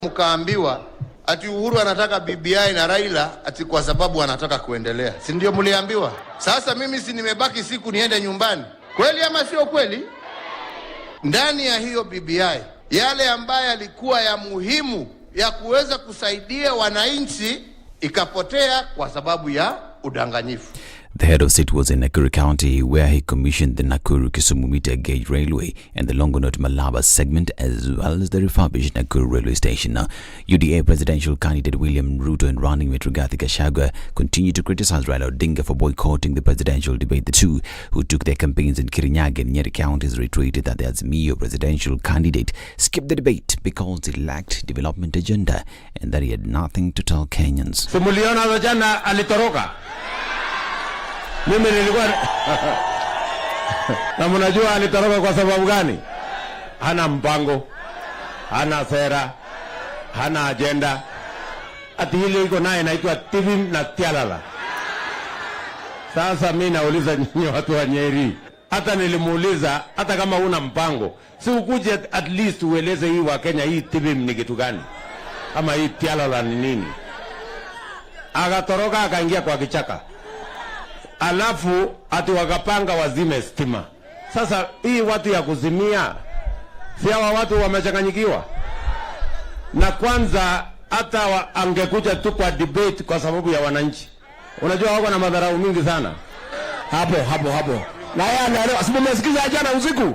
Mkaambiwa ati Uhuru anataka BBI na Raila ati kwa sababu anataka kuendelea. Si ndio mliambiwa? Sasa mimi si nimebaki siku niende nyumbani. Kweli ama sio kweli? Ndani ya hiyo BBI, yale ambaye alikuwa ya muhimu ya kuweza kusaidia wananchi ikapotea kwa sababu ya udanganyifu. The head of state was in Nakuru County, where he commissioned the Nakuru Kisumu meter gauge railway and the Longonot Malaba segment, as well as the refurbished Nakuru railway station. UDA presidential candidate William Ruto and running mate Rigathi Gachagua continue to criticize Raila Odinga for boycotting the presidential debate. The two, who took their campaigns in Kirinyaga and Nyeri counties, reiterated that the Azimio presidential candidate skipped the debate because he lacked development agenda and that he had nothing to tell Kenyans. Simuliona jana alitoroka. Mimi nilikuwa na mnajua alitoroka kwa sababu gani? Hana mpango, hana sera, hana agenda. Ati hili iko naye inaitwa TV na tialala. Sasa mimi nauliza nyinyi watu wa Nyeri, hata nilimuuliza, hata kama una mpango, si ukuje at least ueleze hii wa Kenya hii TV ni kitu gani? Ama hii tialala ni nini? Akatoroka akaingia kwa kichaka. Alafu ati wakapanga wazime stima. Sasa hii watu ya kuzimia, si hawa watu wamechanganyikiwa? Na kwanza hata angekuja tu kwa debate kwa sababu ya wananchi. Unajua wako na madharau mingi sana. Hapo. Na yeye anaelewa, si mmesikiza jana usiku?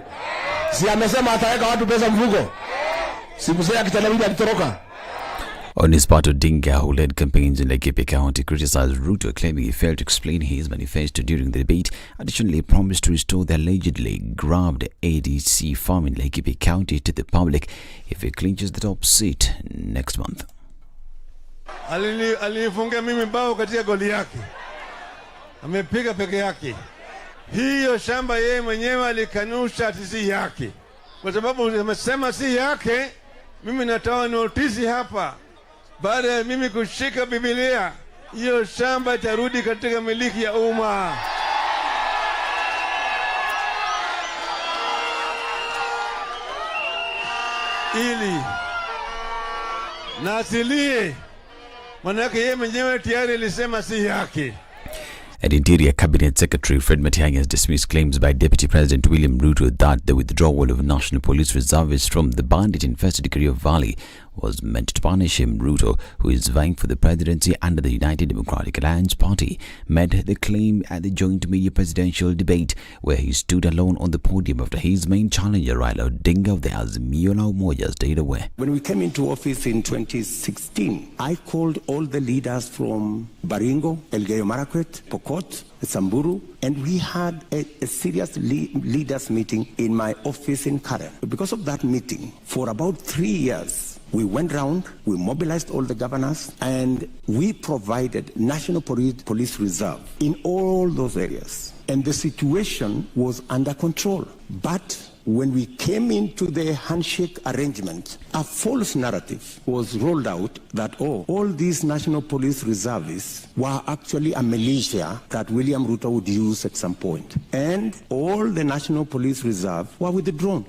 Si amesema ataweka watu pesa mfuko. Si mzee akitalabi alitoroka. On his part, Odinga, who led campaigns in Laikipia County, criticized Ruto, claiming he failed to explain his manifesto during the debate. Additionally, he promised to restore the allegedly grabbed ADC farm in Laikipia County to the public if he clinches the top seat next month. Alifunga mimi bao katika goli yake. Amepiga peke yake. Hiyo shamba yeye mwenyewe alikanusha ati si yake. Kwa sababu amesema si yake, mimi natoa notisi hapa. Baada ya mimi kushika Biblia, hiyo shamba itarudi katika miliki ya umma. Ili na asilie, manake yeye mwenyewe tayari alisema si yake. And Interior Cabinet Secretary Fred Matiang'i has dismissed claims by Deputy President William Ruto that the withdrawal of National Police reservists from the bandit-infested Kerio Valley was meant to punish him. Ruto, who is vying for the presidency under the United Democratic Alliance Party, made the claim at the joint media presidential debate, where he stood alone on the podium after his main challenger Raila Odinga of the Azimio la Umoja stayed away. When we came into office in 2016, I called all the leaders from Baringo, Elgeyo Marakwet, Pokot, Samburu, and we had a serious leaders meeting in my office in Karen. Because of that meeting, for about 3 years, we went round, we mobilized all the governors, and we provided National Police Reserve in all those areas. And the situation was under control. But when we came into the handshake arrangement, a false narrative was rolled out that, all these National Police Reservists were actually a militia that William Ruto would use at some point. And all the National Police Reserve were withdrawn.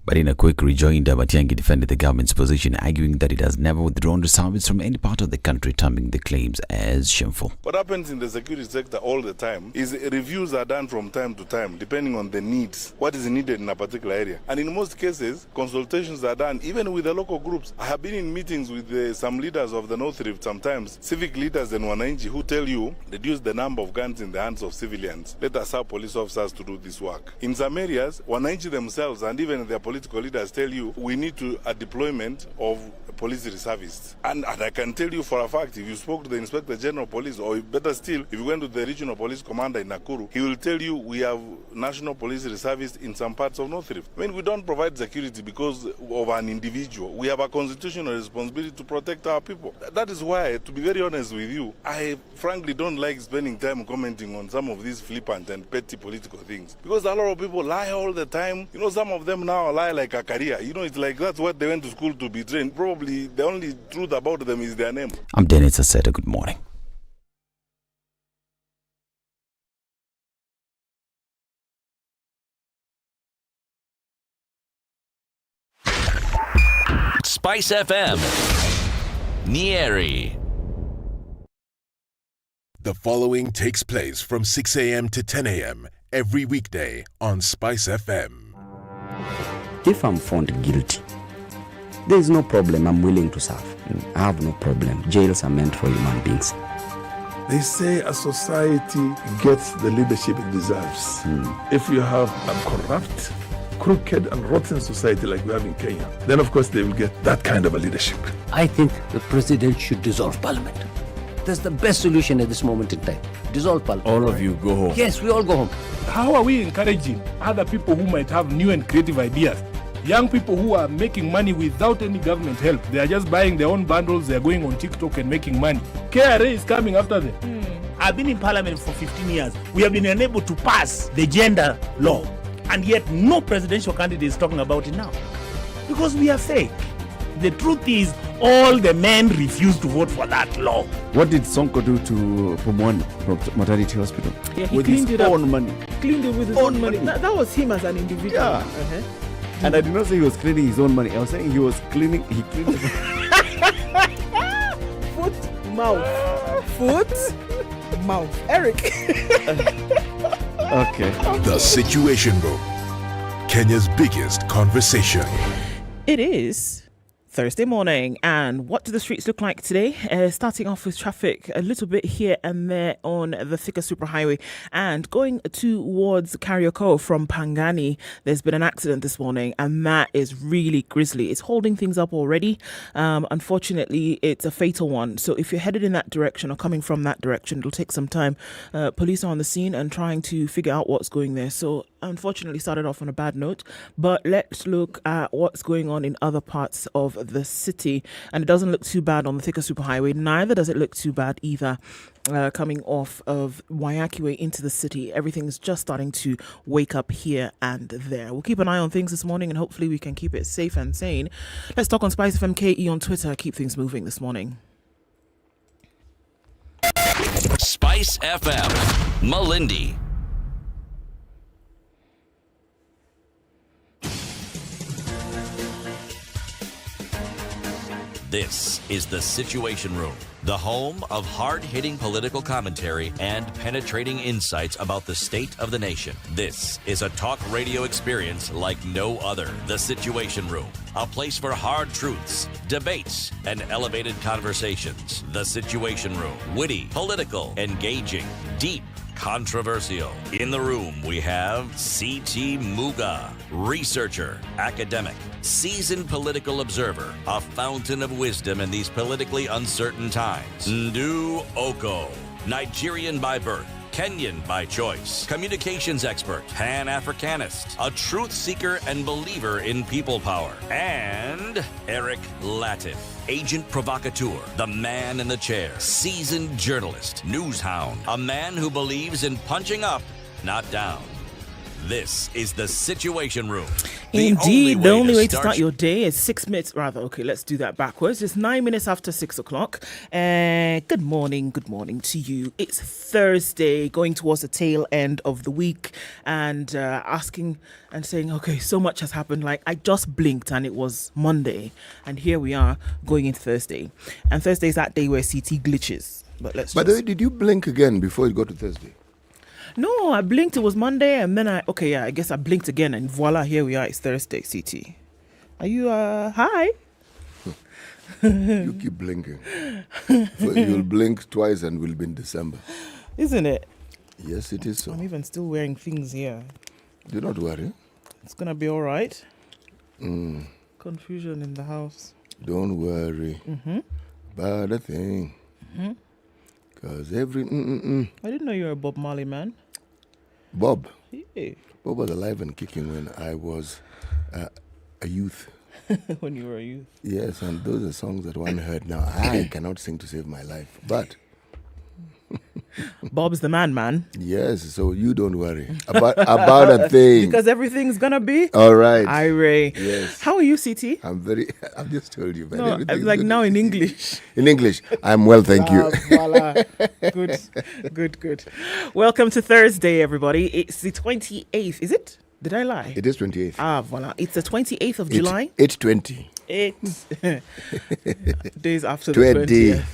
But in a quick rejoinder, Matiang'i defended the government's position, arguing that it has never withdrawn reservists from any part of the country, terming the claims as shameful. What happens in the security sector all the time is reviews are done from time to time, depending on the needs, what is needed in a particular area. And in most cases, consultations are done, even with the local groups. I have been in meetings with some leaders of the North Rift, sometimes civic leaders and Wananchi, who tell you, reduce the number of guns in the hands of civilians. Let us have police officers to do this work. In some areas, Wananchi themselves and even their political leaders tell you we need a deployment of police reservists. And I can tell you for a fact, if you spoke to the Inspector General of Police, or better still, if you went to the Regional Police Commander in Nakuru, he will tell you we have National Police Reservists in some parts of North Rift. I mean, we don't provide security because of an individual. We have a constitutional responsibility to protect our people. That is why, to be very honest with you, I frankly don't like spending time commenting on some of these flippant and petty political things. Because a lot of people lie all the time. You know, some of them now lie like a career. You know, it's like that's what they went to school to be trained. Probably the only truth about them is their name. I'm Dennis Aseta. Good morning. SpiceFM. Nyeri. The following takes place from 6 a.m. to 10 a.m. every weekday on SpiceFM. If I'm found guilty, there is no problem. I'm willing to serve. I have no problem. Jails are meant for human beings. They say a society gets the leadership it deserves. If you have a corrupt, crooked and rotten society like we have in Kenya, then of course they will get that kind of a leadership. I think the president should dissolve parliament. That's the best solution at this moment in time. Dissolve parliament. All of you go home. Yes, we all go home. How are we encouraging other people who might have new and creative ideas? Young people who are making money without any government help. They are just buying their own bundles. They are going on TikTok and making money. KRA is coming after them. I've been in parliament for 15 years. We have been unable to pass the gender law. And yet no presidential candidate is talking about it now. Because we are fake. The truth is, all the men refuse to vote for that law. What did Sonko do to Pumwani maternity hospital? Yeah, he with cleaned his it own up. money. Cleaned it with his own money. That was him as an individual. Yeah. And I did not say he was cleaning his own money. I was saying he cleaned Foot, mouth. Foot, mouth. Eric. Okay. The Situation Room, Kenya's biggest conversation. It is Thursday morning, and what do the streets look like today? Starting off with traffic a little bit here and there on the Thika Superhighway, and going towards Karioko from Pangani. There's been an accident this morning, and that is really grisly. It's holding things up already. Unfortunately, it's a fatal one. So if you're headed in that direction or coming from that direction, it'll take some time. Police are on the scene and trying to figure out what's going there. So unfortunately, started off on a bad note. But let's look at what's going on in other parts of the city, and it doesn't look too bad on the Thika Superhighway. Neither does it look too bad either coming off of Wayaki Way into the city. Everything's just starting to wake up here and there. We'll keep an eye on things this morning, and hopefully we can keep it safe and sane. Let's talk on SpiceFM KE on Twitter. Keep things moving this morning. SpiceFM, Malindi. This is The Situation Room, the home of hard-hitting political commentary and penetrating insights about the state of the nation. This is a talk radio experience like no other. The Situation Room, a place for hard truths, debates, and elevated conversations. The Situation Room, witty, political, engaging, deep, controversial. In the room, we have C.T. Muga, researcher, academic, seasoned political observer, a fountain of wisdom in these politically uncertain times. Ndu Oko, Nigerian by birth, Kenyan by choice, communications expert, Pan-Africanist, a truth seeker and believer in people power, and Eric Latif, agent provocateur, the man in the chair, seasoned journalist, news hound, a man who believes in punching up, not down. This is The Situation Room. Indeed, the only way to start your day is 6 minutes, rather. Okay, let's do that backwards. It's 9 minutes after 6 o'clock. Good morning to you. It's Thursday, going towards the tail end of the week, and asking and saying, okay, so much has happened. Like, I just blinked and it was Monday, and here we are going into Thursday. And Thursday is that day where CT glitches. But By the way, did you blink again before it got to Thursday? No, I blinked. It was Monday, and then I guess I blinked again, and voila, here we are. It's Thursday, CT. Are you, hi? You keep blinking. So you'll blink twice and we'll be in December. Isn't it? Yes, it is so. I'm even still wearing things here. Do not worry. It's going to be all right. Confusion in the house. Don't worry. About a thing. Because I didn't know you were a Bob Marley man. Bob? Yeah. Bob was alive and kicking when I was a youth. When you were a youth? Yes, and those are songs that one heard. Now, I cannot sing to save my life, but... Bob's the man. Yes, so you don't worry about a thing. Because everything's going to be... All right. Irate. Yes. How are you, CT? I've just told you, man. No, like good. Now in English. In English. I'm well, thank you. Voila. Good. Welcome to Thursday, everybody. It's the 28th, is it? Did I lie? It is 28th. Voilà. It's the 28th of July. 8:20. 8 days after 20. the 20th.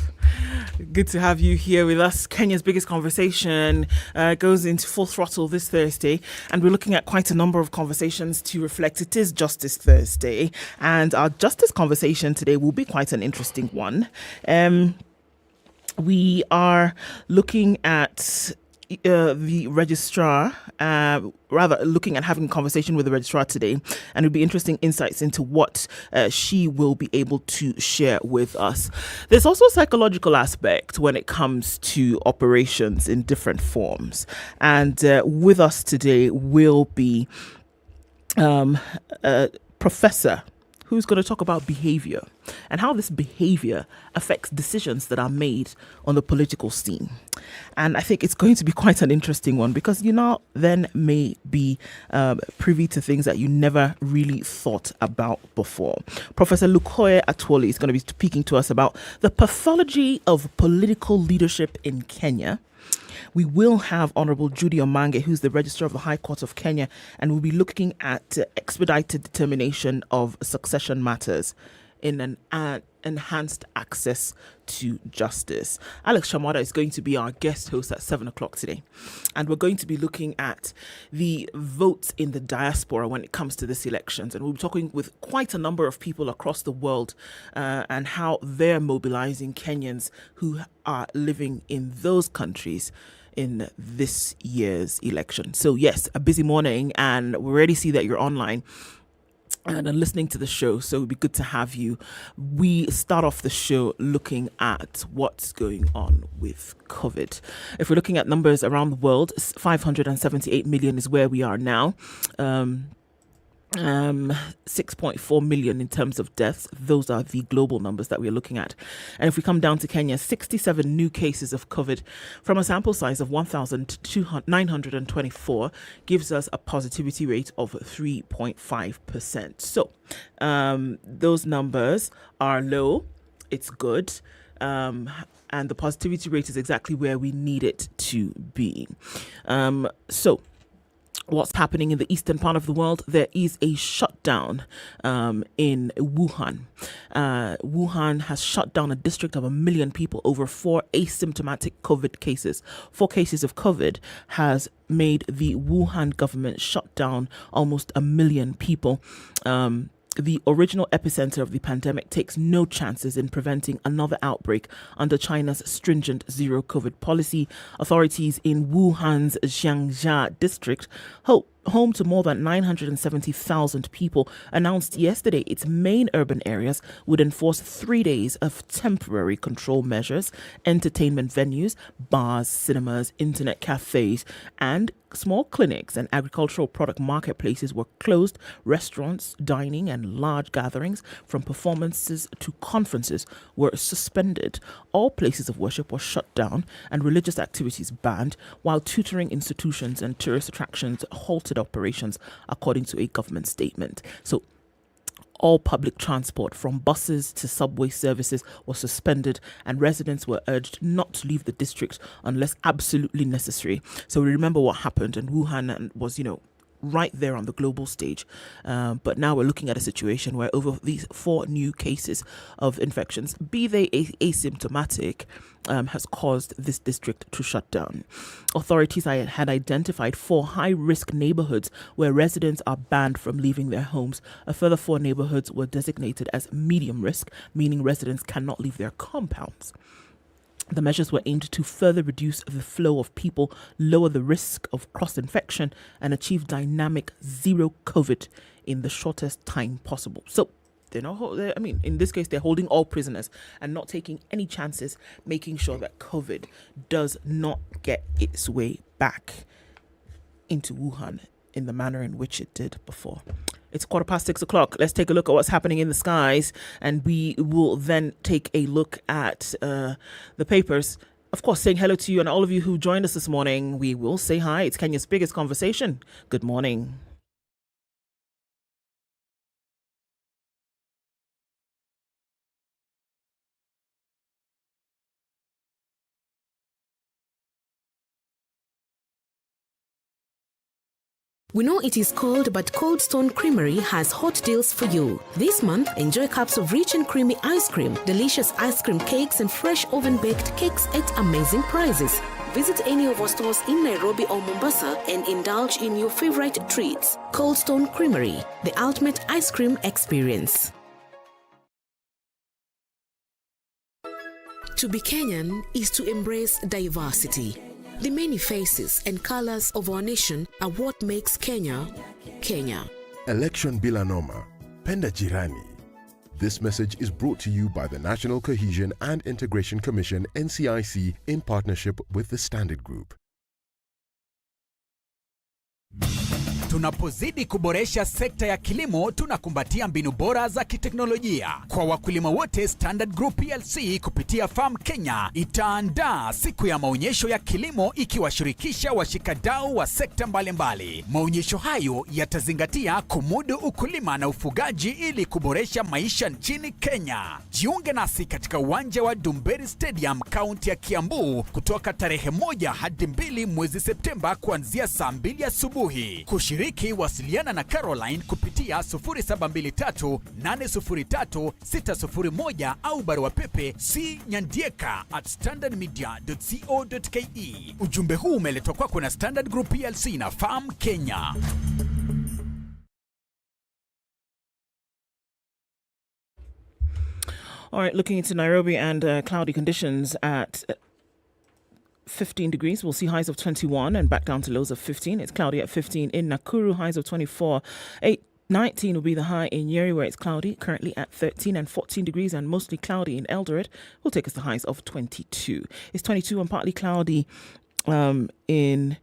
Good to have you here with us. Kenya's biggest conversation goes into full throttle this Thursday, and we're looking at quite a number of conversations to reflect. It is Justice Thursday, and our justice conversation today will be quite an interesting one. We are looking at the registrar, looking at having a conversation with the registrar today, and it'll be interesting insights into what she will be able to share with us. There's also a psychological aspect when it comes to operations in different forms, and with us today will be a professor who's going to talk about behavior and how this behavior affects decisions that are made on the political scene. And I think it's going to be quite an interesting one, because you now then may be privy to things that you never really thought about before. Professor Lukoye Atwoli is going to be speaking to us about the pathology of political leadership in Kenya. We will have Honorable Judy Omange, who's the Registrar of the High Court of Kenya, and we'll be looking at expedited determination of succession matters in an enhanced access to justice. Alex Shamada is going to be our guest host at 7 o'clock today. And we're going to be looking at the votes in the diaspora when it comes to this elections. And we'll be talking with quite a number of people across the world and how they're mobilizing Kenyans who are living in those countries in this year's election. So yes, a busy morning, and we already see that you're online and are listening to the show, so it would be good to have you. We start off the show looking at what's going on with COVID. If we're looking at numbers around the world, 578 million is where we are now. 6.4 million in terms of deaths. Those are the global numbers that we're looking at. And if we come down to Kenya, 67 new cases of COVID from a sample size of 1,924 gives us a positivity rate of 3.5%. So those numbers are low. It's good. And the positivity rate is exactly where we need it to be. So what's happening in the eastern part of the world? There is a shutdown in Wuhan. Wuhan has shut down a district of 1 million people over 4 asymptomatic COVID cases. 4 cases of COVID has made the Wuhan government shut down almost 1 million people. The original epicenter of the pandemic takes no chances in preventing another outbreak under China's stringent zero COVID policy. Authorities in Wuhan's Xiangjia district, home to more than 970,000 people, announced yesterday its main urban areas would enforce 3 days of temporary control measures. Entertainment venues, bars, cinemas, internet cafes, and small clinics and agricultural product marketplaces were closed. Restaurants, dining, and large gatherings, from performances to conferences, were suspended. All places of worship were shut down and religious activities banned, while tutoring institutions and tourist attractions halted operations, according to a government statement. So all public transport, from buses to subway services, was suspended, and residents were urged not to leave the district unless absolutely necessary. So we remember what happened, and Wuhan was, right there on the global stage. But now we're looking at a situation where over these 4 new cases of infections, be they asymptomatic, has caused this district to shut down. Authorities had identified 4 high-risk neighborhoods where residents are banned from leaving their homes. A further 4 neighborhoods were designated as medium risk, meaning residents cannot leave their compounds. The measures were aimed to further reduce the flow of people, lower the risk of cross-infection, and achieve dynamic zero COVID in the shortest time possible. So, in this case, they're holding all prisoners and not taking any chances, making sure that COVID does not get its way back into Wuhan in the manner in which it did before. It's 6:15. Let's take a look at what's happening in the skies, and we will then take a look at the papers. Of course, saying hello to you and all of you who joined us this morning. We will say hi. It's Kenya's biggest conversation. Good morning. We know it is cold, but Cold Stone Creamery has hot deals for you. This month, enjoy cups of rich and creamy ice cream, delicious ice cream cakes, and fresh oven-baked cakes at amazing prices. Visit any of our stores in Nairobi or Mombasa and indulge in your favorite treats. Cold Stone Creamery, the ultimate ice cream experience. To be Kenyan is to embrace diversity. The many faces and colors of our nation are what makes Kenya, Kenya. Election bila noma, penda jirani. This message is brought to you by the National Cohesion and Integration Commission, NCIC, in partnership with the Standard Group. Tunapozidi kuboresha sekta ya kilimo, tunakumbatia mbinu bora za kiteknolojia. Kwa wakulima wote, Standard Group PLC kupitia Farm Kenya itaandaa siku ya maonyesho ya kilimo ikiwashirikisha washikadau wa sekta mbalimbali. Maonyesho hayo yatazingatia kumudu ukulima na ufugaji ili kuboresha maisha nchini Kenya. Jiunge nasi katika uwanja wa Dumberi Stadium, kaunti ya Kiambu, kutoka tarehe 1 hadi 2 mwezi Septemba kuanzia saa 2 asubuhi. Kushiriki, wasiliana na Caroline kupitia 0723-803-601 au barua pepe cnyandieka@standardmedia.co.ke. Ujumbe huu umeletwa kwako na Standard Group PLC na Farm Kenya. All right, looking into Nairobi and cloudy conditions at 15 degrees. We'll see highs of 21 and back down to lows of 15. It's cloudy at 15 in Nakuru, highs of 24. 19 will be the high in Nyeri, where it's cloudy, currently at 13, and 14 degrees and mostly cloudy in Eldoret will take us to highs of 22. It's 22 and partly cloudy in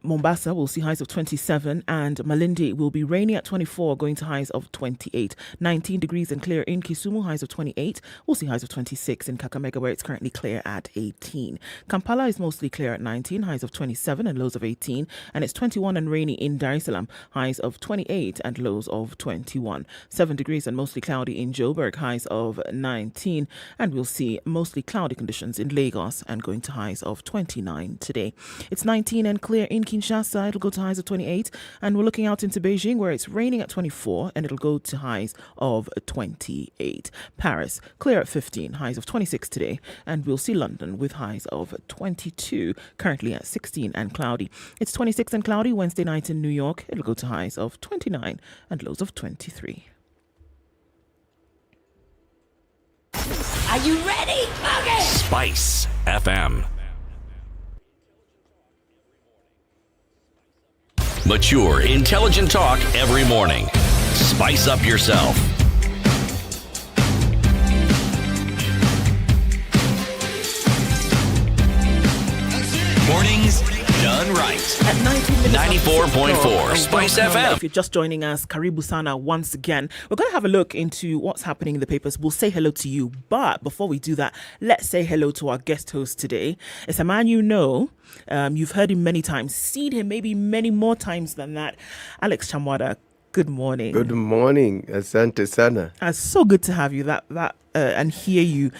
Mombasa. We'll see highs of 27, and Malindi will be rainy at 24, going to highs of 28. 19 degrees and clear in Kisumu, highs of 28. We'll see highs of 26 in Kakamega, where it's currently clear at 18. Kampala is mostly clear at 19, highs of 27 and lows of 18, and it's 21 and rainy in Dar es Salaam, highs of 28 and lows of 21. 7 degrees and mostly cloudy in Joburg, highs of 19, and we'll see mostly cloudy conditions in Lagos and going to highs of 29 today. It's 19 and clear in Kinshasa, it'll go to highs of 28, and we're looking out into Beijing, where it's raining at 24 and it'll go to highs of 28. Paris, clear at 15, highs of 26 today, and we'll see London with highs of 22, currently at 16 and cloudy. It's 26 and cloudy Wednesday night in New York, it'll go to highs of 29 and lows of 23. Are you ready? Okay. Spice FM. Mature, intelligent talk every morning. Spice up yourself. Mornings done right. At 94.4 Spice FM. If you're just joining us, Karibu Sana once again. We're going to have a look into what's happening in the papers. We'll say hello to you. But before we do that, let's say hello to our guest host today. It's a man you know. You've heard him many times, seen him maybe many more times than that. Alex Chamwada, good morning. Good morning. Asante sana. It's so good to have you and hear you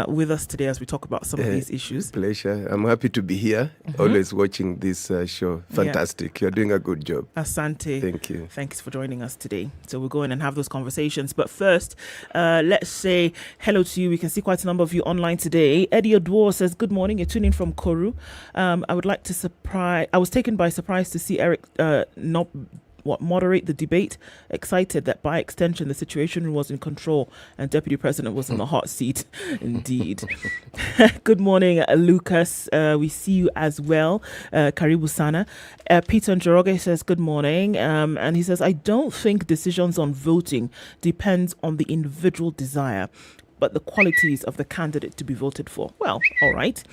with us today as we talk about some of these issues. Pleasure. I'm happy to be here. Always watching this show. Fantastic. You're doing a good job. Asante. Thank you. Thanks for joining us today. So we'll go in and have those conversations. But first, let's say hello to you. We can see quite a number of you online today. Eddie Odwo says, good morning. You're tuning in from Koru. I was taken by surprise to see Eric moderate the debate, excited that by extension the situation was in control and Deputy President was in the hot seat. Indeed. Good morning, Lucas. We see you as well. Karibu Sana. Peter Njoroge says good morning. And he says, I don't think decisions on voting depends on the individual desire, but the qualities of the candidate to be voted for. Well, all right.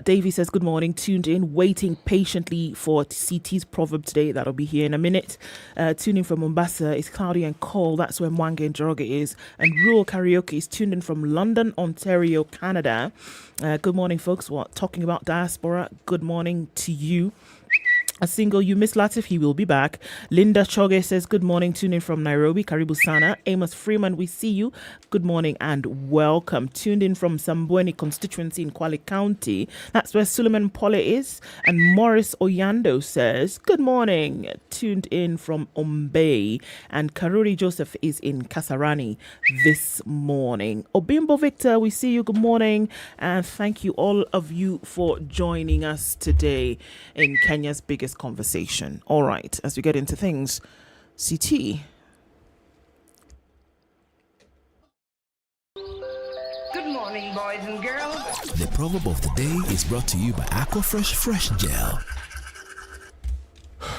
Davey says, good morning, tuned in, waiting patiently for CT's proverb today. That'll be here in a minute. Tuning from Mombasa, it's cloudy and cold. That's where Mwange and Njoroge is. And Rural Karaoke is tuned in from London, Ontario, Canada. Good morning, folks. Talking about diaspora, good morning to you. A single, you miss Latif, he will be back. Linda Choge says, good morning, tune in from Nairobi. Karibu Sana. Amos Freeman, we see you. Good morning and welcome. Tuned in from Sambweni constituency in Kwale County. That's where Suleiman Pole is. And Morris Oyando says, good morning. Tuned in from Ombay. And Karuri Joseph is in Kasarani this morning. Obimbo Victor, we see you. Good morning. And thank you all of you for joining us today in Kenya's biggest conversation. All right, as we get into things, CT. Good morning, boys and girls. The proverb of the day is brought to you by Aquafresh Fresh Gel.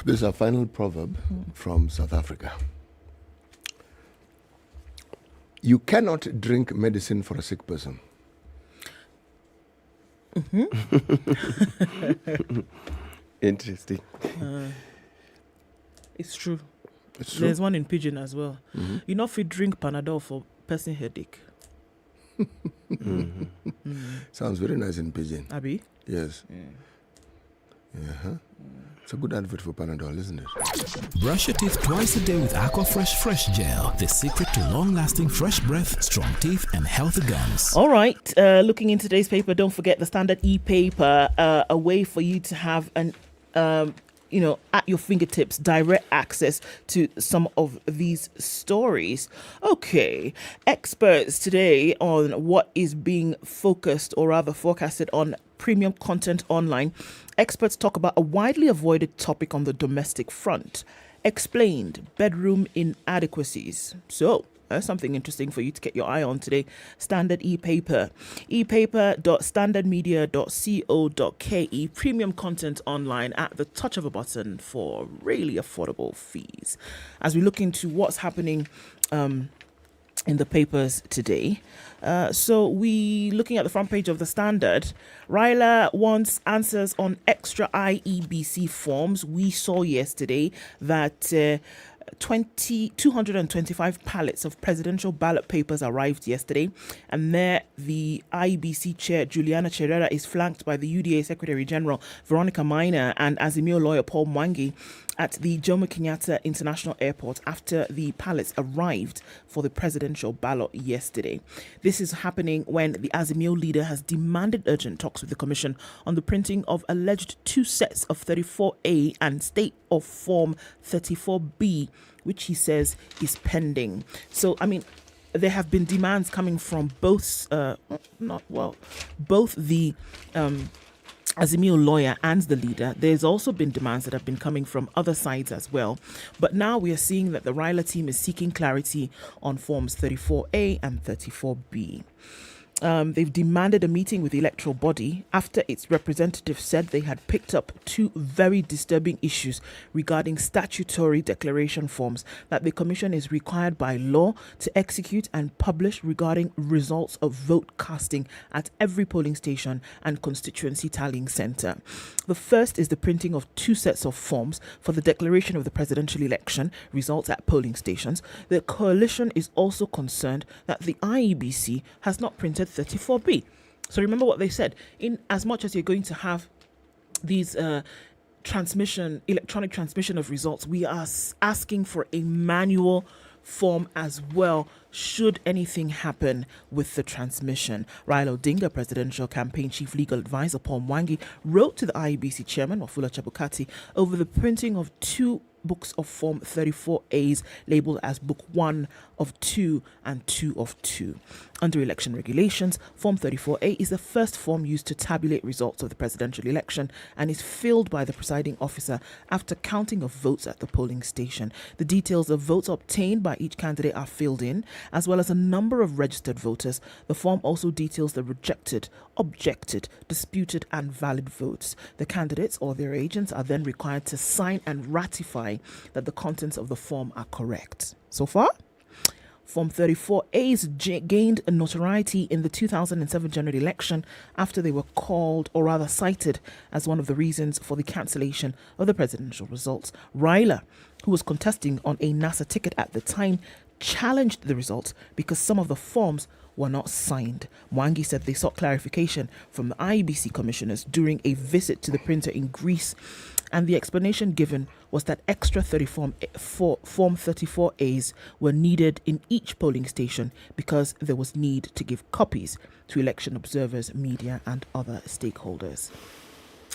This is our final proverb from South Africa. You cannot drink medicine for a sick person. Interesting. It's true. It's true. There's one in Pigeon as well. You know, if you drink Panadol for person headache. Sounds very nice in Pigeon. Abi? Yes. It's a good advert for Panadol, isn't it? Brush your teeth twice a day with Aquafresh Fresh Gel. The secret to long-lasting fresh breath, strong teeth, and healthy gums. All right. Looking in today's paper, don't forget the Standard e-paper, a way for you to have an at your fingertips, direct access to some of these stories. Okay, experts today on what is being focused or rather forecasted on premium content online. Experts talk about a widely avoided topic on the domestic front. Explained bedroom inadequacies. So, that's something interesting for you to get your eye on today. Standard e-paper. e-paper.standardmedia.co.ke. Premium content online at the touch of a button for really affordable fees. As we look into what's happening in the papers today. So we looking at the front page of the Standard. Raila wants answers on extra IEBC forms. We saw yesterday that 225 pallets of presidential ballot papers arrived yesterday, and there the IEBC chair Juliana Cherera is flanked by the UDA Secretary General Veronica Maina and Azimio lawyer Paul Mwangi at the Jomo Kenyatta International Airport after the pallets arrived for the presidential ballot yesterday. This is happening when the Azimio leader has demanded urgent talks with the Commission on the printing of alleged 2 sets of 34A and State of Form 34B, which he says is pending. So, I mean, there have been demands coming from both the Azimio lawyer and the leader. There's also been demands that have been coming from other sides as well. But now we are seeing that the Raila team is seeking clarity on forms 34A and 34B. They've demanded a meeting with the electoral body after its representatives said they had picked up 2 very disturbing issues regarding statutory declaration forms that the commission is required by law to execute and publish regarding results of vote casting at every polling station and constituency tallying centre. The first is the printing of 2 sets of forms for the declaration of the presidential election results at polling stations. The coalition is also concerned that the IEBC has not printed 34B. So remember what they said. In as much as you're going to have these electronic transmission of results, we are asking for a manual form as well should anything happen with the transmission. Raila Odinga, Presidential Campaign Chief Legal Advisor Paul Mwangi, wrote to the IEBC Chairman Wafula Chebukati over the printing of 2 books of Form 34As labelled as Book 1 of 2 and 2 of 2. Under election regulations, Form 34A is the first form used to tabulate results of the presidential election and is filled by the presiding officer after counting of votes at the polling station. The details of votes obtained by each candidate are filled in, as well as a number of registered voters. The form also details the rejected, objected, disputed and valid votes. The candidates or their agents are then required to sign and ratify that the contents of the form are correct. So far, Form 34As gained notoriety in the 2007 general election after they were called, or rather cited, as one of the reasons for the cancellation of the presidential results. Raila, who was contesting on a NASA ticket at the time, challenged the results because some of the forms were not signed. Mwangi said they sought clarification from the IEBC commissioners during a visit to the printer in Greece And the explanation given was that extra Form 34As were needed in each polling station because there was need to give copies to election observers, media, and other stakeholders.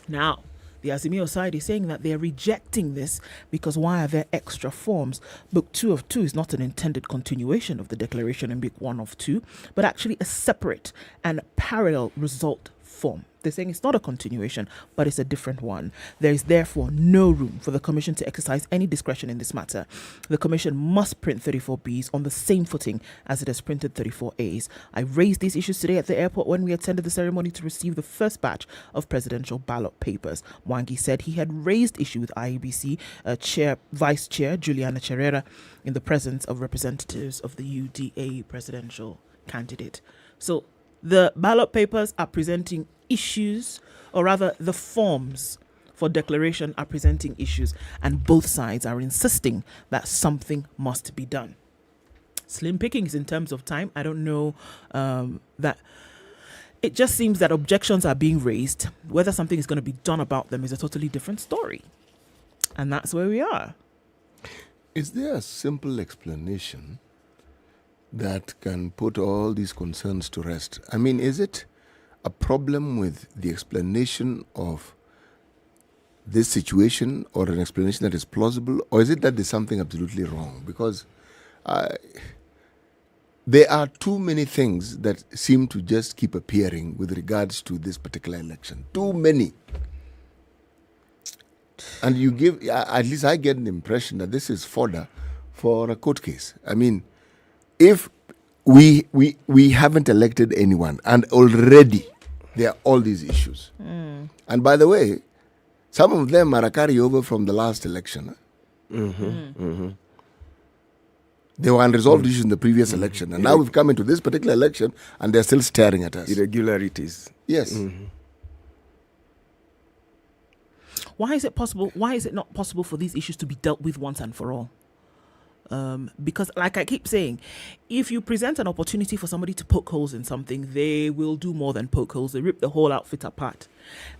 Now, the Azimio side is saying that they're rejecting this because why are there extra forms? Book 2 of 2 is not an intended continuation of the declaration in Book 1 of 2, but actually a separate and parallel result form. They're saying it's not a continuation, but it's a different one. There is therefore no room for the Commission to exercise any discretion in this matter. The Commission must print 34Bs on the same footing as it has printed 34As. I raised these issues today at the airport when we attended the ceremony to receive the first batch of presidential ballot papers. Mwangi said he had raised issue with IEBC Vice Chair Juliana Cherera in the presence of representatives of the UDA presidential candidate. So the ballot papers are presenting issues, or rather the forms for declaration are presenting issues, and both sides are insisting that something must be done. Slim pickings in terms of time. I don't know that it just seems that objections are being raised. Whether something is going to be done about them is a totally different story. And that's where we are. Is there a simple explanation that can put all these concerns to rest? I mean, is it a problem with the explanation of this situation, or an explanation that is plausible, or is it that there's something absolutely wrong? Because there are too many things that seem to just keep appearing with regards to this particular election. Too many. And you give, at least I get the impression that this is fodder for a court case. I mean, if we haven't elected anyone, and already there are all these issues. And by the way, some of them are a carryover from the last election. There were unresolved issues in the previous election, and now we've come into this particular election, and they're still staring at us. Irregularities. Yes. Why is it possible? Why is it not possible for these issues to be dealt with once and for all? Because, like I keep saying, if you present an opportunity for somebody to poke holes in something, they will do more than poke holes. They rip the whole outfit apart.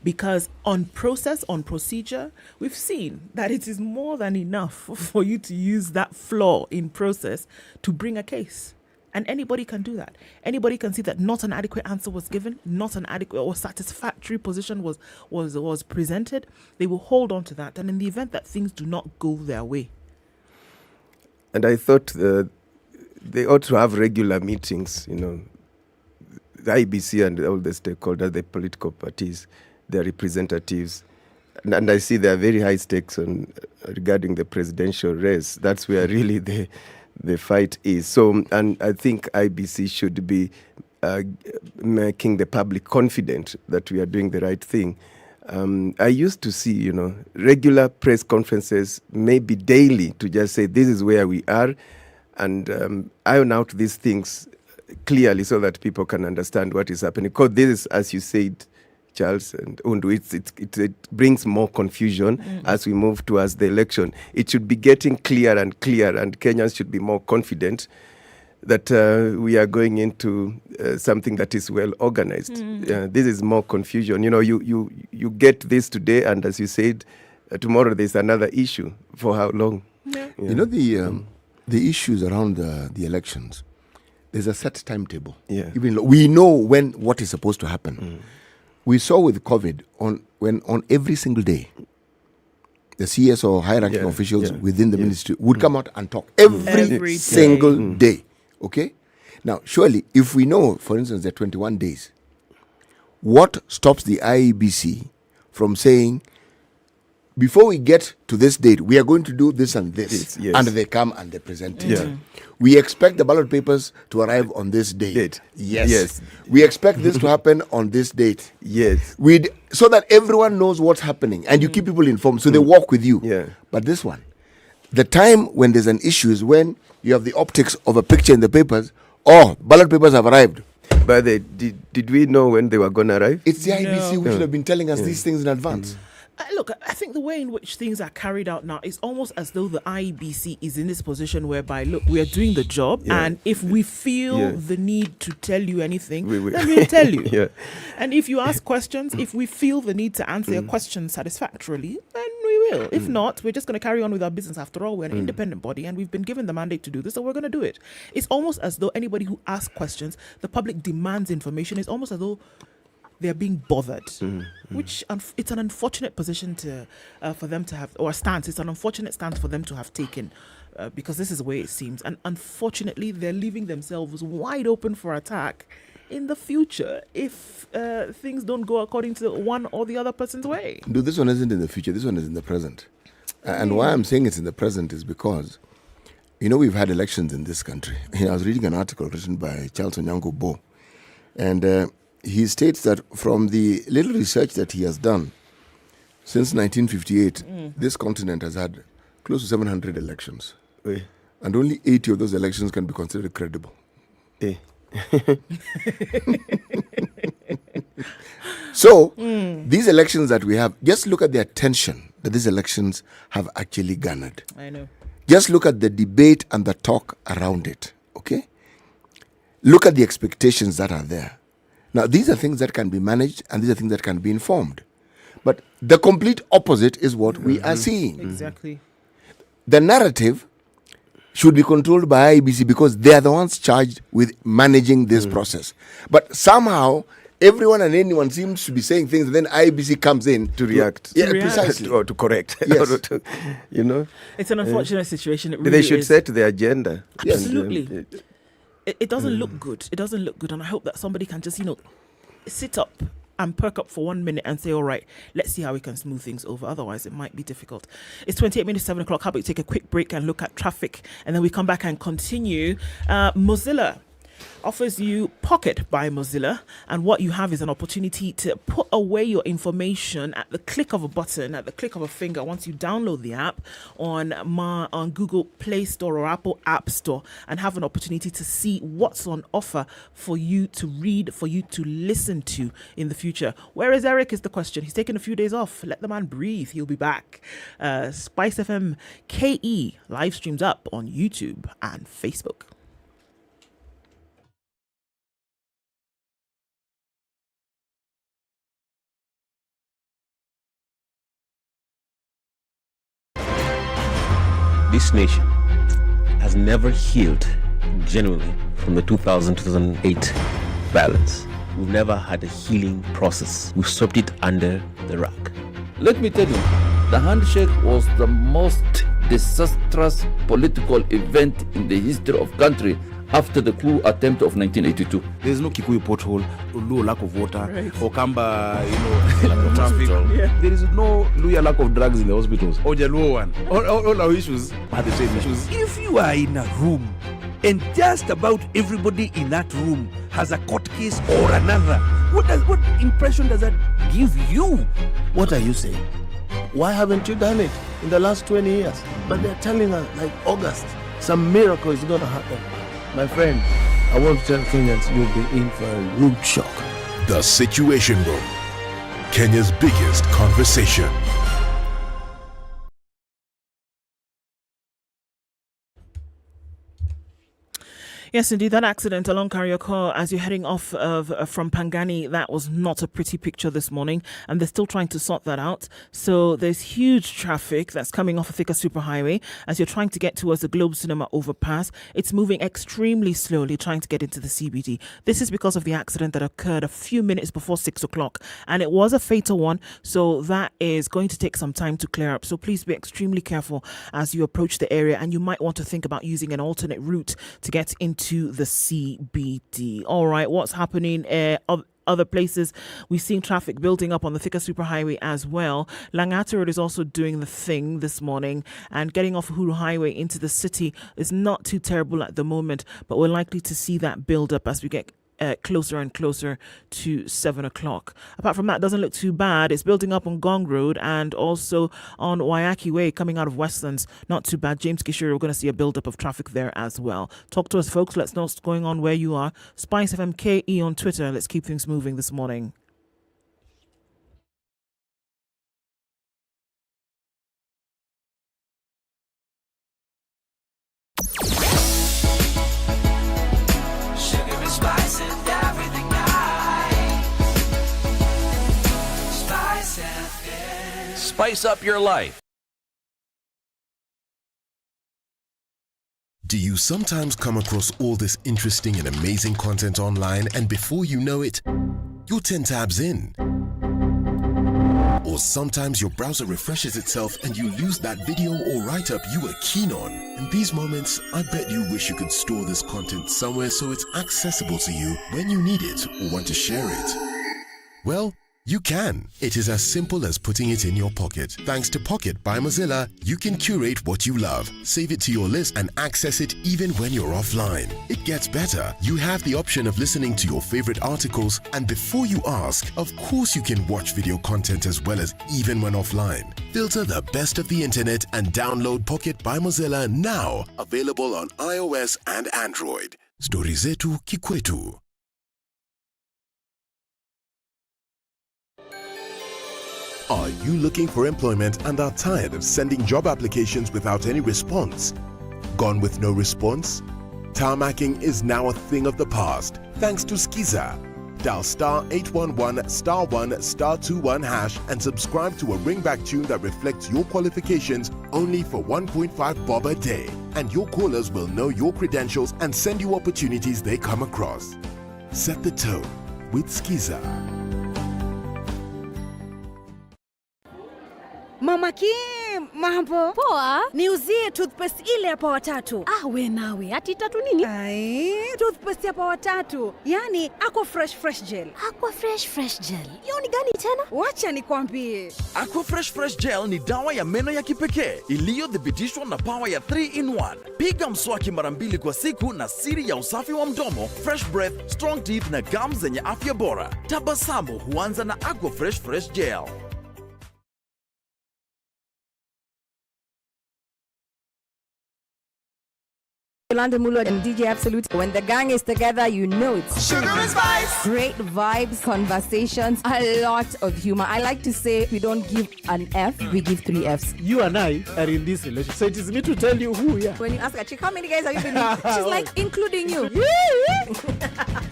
Because on process, on procedure, we've seen that it is more than enough for you to use that flaw in process to bring a case. And anybody can do that. Anybody can see that not an adequate answer was given, not an adequate or satisfactory position was presented. They will hold on to that. And in the event that things do not go their way, and I thought they ought to have regular meetings, the IBC and all the stakeholders, the political parties, their representatives. And I see there are very high stakes regarding the presidential race. That's where really the fight is. So, and I think IBC should be making the public confident that we are doing the right thing. I used to see, regular press conferences, maybe daily, to just say this is where we are, and iron out these things clearly so that people can understand what is happening. Because this is, as you said, Charles and Undu, it brings more confusion as we move towards the election. It should be getting clearer and clearer, and Kenyans should be more confident that we are going into something that is well organized. This is more confusion. You get this today, and as you said, tomorrow there's another issue. For how long? Yeah. The issues around the elections, there's a set timetable. Yeah. Even we know what is supposed to happen. We saw with COVID when on every single day, the CS or high-ranking officials within the ministry would come out and talk every single day. Okay? Now, surely, if we know, for instance, there are 21 days, what stops the IEBC from saying, before we get to this date, we are going to do this and this, and they come and they present it. We expect the ballot papers to arrive on this date. Yes. We expect this to happen on this date. So that everyone knows what's happening, and you keep people informed, so they walk with you. But this one, the time when there's an issue is when you have the optics of a picture in the papers. Oh, ballot papers have arrived. But did we know when they were going to arrive? It's the IBC which should have been telling us these things in advance. Look, I think the way in which things are carried out now is almost as though the IEBC is in this position whereby, look, we are doing the job, and if we feel the need to tell you anything, then we'll tell you. And if you ask questions, if we feel the need to answer your questions satisfactorily, then we will. If not, we're just going to carry on with our business. After all, we're an independent body and we've been given the mandate to do this, so we're going to do it. It's almost as though anybody who asks questions, the public demands information. It's almost as though they're being bothered, which it's an unfortunate position for them to have, or a stance. It's an unfortunate stance for them to have taken. Because this is the way it seems. And unfortunately, they're leaving themselves wide open for attack in the future if things don't go according to one or the other person's way. No, this one isn't in the future. This one is in the present. And why I'm saying it's in the present is because, we've had elections in this country. I was reading an article written by Charles Onyango Bo. And he states that from the little research that he has done since 1958, this continent has had close to 700 elections. And only 80 of those elections can be considered credible. So, these elections that we have, just look at the attention that these elections have actually garnered. I know. Just look at the debate and the talk around it, okay? Look at the expectations that are there. Now, these are things that can be managed and these are things that can be informed. But the complete opposite is what we are seeing. Exactly. The narrative should be controlled by IEBC because they are the ones charged with managing this process. But somehow, everyone and anyone seems to be saying things, and then IEBC comes in to react. Precisely. Or to correct. Yes. It's an unfortunate situation. It really they should is. set the agenda. Absolutely. It doesn't look good. It doesn't look good. And I hope that somebody can just, sit up and perk up for 1 minute and say, all right, let's see how we can smooth things over. Otherwise, it might be difficult. It's 28 minutes, 7 o'clock. How about we take a quick break and look at traffic, and then we come back and continue. Mozilla offers you Pocket by Mozilla, and what you have is an opportunity to put away your information at the click of a button, at the click of a finger, once you download the app on Google Play Store or Apple App Store, and have an opportunity to see what's on offer for you to read, for you to listen to in the future. Where is Eric is the question. He's taken a few days off. Let the man breathe. He'll be back. SpiceFM KE live streams up on YouTube and Facebook. This nation has never healed genuinely from the 2000-2008 violence. We've never had a healing process. We've swept it under the rug. Let me tell you, the handshake was the most disastrous political event in the history of country after the coup attempt of 1982. There is no Kikuyu pothole, no lack of water, or Kamba, lack of traffic. Yeah. There is no Luya lack of drugs in the hospitals. Or Jaluo one. All our issues are the same issues. If you are in a room and just about everybody in that room has a court case or another, what impression does that give you? What are you saying? Why haven't you done it in the last 20 years? But they're telling us, like August, some miracle is going to happen. My friend, I want to tell Kenyans you'll be in for a rude shock. The Situation Room, Kenya's biggest conversation. Yes, indeed, that accident along Karioko as you're heading off from Pangani, that was not a pretty picture this morning, and they're still trying to sort that out. So there's huge traffic that's coming off of Thika Superhighway as you're trying to get towards the Globe Cinema overpass. It's moving extremely slowly, trying to get into the CBD. This is because of the accident that occurred a few minutes before 6 o'clock, and it was a fatal one, so that is going to take some time to clear up. So please be extremely careful as you approach the area, and you might want to think about using an alternate route to get into the CBD. All right, what's happening other places? We've seen traffic building up on the Thika Superhighway as well. Langata Road is also doing the thing this morning, and getting off Uhuru Highway into the city is not too terrible at the moment, but we're likely to see that build up as we get closer and closer to 7 o'clock. Apart from that, doesn't look too bad. It's building up on Gong Road and also on Wayaki Way coming out of Westlands. Not too bad. James Kishore, we're going to see a build up of traffic there as well. Talk to us, folks. Let's know what's going on where you are. SpiceFM KE on Twitter. Let's keep things moving this morning. Spice up your life. Do you sometimes come across all this interesting and amazing content online and before you know it, you're 10 tabs in? Or sometimes your browser refreshes itself and you lose that video or write-up you were keen on. In these moments, I bet you wish you could store this content somewhere so it's accessible to you when you need it or want to share it. Well, you can. It is as simple as putting it in your pocket. Thanks to Pocket by Mozilla, you can curate what you love, save it to your list and access it even when you're offline. It gets better. You have the option of listening to your favorite articles, and before you ask, of course you can watch video content as well as even when offline. Filter the best of the internet and download Pocket by Mozilla now. Available on iOS and Android. Stori zetu kikwetu. Are you looking for employment and are tired of sending job applications without any response? Gone with no response? Tarmacking is now a thing of the past thanks to Skiza. Dial *811 *1 *21 hash and subscribe to a ringback tune that reflects your qualifications only for 1.5 bob a day. And your callers will know your credentials and send you opportunities they come across. Set the tone with Skiza. Mama Kim, mambo poa. Niuzie toothpaste ile hapa watatu. We nawe, ati tatu nini? Toothpaste hapa watatu. Yani Aqua Fresh Gel. Aqua Fresh Gel. Hiyo ni gani tena? Wacha nikwambie. Aqua Fresh Gel ni dawa ya meno ya kipekee iliyothibitishwa na power ya 3-in-1. Piga mswaki mara 2 kwa siku na siri ya usafi wa mdomo, fresh breath, strong teeth na gums zenye afya bora. Tabasamu huanza na Aqua Fresh Gel. London Mulo and DJ Absolute. When the gang is together, you know it's Sugar and Spice. Great vibes, conversations, a lot of humor. I like to say we don't give an F, we give 3 Fs. You and I are in this relationship, so it is me to tell you who we are. When you ask a chick, how many guys have you been with? She's like, including you.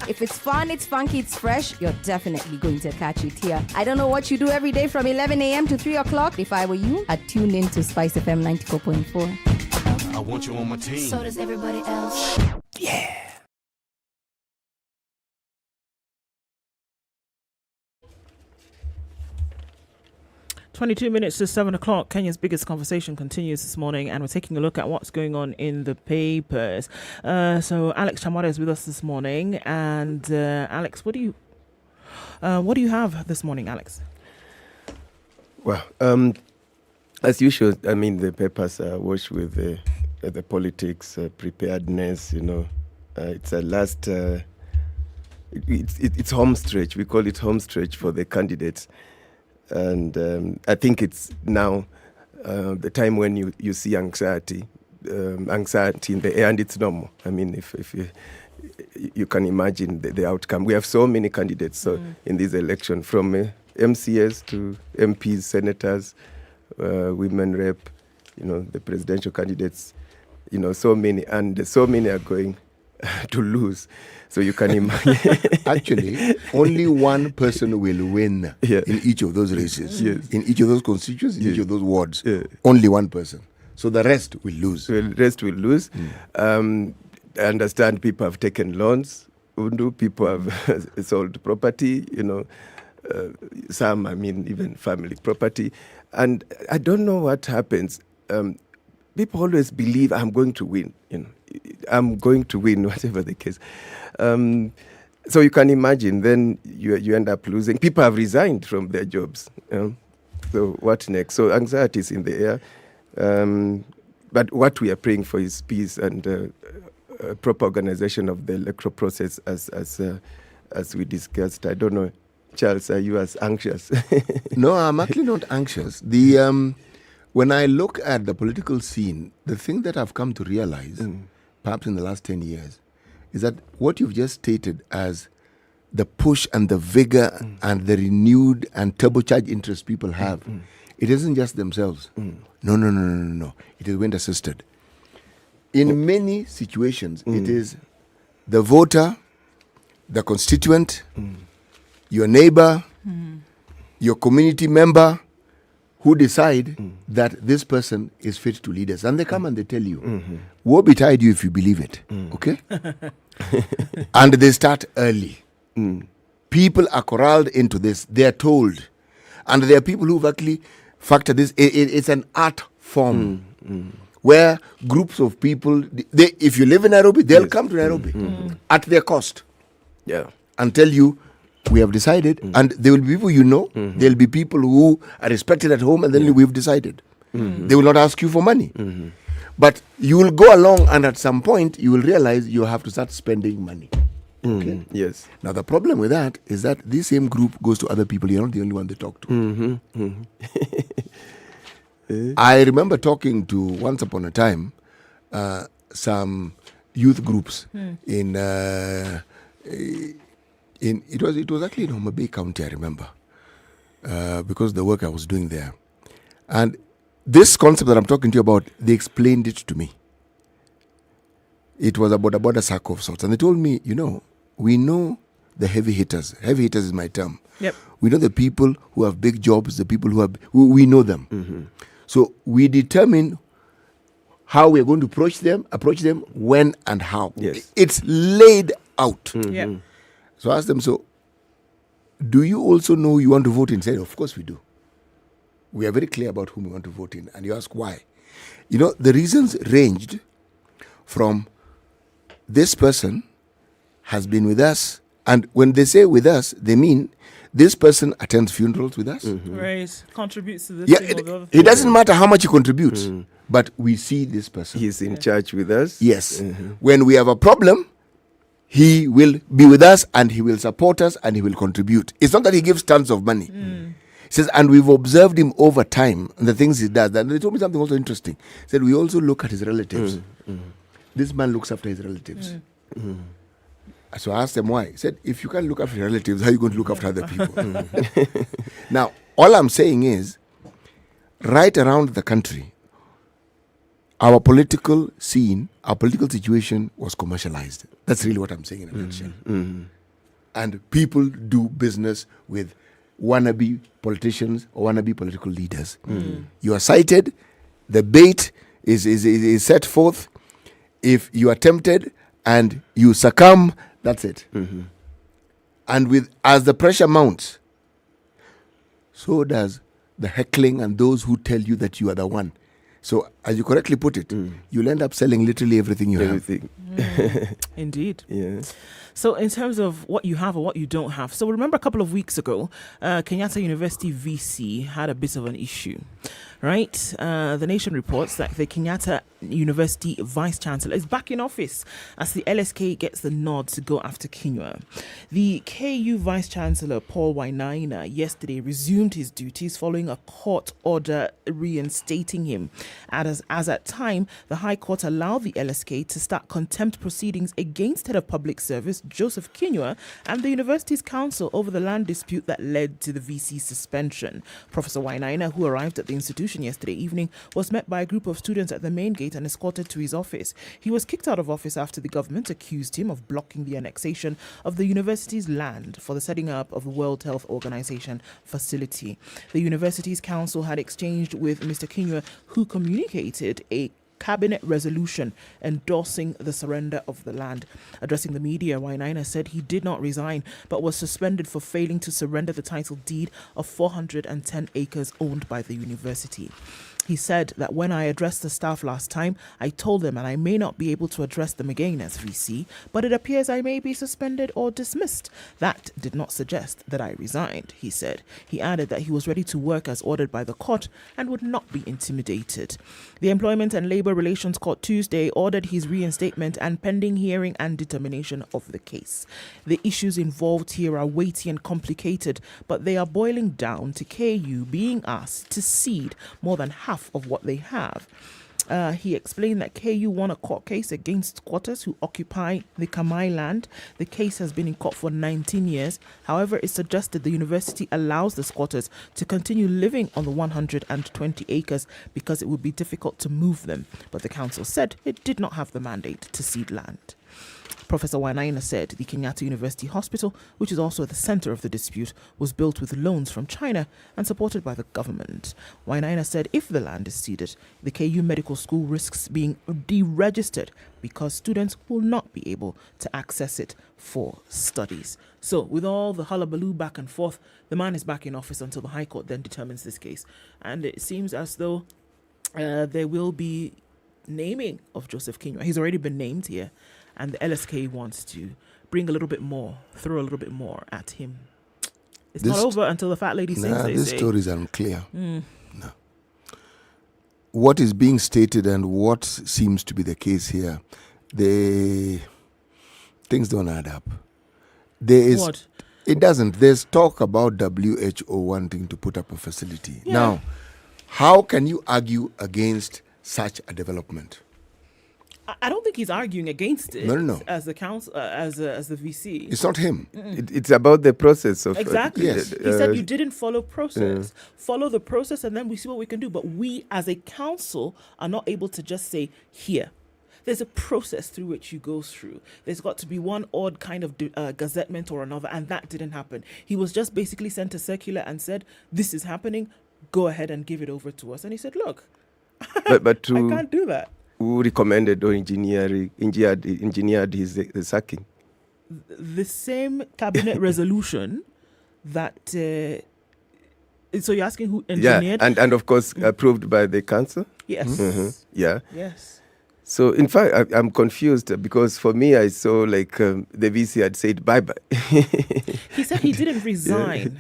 If it's fun, it's funky, it's fresh, you're definitely going to catch it here. I don't know what you do every day from 11 a.m. to 3 o'clock. If I were you, I'd tune in to SpiceFM 94.4. I want you on my team. So does everybody else. Yeah. "22 minutes to 7 o'clock. Kenya's biggest conversation continues this morning, and we're taking a look at what's going on in the papers. So Alex Chamara is with us this morning, and Alex, what do you have this morning, Alex? Well, as usual, I mean, the papers are washed with the politics, preparedness, you know. It's a last, it's home stretch. We call it home stretch for the candidates. And I think it's now the time when you see anxiety in the air, and it's normal. I mean, if you can imagine the outcome. We have so many candidates in this election, from MCS to MPs, senators, women rep, you know, the presidential candidates, you know, so many, and so many are going to lose. So you can imagine. Actually, only one person will win in each of those races, in each of those constituencies, in each of those wards. Only one person. So the rest will lose. The rest will lose. I understand people have taken loans. People have sold property, you know. Some, I mean, even family property. And I don't know what happens. People always believe I'm going to win, you know. I'm going to win, whatever the case. So you can imagine, then you end up losing. People have resigned from their jobs. So what next? So anxiety is in the air. But what we are praying for is peace and proper organization of the electoral process, as we discussed. I don't know, Charles, are you as anxious? No, I'm actually not anxious. When I look at the political scene, the thing that I've come to realize, perhaps in the last 10 years, is that what you've just stated as the push and the vigor and the renewed and turbocharged interest people have, it isn't just themselves. No. It is wind assisted. In many situations, it is the voter, the constituent, your neighbor, your community member, who decide that this person is fit to lead us. And they come and they tell you, woe betide you if you believe it. Okay? And they start early. People are corralled into this. They are told. And there are people who've actually factored this. It's an art form where groups of people, if you live in Nairobi, they'll come to Nairobi at their cost. Yeah. And tell you, we have decided, and there will be people you know, there will be people who are respected at home, and then we've decided. They will not ask you for money. But you will go along, and at some point, you will realize you have to start spending money. Okay? Yes. Now, the problem with that is that this same group goes to other people. You're not the only one they talk to. I remember talking to, once upon a time, some youth groups in it was actually in Homa Bay County, I remember, because of the work I was doing there. And this concept that I'm talking to you about, they explained it to me. It was about a border circle of sorts. And they told me, we know the heavy hitters. Heavy hitters is my term. Yep. We know the people who have big jobs, the people we know them. So we determine how we're going to approach them, when and how. Yes. It's laid out. Yep. So I asked them, so do you also know you want to vote in? Said, of course we do. We are very clear about whom we want to vote in. And you ask why. The reasons ranged from this person has been with us. And when they say with us, they mean this person attends funerals with us. Right. Contributes to this Yeah, thing or the other thing. it doesn't matter how much he contributes, but we see this person. He's in church with us. Yes. When we have a problem, he will be with us and he will support us and he will contribute. It's not that he gives tons of money. He says, and we've observed him over time and the things he does. And they told me something also interesting. He said, we also look at his relatives. This man looks after his relatives. So I asked them why. He said, if you can't look after your relatives, how are you going to look after other people? Now, all I'm saying is, right around the country, our political scene, our political situation was commercialized. That's really what I'm saying in a nutshell. And people do business with wannabe politicians or wannabe political leaders. You are cited, the bait is set forth. If you are tempted and you succumb, that's it. And as the pressure mounts, so does the heckling and those who tell you that you are the one. So, as you correctly put it, you'll end up selling literally everything you have. Indeed. Yeah. So, in terms of what you have or what you don't have, so remember a couple of weeks ago, Kenyatta University VC had a bit of an issue, right? The Nation reports that the Kenyatta University Vice Chancellor is back in office as the LSK gets the nod to go after Kinyua. The KU Vice Chancellor, Paul Wainaina, yesterday resumed his duties following a court order reinstating him. As at time, the High Court allowed the LSK to start contempt proceedings against Head of Public Service Joseph Kinyua and the university's council over the land dispute that led to the VC suspension. Professor Wainaina, who arrived at the institution yesterday evening, was met by a group of students at the main gate and escorted to his office. He was kicked out of office after the government accused him of blocking the annexation of the university's land for the setting up of the World Health Organization facility. The university's council had exchanged with Mr. Kinyua, who communicated a cabinet resolution endorsing the surrender of the land. Addressing the media, Wainaina said he did not resign but was suspended for failing to surrender the title deed of 410 acres owned by the university. He said that when I addressed the staff last time, I told them and I may not be able to address them again as VC, but it appears I may be suspended or dismissed. That did not suggest that I resigned, he said. He added that he was ready to work as ordered by the court and would not be intimidated. The Employment and Labour Relations Court Tuesday ordered his reinstatement and pending hearing and determination of the case. The issues involved here are weighty and complicated, but they are boiling down to KU being asked to cede more than half of what they have. He explained that KU won a court case against squatters who occupy the Kamai land. The case has been in court for 19 years. However, it suggested the university allows the squatters to continue living on the 120 acres because it would be difficult to move them. But the council said it did not have the mandate to cede land. Professor Wainaina said the Kenyatta University Hospital, which is also at the center of the dispute, was built with loans from China and supported by the government. Wainaina said if the land is ceded, the KU Medical School risks being deregistered because students will not be able to access it for studies. So, with all the hullabaloo back and forth, the man is back in office until the High Court then determines this case. And it seems as though there will be naming of Joseph Kinyua. He's already been named here, and the LSK wants to bring a little bit more, throw a little bit more at him. It's not over until the fat lady sings. This story is unclear. No. What is being stated and what seems to be the case here, things don't add up. What? It doesn't. There's talk about WHO wanting to put up a facility. Yeah. Now, how can you argue against such a development? I don't think he's arguing against it. No. As the council, as the VC. It's not him. It's about the process of Exactly. Yes. He said you didn't follow process. Follow the process, and then we see what we can do. But we, as a council, are not able to just say here. There's a process through which you go through. There's got to be one odd kind of gazettement or another, and that didn't happen. He was just basically sent a circular and said, "This is happening. Go ahead and give it over to us." And he said, "Look, but I can't do that." Who recommended or engineered his the sacking? The same cabinet resolution that. So you're asking who engineered? Yeah, and of course approved by the council. Yes. Yeah. Yes. So in fact, I'm confused because for me, I saw like the VC had said bye-bye. He said he didn't resign,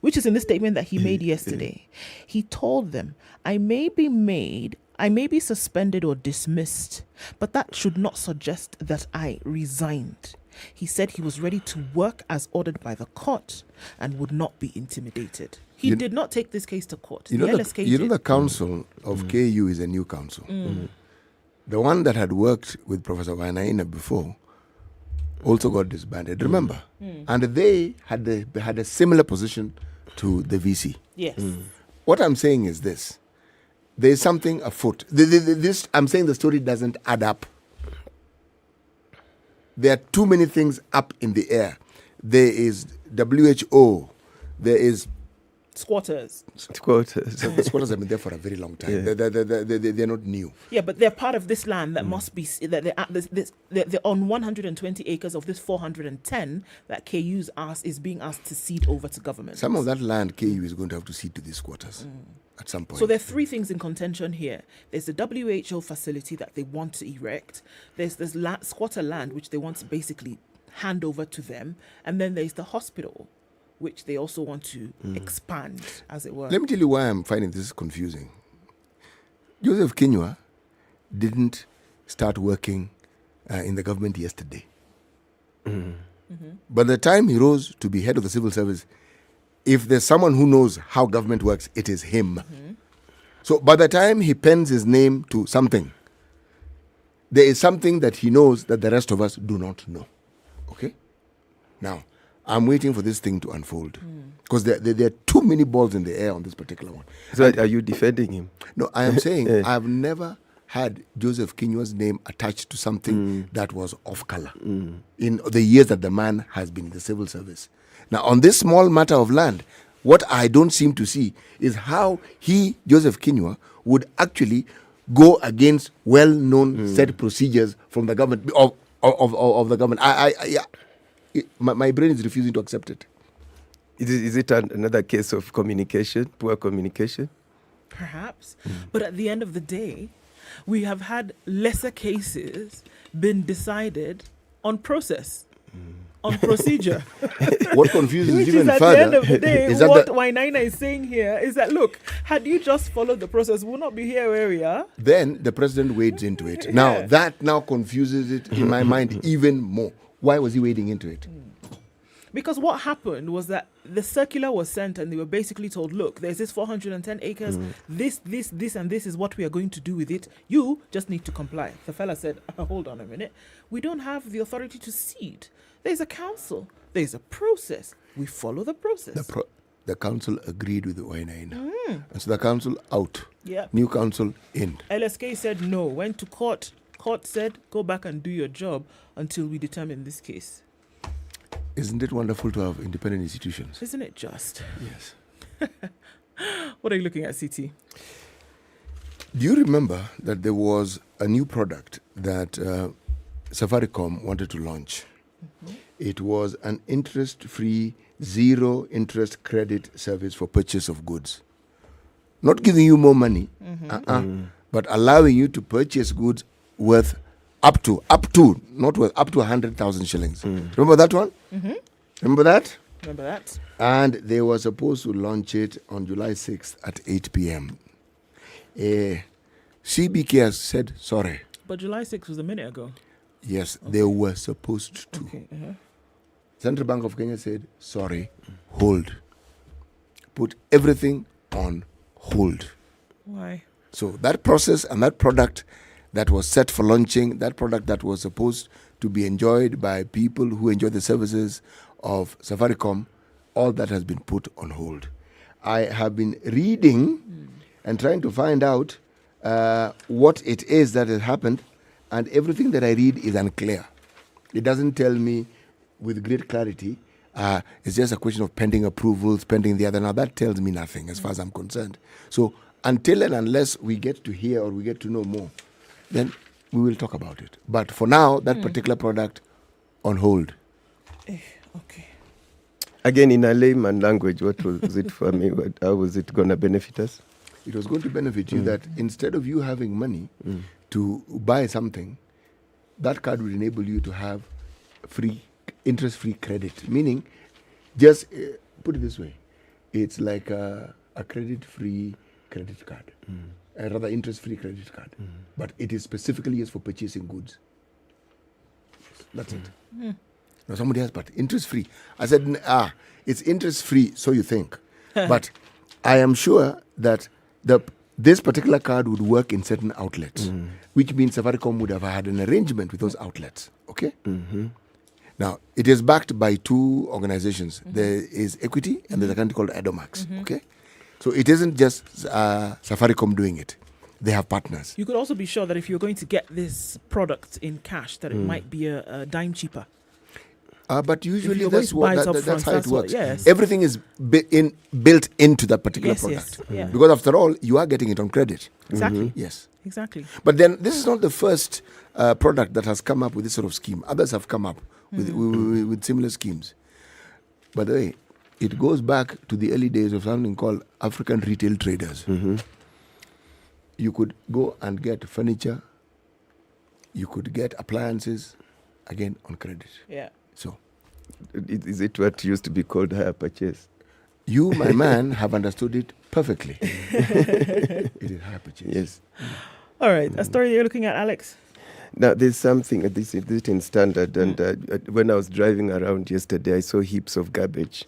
which is in the statement that he made yesterday. He told them, I may be suspended or dismissed, but that should not suggest that I resigned. He said he was ready to work as ordered by the court and would not be intimidated. He did not take this case to court. The council of KU is a new council. The one that had worked with Professor Wainaina before also got disbanded, remember? And they had a similar position to the VC. Yes. What I'm saying is this. There's something afoot. I'm saying the story doesn't add up. There are too many things up in the air. There is WHO. There is squatters. The squatters have been there for a very long time. Yeah. They're not new. Yeah, but they're part of this land that must be that they're on 120 acres of this 410 that KU's is being asked to cede over to government. Some of that land KU is going to have to cede to these squatters at some point. So there are three things in contention here. There's the WHO facility that they want to erect. There's this squatter land which they want to basically hand over to them, and then there's the hospital, which they also want to expand, as it were. Let me tell you why I'm finding this confusing. Joseph Kinyua didn't start working in the government yesterday. By the time he rose to be head of the civil service, if there's someone who knows how government works, it is him. So by the time he pens his name to something, there is something that he knows that the rest of us do not know. Okay? Now, I'm waiting for this thing to unfold because there are too many balls in the air on this particular one. So are you defending him? No, I am saying I've never had Joseph Kinyua's name attached to something that was off color in the years that the man has been in the civil service. Now, on this small matter of land, what I don't seem to see is how Joseph Kinyua, would actually go against well-known set procedures from the government of the government. My brain is refusing to accept it. Is it another case of communication, poor communication? Perhaps. But at the end of the day, we have had lesser cases been decided on process, on procedure. What confuses Which even is further at the end of the day, is that what Wainaina is saying here is that, look, had you just followed the process, we'll not be here where we are. Then the president wades into it. Now, that now confuses it in my mind even more. Why was he wading into it? Because what happened was that the circular was sent and they were basically told, look, there's this 410 acres, this, and this is what we are going to do with it. You just need to comply. The fella said, hold on a minute. We don't have the authority to cede. There's a council. There's a process. We follow the process. The council agreed with the Wainaina. And so the council out. Yeah. New council in. LSK said no, went to court court said, go back and do your job until we determine this case. Isn't it wonderful to have independent institutions? Isn't it just? Yes. What are you looking at, CT? Do you remember that there was a new product that Safaricom wanted to launch? Mm-hmm. It was an interest-free, zero-interest credit service for purchase of goods. Not giving you more money, but allowing you to purchase goods worth up to 100,000 shillings. Remember that one? Mm-hmm. Remember that? Remember that. And they were supposed to launch it on July 6th at 8 p.m. CBK has said sorry. But July 6th was a minute ago. Yes, they were supposed to. Okay. Central Bank of Kenya said sorry, hold. Put everything on hold. Why? So that process and that product that was set for launching, that product that was supposed to be enjoyed by people who enjoy the services of Safaricom, all that has been put on hold. I have been reading and trying to find out what it is that has happened, and everything that I read is unclear. It doesn't tell me with great clarity. It's just a question of pending approvals, pending the other. Now, that tells me nothing as far as I'm concerned. So until and unless we get to hear or we get to know more, then we will talk about it. But for now, that particular product on hold. Okay. Again, in a layman language, what was it for me? How was it going to benefit us? It was going to benefit you that instead of you having money to buy something, that card would enable you to have interest-free credit. Meaning, just put it this way, it's like a credit-free credit card. A rather interest-free credit card. But it is specifically used for purchasing goods. That's it. Now somebody else, but interest-free. I said, it's interest-free, so you think. But I am sure that this particular card would work in certain outlets, which means Safaricom would have had an arrangement with those outlets. Okay? Now, it is backed by two organizations. There is Equity and there's a country called Edomax. Okay? So it isn't just Safaricom doing it. They have partners. You could also be sure that if you're going to get this product in cash, that it might be a dime cheaper. But usually that's how it works. Yes. Everything is built into that particular product. Yes. Because after all, you are getting it on credit. Exactly. Yes. Exactly. But then this is not the first product that has come up with this sort of scheme. Others have come up with similar schemes. By the way, it goes back to the early days of something called African retail traders. You could go and get furniture. You could get appliances, again, on credit. Yeah. So, is it what used to be called hire purchase? You, my man, have understood it perfectly. It is hire purchase. Yes. All right. A story that you're looking at, Alex? Now, there's something, this is in Standard, and when I was driving around yesterday, I saw heaps of garbage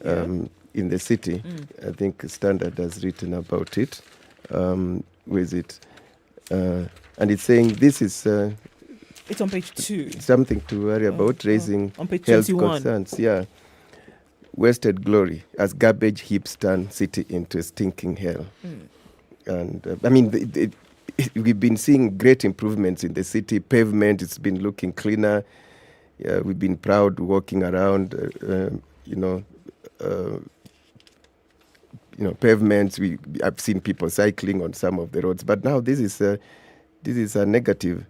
in the city. I think Standard has written about it. Where is it? And it's saying this is... it's on page 2. Something to worry about, raising on page health 21. concerns. Yeah. Wasted glory as garbage heaps turn city into a stinking hell. And I mean, we've been seeing great improvements in the city. Pavement, it's been looking cleaner. We've been proud walking around, pavements. I've seen people cycling on some of the roads. But now this is a negative.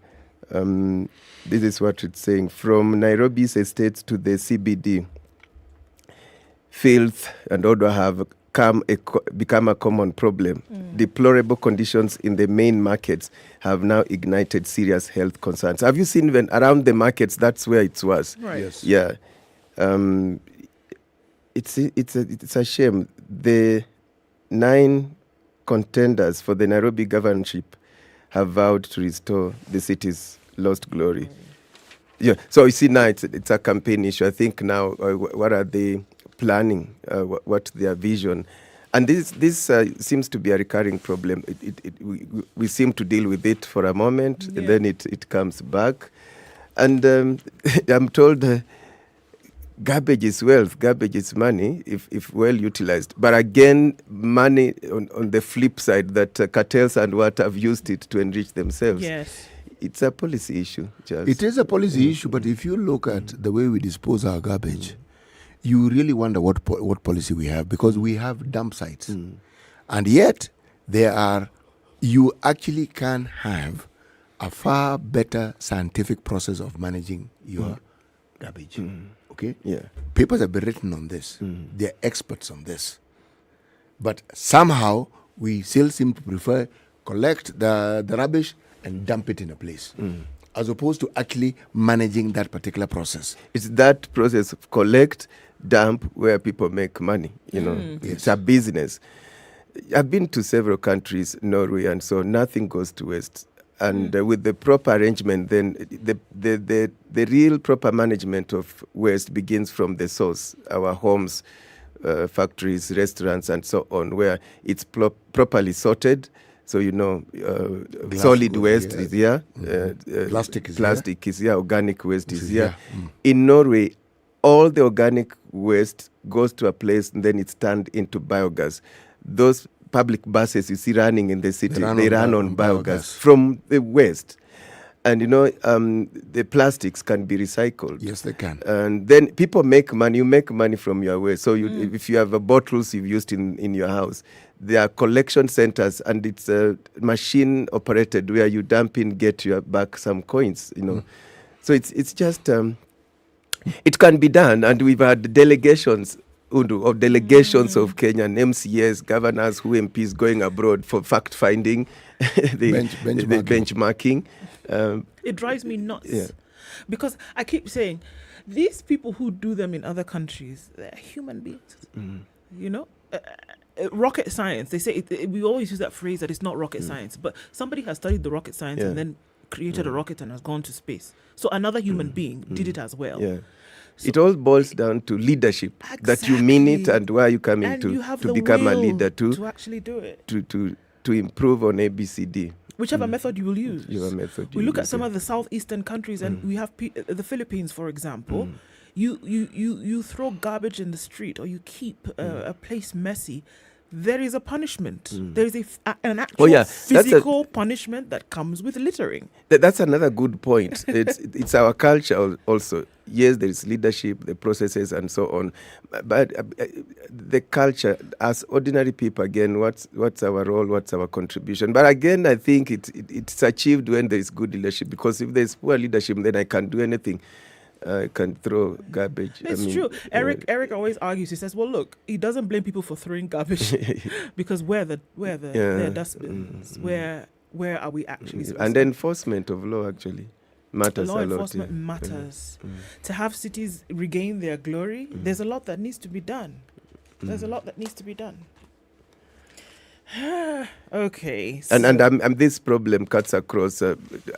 This is what it's saying. From Nairobi's estates to the CBD, filth and odor have become a common problem. Deplorable conditions in the main markets have now ignited serious health concerns. Have you seen when around the markets? That's where it was. Right. Yes. Yeah. It's a shame. The 9 contenders for the Nairobi governorship have vowed to restore the city's lost glory. Yeah. So you see now it's a campaign issue. I think now what are they planning? What's their vision? And this seems to be a recurring problem. We seem to deal with it for a moment, and then it comes back. And I'm told garbage is wealth, garbage is money, if well utilized. But again, money on the flip side, that cartels and what have used it to enrich themselves. Yes. It's a policy issue, Charles. It is a policy issue, but if you look at the way we dispose our garbage, you really wonder what policy we have, because we have dump sites. And yet, you actually can have a far better scientific process of managing your garbage. Okay? Yeah. Papers have been written on this. They're experts on this. But somehow, we still seem to prefer collect the rubbish and dump it in a place, as opposed to actually managing that particular process. It's that process of collect, dump, where people make money. It's a business. I've been to several countries, Norway, and so nothing goes to waste. And with the proper arrangement, then the real proper management of waste begins from the source, our homes, factories, restaurants, and so on, where it's properly sorted. So, solid waste is here. Plastic is here. Organic waste is here. In Norway, all the organic waste goes to a place and then it's turned into biogas. Those public buses you see running in the city, they run on biogas from the waste. And, the plastics can be recycled. Yes, they can. And then people make money. You make money from your waste. So if you have bottles you've used in your house, there are collection centers, and it's machine operated where you dump in, get your back some coins, So it's just, it can be done. And we've had delegations of Kenyan MCAs, governors, who MPs going abroad for fact-finding, the benchmarking. It drives me nuts because I keep saying these people who do them in other countries, they're human beings. Rocket science, they say we always use that phrase that it's not rocket science, but somebody has studied the rocket science and then created a rocket and has gone to space. So another human being did it as well. So it all boils down to leadership, that you mean it, and why you come in to become a leader to actually do it, to improve on ABCD. Whichever method you will use. We look at some of the southeastern countries, and we have the Philippines, for example. You throw garbage in the street, or you keep a place messy, there is a punishment. There is an actual physical punishment that comes with littering. That's another good point. It's our culture also. Yes, there is leadership, the processes, and so on. But the culture, as ordinary people, again, what's our role? What's our contribution? But again, I think it's achieved when there is good leadership. Because if there is poor leadership, then I can't do anything. I can throw garbage. It's true. Eric always argues. He says, "Well, look, he doesn't blame people for throwing garbage because where the dustbins? Where are we actually supposed and the enforcement of law actually matters a lot. Law enforcement matters. To have cities regain their glory, there's a lot that needs to be done. Okay. So. And this problem cuts across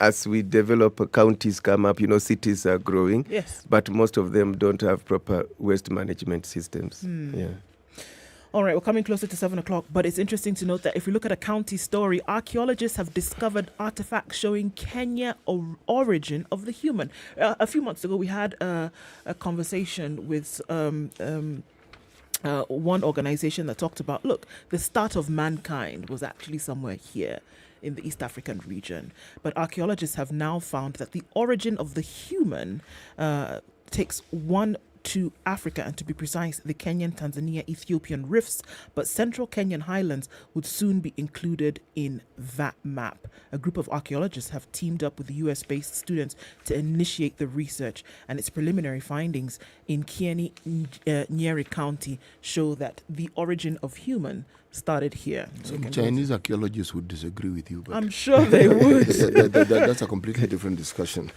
as we develop, counties come up, cities are growing. Yes. But most of them don't have proper waste management systems. All right, we're coming closer to 7 o'clock, but it's interesting to note that if we look at a county story, archaeologists have discovered artifacts showing Kenya origin of the human. A few months ago, we had a conversation with one organization that talked about, look, the start of mankind was actually somewhere here in the East African region. But archaeologists have now found that the origin of the human takes one to Africa, and to be precise, the Kenyan, Tanzania, Ethiopian rifts, but central Kenyan highlands would soon be included in that map. A group of archaeologists have teamed up with the US-based students to initiate the research, and its preliminary findings in Kieni, Nyeri County show that the origin of human started here. So Chinese archaeologists would disagree with you, but I'm sure they would. That's a completely different discussion.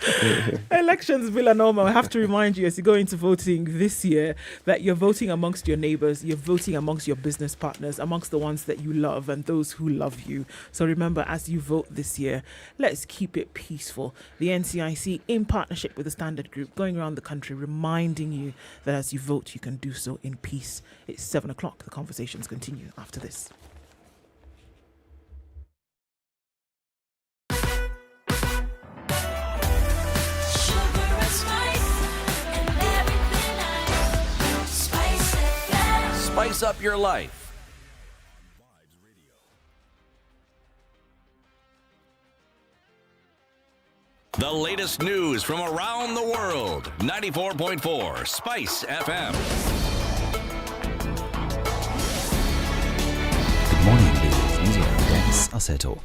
Elections, Villanoma. I have to remind you as you go into voting this year that you're voting amongst your neighbors, you're voting amongst your business partners, amongst the ones that you love and those who love you. So remember, as you vote this year, let's keep it peaceful. The NCIC, in partnership with the Standard Group, going around the country reminding you that as you vote, you can do so in peace. It's 7 o'clock. The conversations continue after this. Spice up your life. The latest news from around the world. 94.4 Spice FM. Good morning, ladies. These are Dennis Aseto.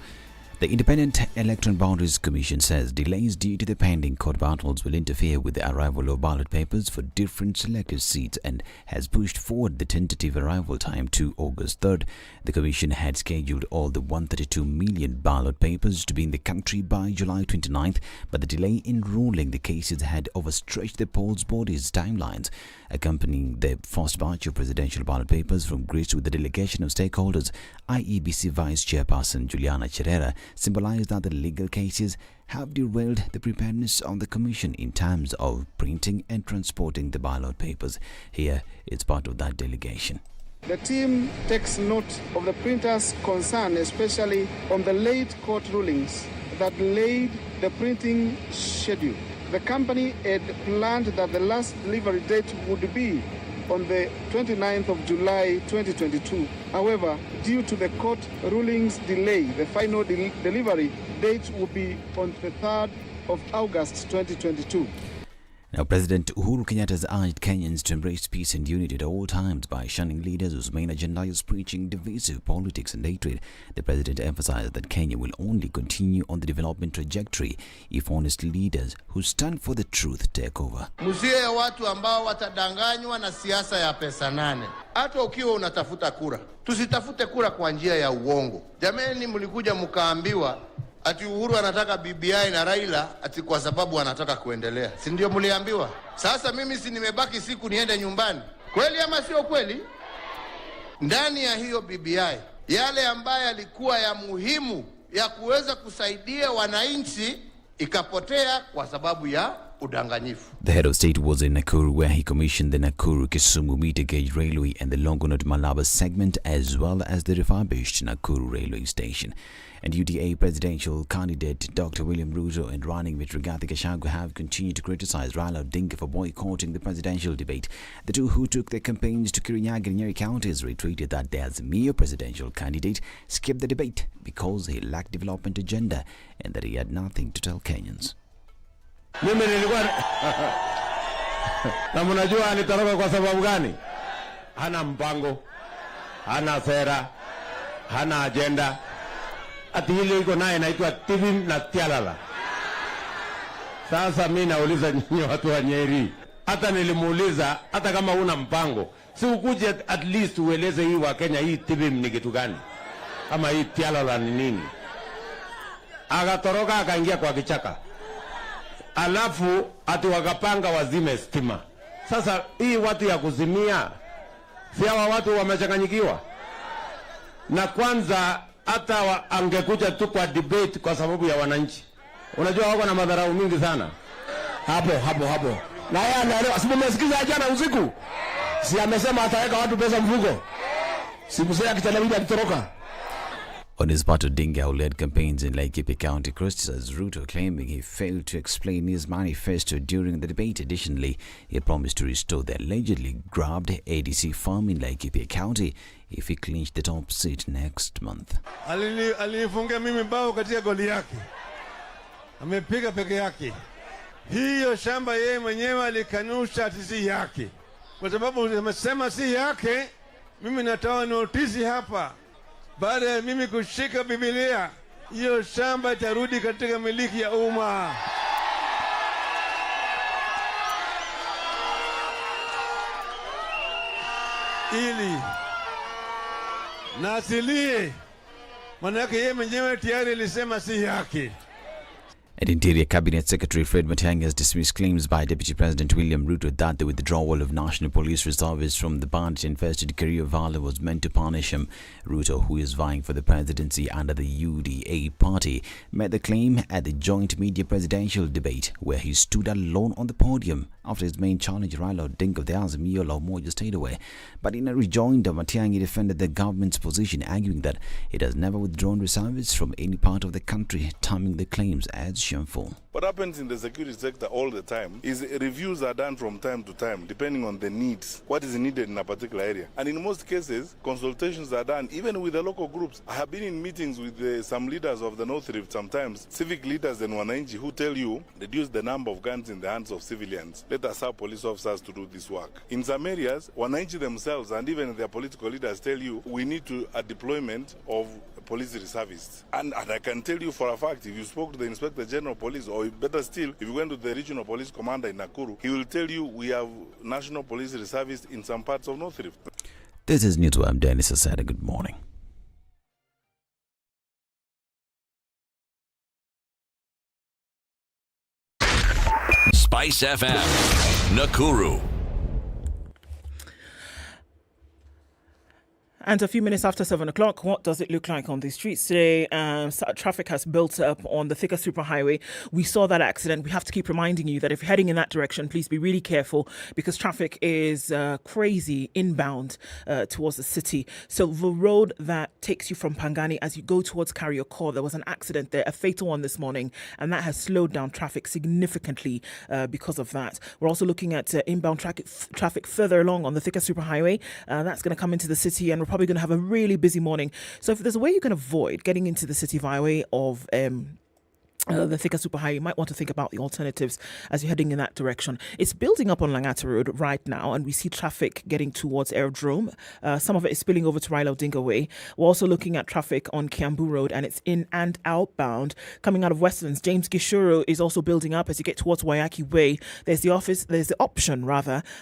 The Independent Electoral Boundaries Commission says delays due to the pending court battles will interfere with the arrival of ballot papers for different selected seats and has pushed forward the tentative arrival time to August 3rd. The Commission had scheduled all the 132 million ballot papers to be in the country by July 29th, but the delay in ruling the cases had overstretched the polls body's timelines. Accompanying the first batch of presidential ballot papers from Greece with the delegation of stakeholders, IEBC Vice Chairperson Juliana Cherera symbolized that the legal cases have derailed the preparedness of the Commission in terms of printing and transporting the ballot papers. Here is part of that delegation. The team takes note of the printers' concern, especially on the late court rulings that delayed the printing schedule. The company had planned that the last delivery date would be on the 29th of July 2022. However, due to the court rulings delay, the final delivery date will be on the 3rd of August 2022. Now, President Uhuru Kenyatta has urged Kenyans to embrace peace and unity at all times by shunning leaders whose main agenda is preaching divisive politics and hatred. The president emphasized that Kenya will only continue on the development trajectory if honest leaders who stand for the truth take over. Msiwe watu ambao watadanganywa na siasa ya pesa nane. Hata ukiwa unatafuta kura, tusitafute kura kwa njia ya uongo. Jameni, mlikuja mkaambiwa ati Uhuru anataka BBI na Raila ati kwa sababu anataka kuendelea. Si ndio mliambiwa? Sasa mimi si nimebaki siku niende nyumbani. Kweli ama sio kweli? Ndani ya hiyo BBI, yale ambayo yalikuwa ya muhimu ya kuweza kusaidia wananchi ikapotea kwa sababu ya udanganyifu. The head of state was in Nakuru, where he commissioned the Nakuru Kisumu meter gauge railway and the Longonot Malaba segment, as well as the refurbished Nakuru railway station. And UDA presidential candidate Dr. William Ruto and running mate Rigathi Gachagua have continued to criticize Raila Odinga for boycotting the presidential debate. The two, who took their campaigns to Kirinyaga and Nyeri counties, retweeted that their mere presidential candidate skipped the debate because he lacked development agenda and that he had nothing to tell Kenyans. Mimi nilikuwa na mnajua alitoroka kwa sababu gani? Hana mpango, hana sera, hana agenda. Ati hili iko naye inaitwa Tibim na Tialala. Sasa mimi nauliza nyinyi watu wa Nyeri, hata nilimuuliza hata kama una mpango, si ukuje at least ueleze hii wa Kenya hii Tibim ni kitu gani? Kama hii Tialala ni nini? Akatoroka akaingia kwa kichaka. Alafu ati wakapanga wazime stima. Sasa hii watu ya kuzimia, si hawa watu wamechanganyikiwa? Na kwanza hata angekuja tu kwa debate kwa sababu ya wananchi. Unajua wako na madharau mingi sana. Hapo. Na yeye anaelewa, si mmesikiza jana usiku? Si amesema ataweka watu pesa mfuko. Si msea kitana alitoroka. On his part, Odinga, who led campaigns in Laikipia County, criticized Ruto, claiming he failed to explain his manifesto during the debate. Additionally, he promised to restore the allegedly grabbed ADC farm in Laikipia County if he clinched the top seat next month. Alinifungia mimi bao katika goli yake. Amepiga peke yake. Hiyo shamba yeye mwenyewe alikanusha ati si yake. Kwa sababu amesema si yake, mimi natoa notisi hapa. Baada ya mimi kushika Biblia, hiyo shamba itarudi katika miliki ya umma. Ili na asilie, manake yeye mwenyewe tayari alisema si yake. And Interior Cabinet Secretary Fred Matiang'i has dismissed claims by Deputy President William Ruto that the withdrawal of National Police Reservists from the bandit-infested Kerio Valley was meant to punish him. Ruto, who is vying for the presidency under the UDA party, made the claim at the joint media presidential debate, where he stood alone on the podium after his main challenger Raila Odinga of the Azimio la Umoja stayed away. But in a rejoinder, Matiang'i defended the government's position, arguing that it has never withdrawn reservists from any part of the country, terming the claims as shameful. What happens in the security sector all the time is reviews are done from time to time, depending on the needs, what is needed in a particular area. And in most cases, consultations are done, even with the local groups. I have been in meetings with some leaders of the North Rift, sometimes civic leaders and Wananchi, who tell you, reduce the number of guns in the hands of civilians. Let us have police officers to do this work. In some areas, Wananchi themselves and even their political leaders tell you, we need a deployment of police reservists. And I can tell you for a fact, if you spoke to the Inspector General of Police, or better still, if you went to the Regional Police Commander in Nakuru, he will tell you we have National Police Reservists in some parts of North Rift. This is News. I'm Dennis Asada. Good morning. Spice FM, Nakuru. And a few minutes after 7 o'clock, what does it look like on the streets today? Traffic has built up on the Thika Superhighway. We saw that accident. We have to keep reminding you that if you're heading in that direction, please be really careful because traffic is crazy inbound towards the city. So the road that takes you from Pangani as you go towards Kariokor, there was an accident there, a fatal one this morning, and that has slowed down traffic significantly because of that. We're also looking at inbound traffic further along on the Thika Superhighway. That's going to come into the city, and we're probably going to have a really busy morning. So if there's a way you can avoid getting into the city via way of the Thika Superhighway, you might want to think about the alternatives as you're heading in that direction. It's building up on Langata Road right now, and we see traffic getting towards Aerodrome. Some of it is spilling over to Raila Odinga Way. We're also looking at traffic on Kiambu Road, and it's in and outbound. Coming out of Westlands, James Gishuru is also building up as you get towards Wayaki Way. There's the option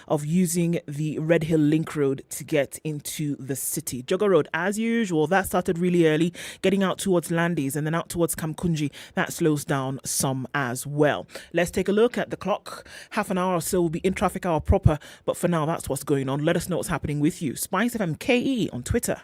of using the Red Hill Link Road to get into the city. Jogger Road, as usual, that started really early, getting out towards Landis and then out towards Kamkunji. That slows down some as well. Let's take a look at the clock. Half an hour or so will be in traffic hour proper, but for now, that's what's going on. Let us know what's happening with you. SpiceFM KE on Twitter.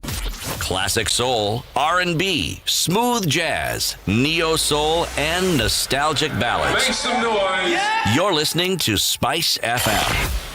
Classic soul, R&B, smooth jazz, neo soul, and nostalgic ballads. Make some noise. Yeah! You're listening to Spice FM.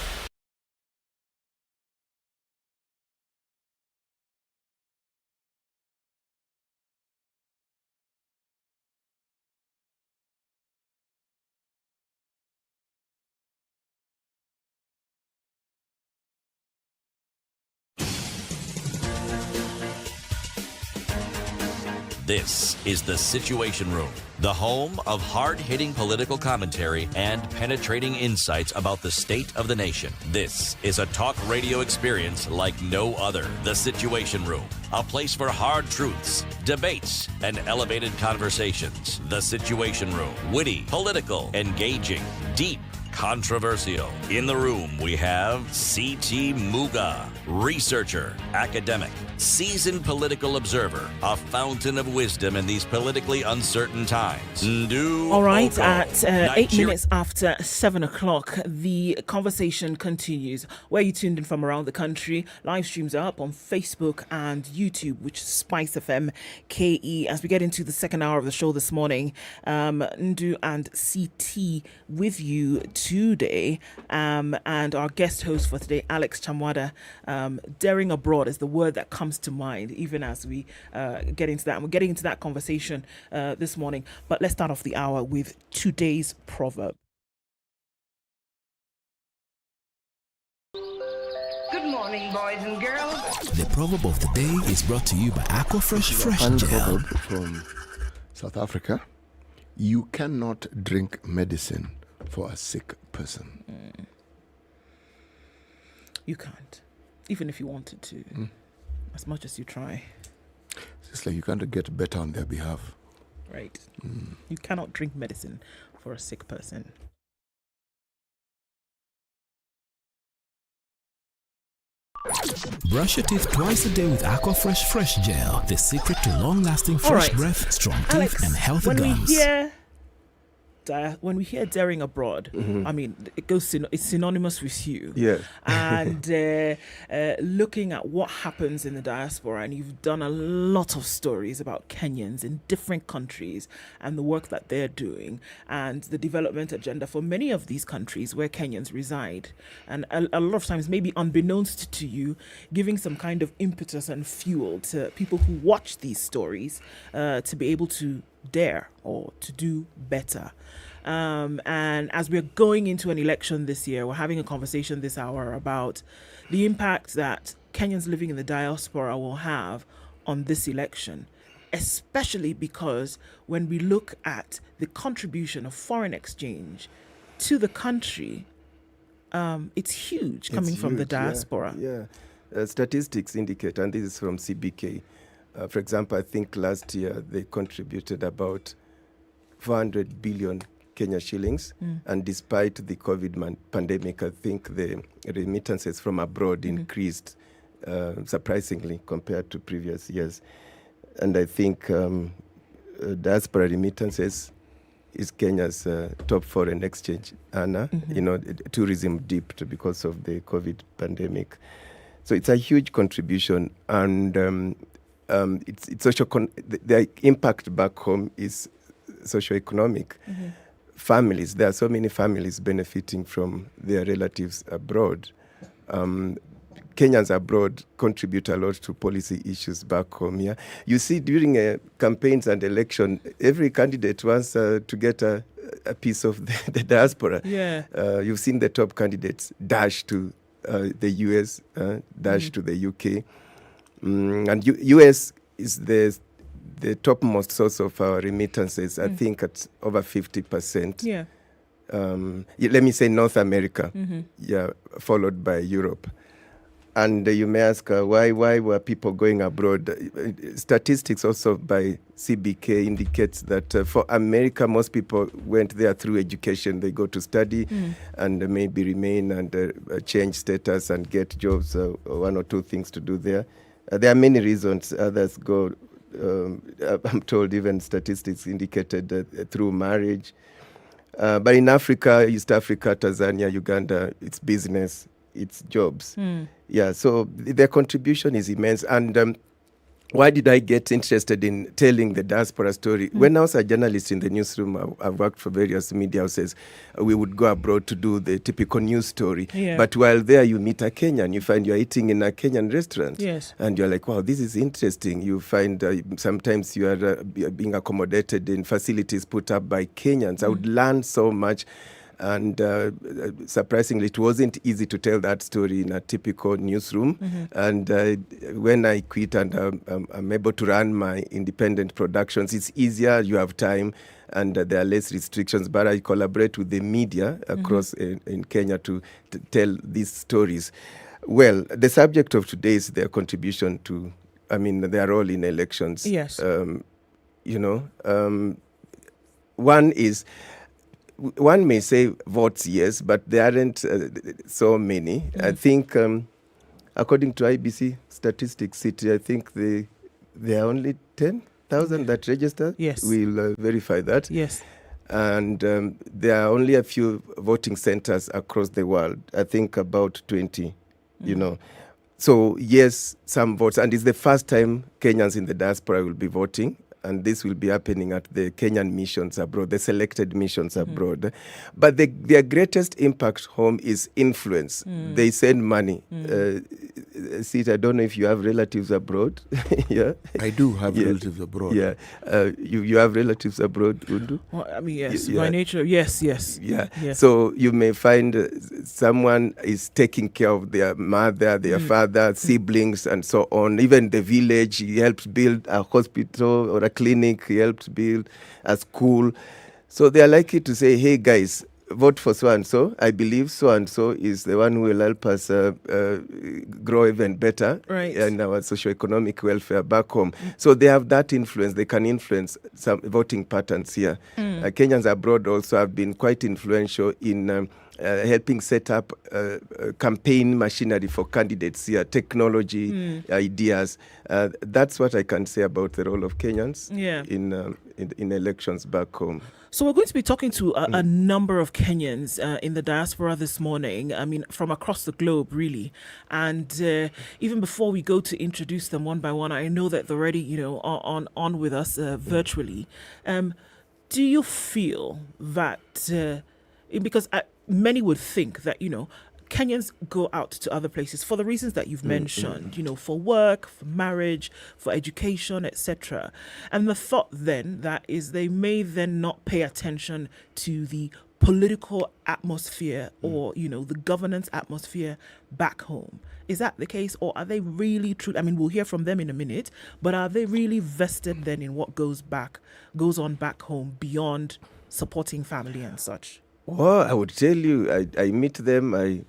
This is The Situation Room, the home of hard-hitting political commentary and penetrating insights about the state of the nation. This is a talk radio experience like no other. The Situation Room, a place for hard truths, debates, and elevated conversations. The Situation Room, witty, political, engaging, deep, controversial. In the room, we have C.T. Muga, researcher, academic, seasoned political observer, a fountain of wisdom in these politically uncertain times. All right, at 8 minutes after 7 o'clock, the conversation continues. Where you tuned in from around the country, live streams are up on Facebook and YouTube, which is Spice FM KE. As we get into the second hour of the show this morning, Ndu and CT with you today, and our guest host for today, Alex Chamwada. Daring abroad is the word that comes to mind even as we get into that, and we're getting into that conversation this morning. But let's start off the hour with today's proverb. Good morning, boys and girls. The proverb of the day is brought to you by Aquafresh Fresh Gel. From South Africa: you cannot drink medicine for a sick person. You can't, even if you wanted to, as much as you try. It's like you can't get better on their behalf. Right. You cannot drink medicine for a sick person. Brush your teeth twice a day with Aquafresh Fresh Gel, the secret to long-lasting fresh breath, strong teeth, and healthy gums. when we hear daring abroad, I mean, it's synonymous with you. Yes. And looking at what happens in the diaspora, and you've done a lot of stories about Kenyans in different countries and the work that they're doing and the development agenda for many of these countries where Kenyans reside. And a lot of times, maybe unbeknownst to you, giving some kind of impetus and fuel to people who watch these stories to be able to dare or to do better. And as we're going into an election this year, we're having a conversation this hour about the impact that Kenyans living in the diaspora will have on this election, especially because when we look at the contribution of foreign exchange to the country, it's huge coming from the diaspora. Statistics indicate, and this is from CBK, for example, I think last year they contributed about 400 billion Kenya shillings. And despite the COVID pandemic, I think the remittances from abroad increased surprisingly compared to previous years. And I think diaspora remittances is Kenya's top foreign exchange earner. You know, tourism dipped because of the COVID pandemic. So it's a huge contribution, and it's social. The impact back home is socioeconomic. Families, there are so many families benefiting from their relatives abroad. Kenyans abroad contribute a lot to policy issues back home. Yeah, you see, during campaigns and election, every candidate wants to get a piece of the diaspora. You've seen the top candidates dash to the US, dash to the UK. And US is the topmost source of our remittances, I think at over 50%. Let me say North America, followed by Europe. And you may ask, why were people going abroad? Statistics also by CBK indicates that for America, most people went there through education. They go to study and maybe remain and change status and get jobs, one or two things to do there. There are many reasons. Others go, I'm told even statistics indicated through marriage. But in Africa, East Africa, Tanzania, Uganda, it's business, it's jobs. Yeah, so their contribution is immense. And why did I get interested in telling the diaspora story? When I was a journalist in the newsroom, I've worked for various media houses. We would go abroad to do the typical news story. But while there, you meet a Kenyan. You find you're eating in a Kenyan restaurant. And you're like, wow, this is interesting. You find sometimes you are being accommodated in facilities put up by Kenyans. I would learn so much. And surprisingly, it wasn't easy to tell that story in a typical newsroom. And when I quit and I'm able to run my independent productions, it's easier, you have time, and there are less restrictions. But I collaborate with the media across in Kenya to tell these stories. Well, the subject of today is their contribution to, their role in elections. One may say votes, yes, but there aren't so many. I think, according to IBC statistics city, I think there are only 10,000 that register. We'll verify that. And there are only a few voting centers across the world. I think about 20, So, yes, some votes. And it's the first time Kenyans in the diaspora will be voting. And this will be happening at the Kenyan missions abroad, the selected missions abroad. But their greatest impact home is influence. They send money. I don't know if you have relatives abroad. I do have relatives abroad. You have relatives abroad, Undu? Well, yes. By nature, yes. So you may find someone is taking care of their mother, their father, siblings, and so on. Even the village, he helps build a hospital or a clinic, he helped build a school. So they are likely to say, hey guys, vote for so-and-so. I believe so-and-so is the one who will help us grow even better in our socioeconomic welfare back home. So they have that influence. They can influence some voting patterns here. Kenyans abroad also have been quite influential in helping set up campaign machinery for candidates here, technology, ideas. That's what I can say about the role of Kenyans in elections back home. So we're going to be talking to a number of Kenyans in the diaspora this morning. I mean, from across the globe, really. And even before we go to introduce them one by one, I know that they're already, on with us virtually. Do you feel that, because many would think that, Kenyans go out to other places for the reasons that you've mentioned, for work, for marriage, for education, etc. And the thought then that is they may then not pay attention to the political atmosphere or, the governance atmosphere back home. Is that the case, or are they really true? I mean, we'll hear from them in a minute, but are they really vested then in what goes on back home beyond supporting family and such? Well, I would tell you, I meet them, I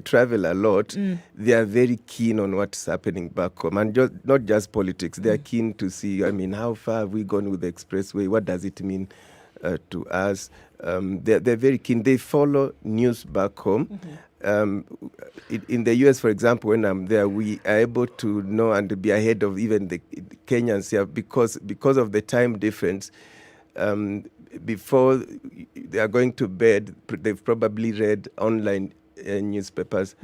travel a lot. They are very keen on what's happening back home, and not just politics. They are keen to see, how far have we gone with the expressway? What does it mean to us? They're very keen. They follow news back home. In the US, for example, when I'm there, we are able to know and be ahead of even the Kenyans here because of the time difference. Before they are going to bed, they've probably read online newspapers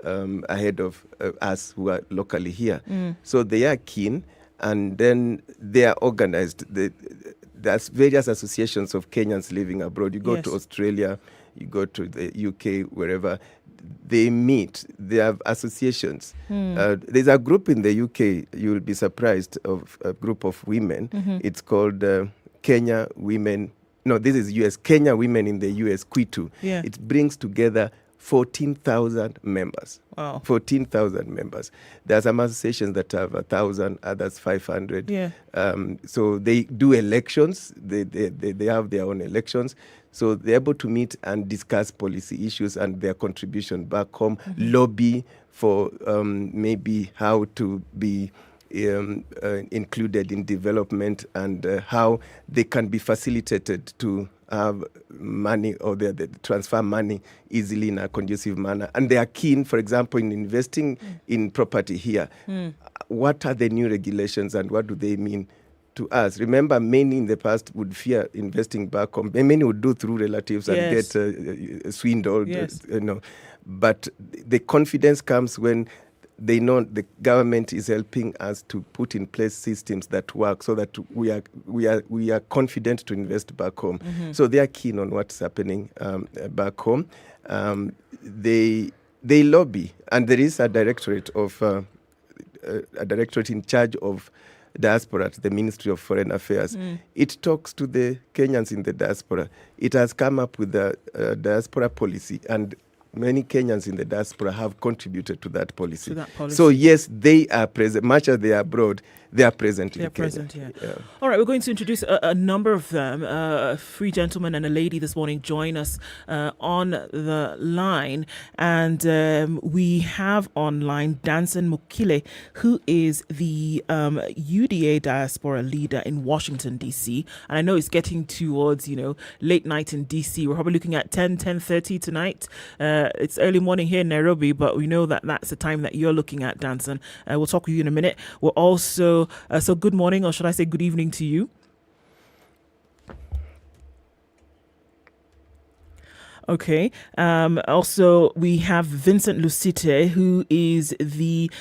ahead of us who are locally here. So they are keen, and then they are organized. There's various associations of Kenyans living abroad. You go to Australia, you go to the UK, wherever. They meet. They have associations. There's a group in the UK, you'll be surprised, of a group of women. It's called Kenya Women. No, this is US. Kenya Women in the US, Kwitu. It brings together 14,000 members. Wow. 14,000 members. There are some associations that have 1,000, others 500. So they do elections. They have their own elections. So they're able to meet and discuss policy issues and their contribution back home, lobby for maybe how to be included in development and how they can be facilitated to have money or they transfer money easily in a conducive manner. And they are keen, for example, in investing in property here. What are the new regulations and what do they mean to us? Remember, many in the past would fear investing back home. Many would do through relatives and get swindled, But the confidence comes when they know the government is helping us to put in place systems that work, so that we are confident to invest back home. So they are keen on what's happening back home. They lobby, and there is a directorate in charge of diaspora at the Ministry of Foreign Affairs. It talks to the Kenyans in the diaspora. It has come up with a diaspora policy, and many Kenyans in the diaspora have contributed to that policy. So yes, they are present. Much as they are abroad, they are present in Kenya. All right, we're going to introduce a number of them. Three gentlemen and a lady this morning join us on the line. And we have online Danson Mukile, who is the UDA diaspora leader in Washington, D.C. And I know it's getting towards, late night in D.C. We're probably looking at 10:30 tonight. It's early morning here in Nairobi, but we know that that's the time that you're looking at, Danson. We'll talk with you in a minute. We're also, so good morning, or should I say good evening to you? Okay. Also, we have Vincent Lusite, who is the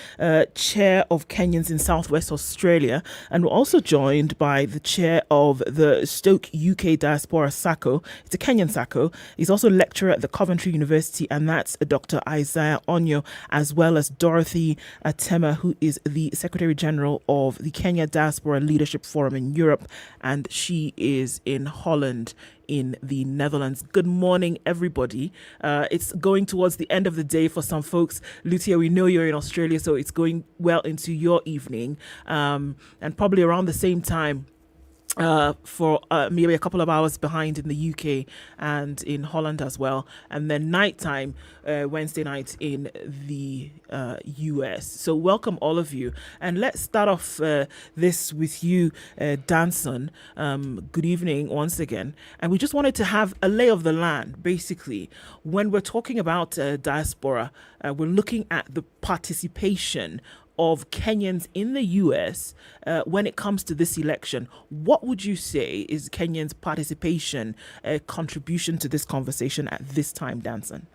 chair of Kenyans in Southwest Australia. And we're also joined by the chair of the Stoke UK Diaspora SACCO. It's a Kenyan SACCO. He's also a lecturer at the Coventry University, and that's Dr. Isaiah Onyo, as well as Dorothy Atema, who is the Secretary General of the Kenya Diaspora Leadership Forum in Europe, and she is in Holland, in the Netherlands. Good morning, everybody. It's going towards the end of the day for some folks. Lucia, we know you're in Australia, so it's going well into your evening. And probably around the same time for maybe a couple of hours behind in the UK and in Holland as well, and then nighttime Wednesday night in the US. So welcome all of you, and let's start off this with you, Danson. Good evening once again, and we just wanted to have a lay of the land. Basically, when we're talking about diaspora, we're looking at the participation of Kenyans in the US when it comes to this election. What would you say is Kenyans' participation, contribution to this conversation at this time, Danson?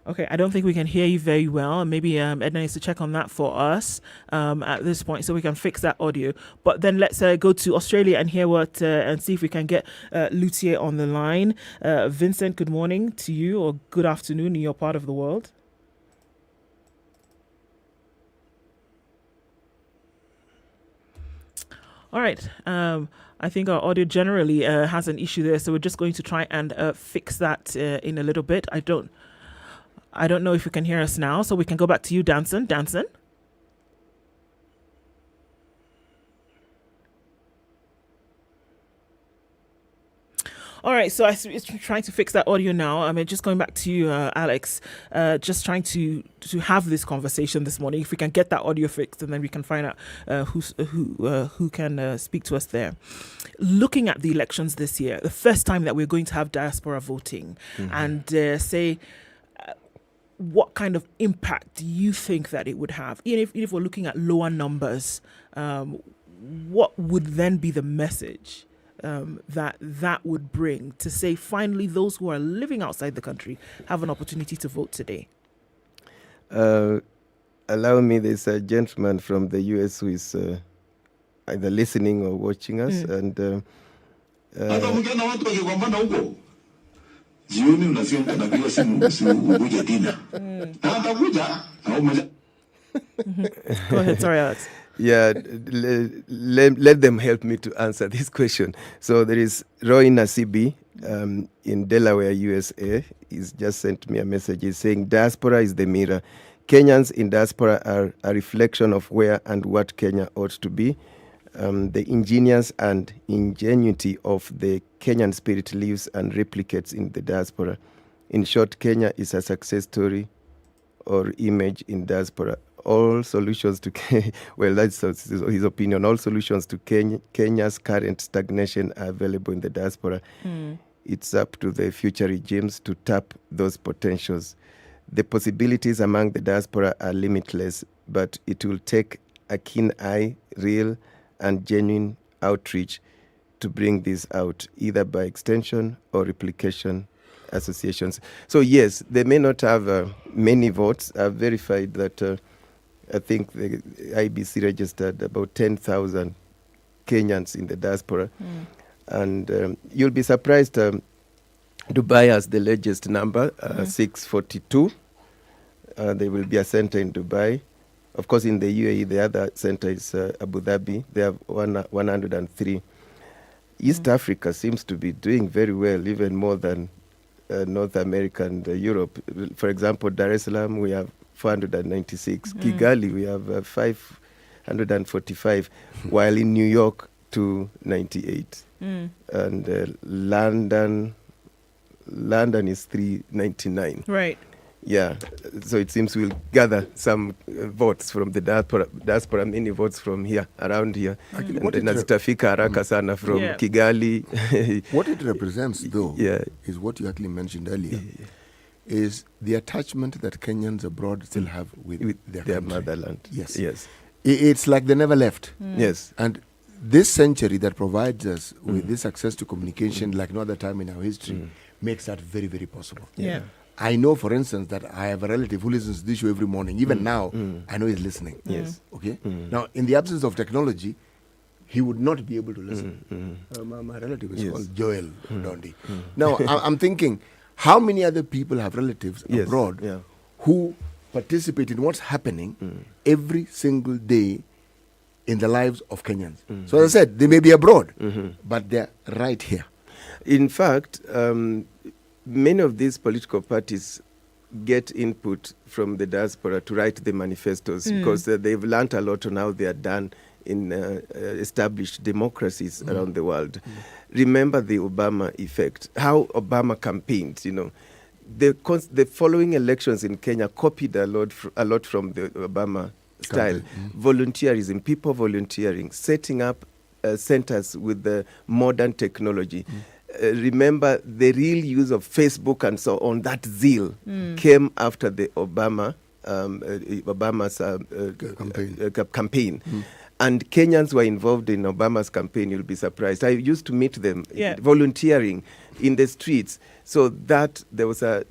Okay, I don't think we can hear you very well. Maybe Edna needs to check on that for us at this point so we can fix that audio. But then let's go to Australia and hear what and see if we can get Luthier on the line. Vincent, good morning to you, or good afternoon in your part of the world. All right. I think our audio generally has an issue there, so we're just going to try and fix that in a little bit. I don't know if you can hear us now, so we can go back to you, Danson. Danson? All right, so it's trying to fix that audio now. I mean, just going back to you, Alex, just trying to have this conversation this morning. If we can get that audio fixed, and then we can find out who can speak to us there. Looking at the elections this year, the first time that we're going to have diaspora voting, and say, what kind of impact do you think that it would have? Even if we're looking at lower numbers, what would then be the message that would bring to say, finally, those who are living outside the country have an opportunity to vote today? Allow me, there's a gentleman from the US who is either listening or watching us, and jioni unasikia napiga simu uje dinner. Na atakuja au Go ahead, sorry, Alex. Yeah, let them help me to answer this question. So there is Roy Nasibi in Delaware, USA. He's just sent me a message. He's saying, diaspora is the mirror. Kenyans in diaspora are a reflection of where and what Kenya ought to be. The ingenious and ingenuity of the Kenyan spirit lives and replicates in the diaspora. In short, Kenya is a success story or image in diaspora. All solutions to well, that's his opinion. All solutions to Kenya's current stagnation are available in the diaspora. It's up to the future regimes to tap those potentials. The possibilities among the diaspora are limitless, but it will take a keen eye, real and genuine outreach to bring this out, either by extension or replication associations. So yes, they may not have many votes. I've verified that I think the IBC registered about 10,000 Kenyans in the diaspora. And you'll be surprised, Dubai has the largest number, 642. There will be a center in Dubai. Of course, in the UAE, the other center is Abu Dhabi. They have 103. East Africa seems to be doing very well, even more than North America and Europe. For example, Dar es Salaam, we have 496. Kigali, we have 545, while in New York, 298. And London is 399. Right. Yeah, so it seems we'll gather some votes from the diaspora, many votes from here, around here. Actually, and then zitafika haraka sana from Kigali. What it represents, though, is what you actually mentioned earlier, is the attachment that Kenyans abroad still have with their motherland. Yes. Yes. It's like they never left. Yes. And this century that provides us with this access to communication like no other time in our history makes that very, very possible. Yeah. I know, for instance, that I have a relative who listens to this show every morning. Even now, I know he's listening. Yes. Okay? Now, in the absence of technology, he would not be able to listen. My relative is called Joel Dondi. Now, I'm thinking, how many other people have relatives abroad who participate in what's happening every single day in the lives of Kenyans? So as I said, they may be abroad, but they're right here. In fact, many of these political parties get input from the diaspora to write the manifestos because they've learned a lot on how they are done in established democracies around the world. Remember the Obama effect, how Obama campaigned, The following elections in Kenya copied a lot from the Obama style. Volunteerism, people volunteering, setting up centers with the modern technology. Remember the real use of Facebook and so on, that zeal came after the Obama's campaign. And Kenyans were involved in Obama's campaign, you'll be surprised. I used to meet them volunteering in the streets. So that there was a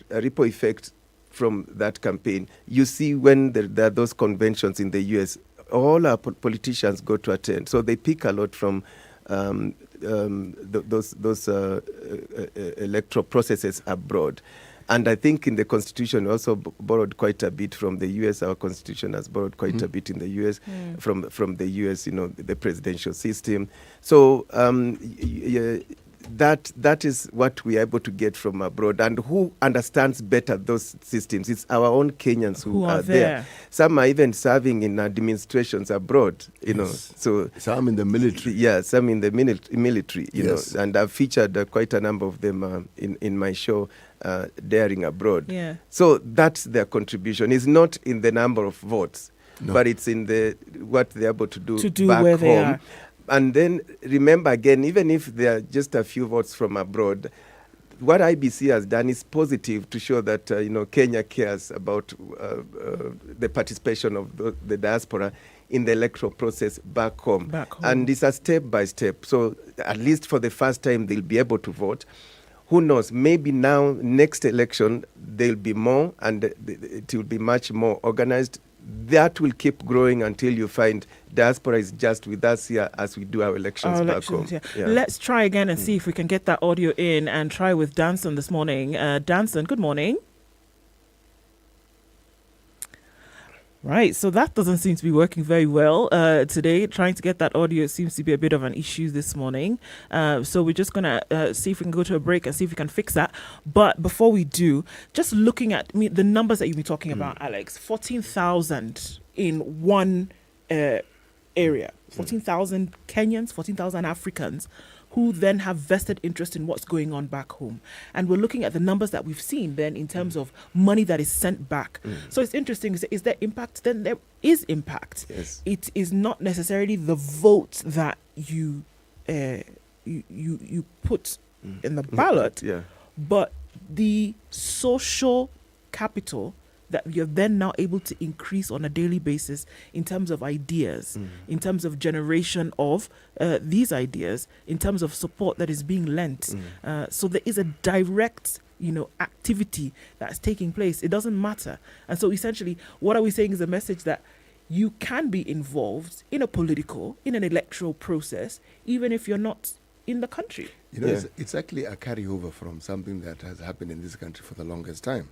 ripple effect from that campaign. You see when there are those conventions in the US, all our politicians go to attend. So they pick a lot from those electoral processes abroad. And I think in the Constitution also borrowed quite a bit from the US. Our Constitution has borrowed quite a bit in the US from the US, the presidential system. So that is what we are able to get from abroad. And who understands better those systems? It's our own Kenyans who are there. Some are even serving in administrations abroad, So some in the military. Yeah, some in the military, And I've featured quite a number of them in my show, Daring Abroad. Yeah. So that's their contribution. It's not in the number of votes, but it's in what they're able to do back where home. they are. And then remember again, even if there are just a few votes from abroad, what IBC has done is positive to show that Kenya cares about the participation of the diaspora in the electoral process back home. And it's a step by step. So at least for the first time, they'll be able to vote. Who knows? Maybe now, next election, there'll be more, and it will be much more organized. That will keep growing until you find diaspora is just with us here as we do our elections back home. Yeah. Let's try again and see if we can get that audio in and try with Danson this morning. Danson, good morning. Right, so that doesn't seem to be working very well today. Trying to get that audio seems to be a bit of an issue this morning. So we're just going to see if we can go to a break and see if we can fix that. But before we do, just looking at the numbers that you've been talking about, Alex, 14,000 in one area, 14,000 Kenyans, 14,000 Africans who then have vested interest in what's going on back home. And we're looking at the numbers that we've seen then in terms of money that is sent back. So it's interesting. Is there impact? Then there is impact. Yes. It is not necessarily the vote that you put in the ballot, but the social capital that you're then now able to increase on a daily basis in terms of ideas, in terms of generation of these ideas, in terms of support that is being lent. So there is a direct, activity that's taking place. It doesn't matter. And so essentially, what are we saying is a message that you can be involved in in an electoral process, even if you're not in the country. It's actually a carryover from something that has happened in this country for the longest time.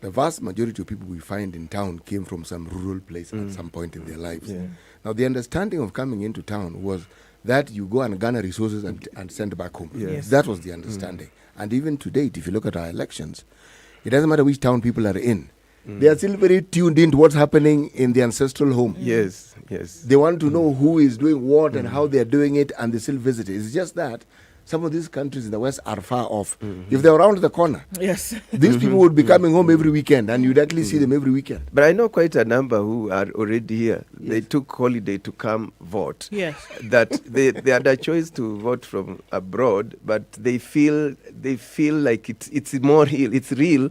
The vast majority of people we find in town came from some rural place at some point in their lives. Now, the understanding of coming into town was that you go and garner resources and send back home. That was the understanding. And even to date, if you look at our elections, it doesn't matter which town people are in. They are still very tuned into what's happening in the ancestral home. Yes. They want to know who is doing what and how they're doing it, and they still visit it. It's just that some of these countries in the West are far off. If they're around the corner, these people would be coming home every weekend, and you'd actually see them every weekend. But I know quite a number who are already here. They took holiday to come vote. That they had a choice to vote from abroad, but they feel like it's more real. It's real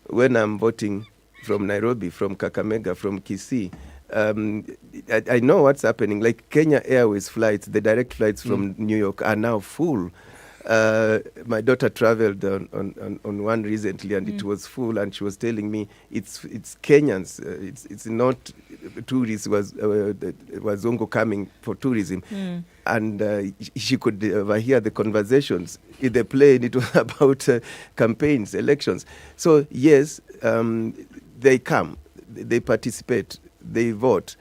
when I'm voting from Nairobi, from Kakamega, from Kisii. I know what's happening. Like Kenya Airways flights, the direct flights from New York are now full. My daughter traveled on one recently, and it was full. And she was telling me it's Kenyans. It's not tourists. Wazungu coming for tourism, and she could overhear the conversations in the plane. It was about campaigns, elections. So yes, they come, they participate. They vote.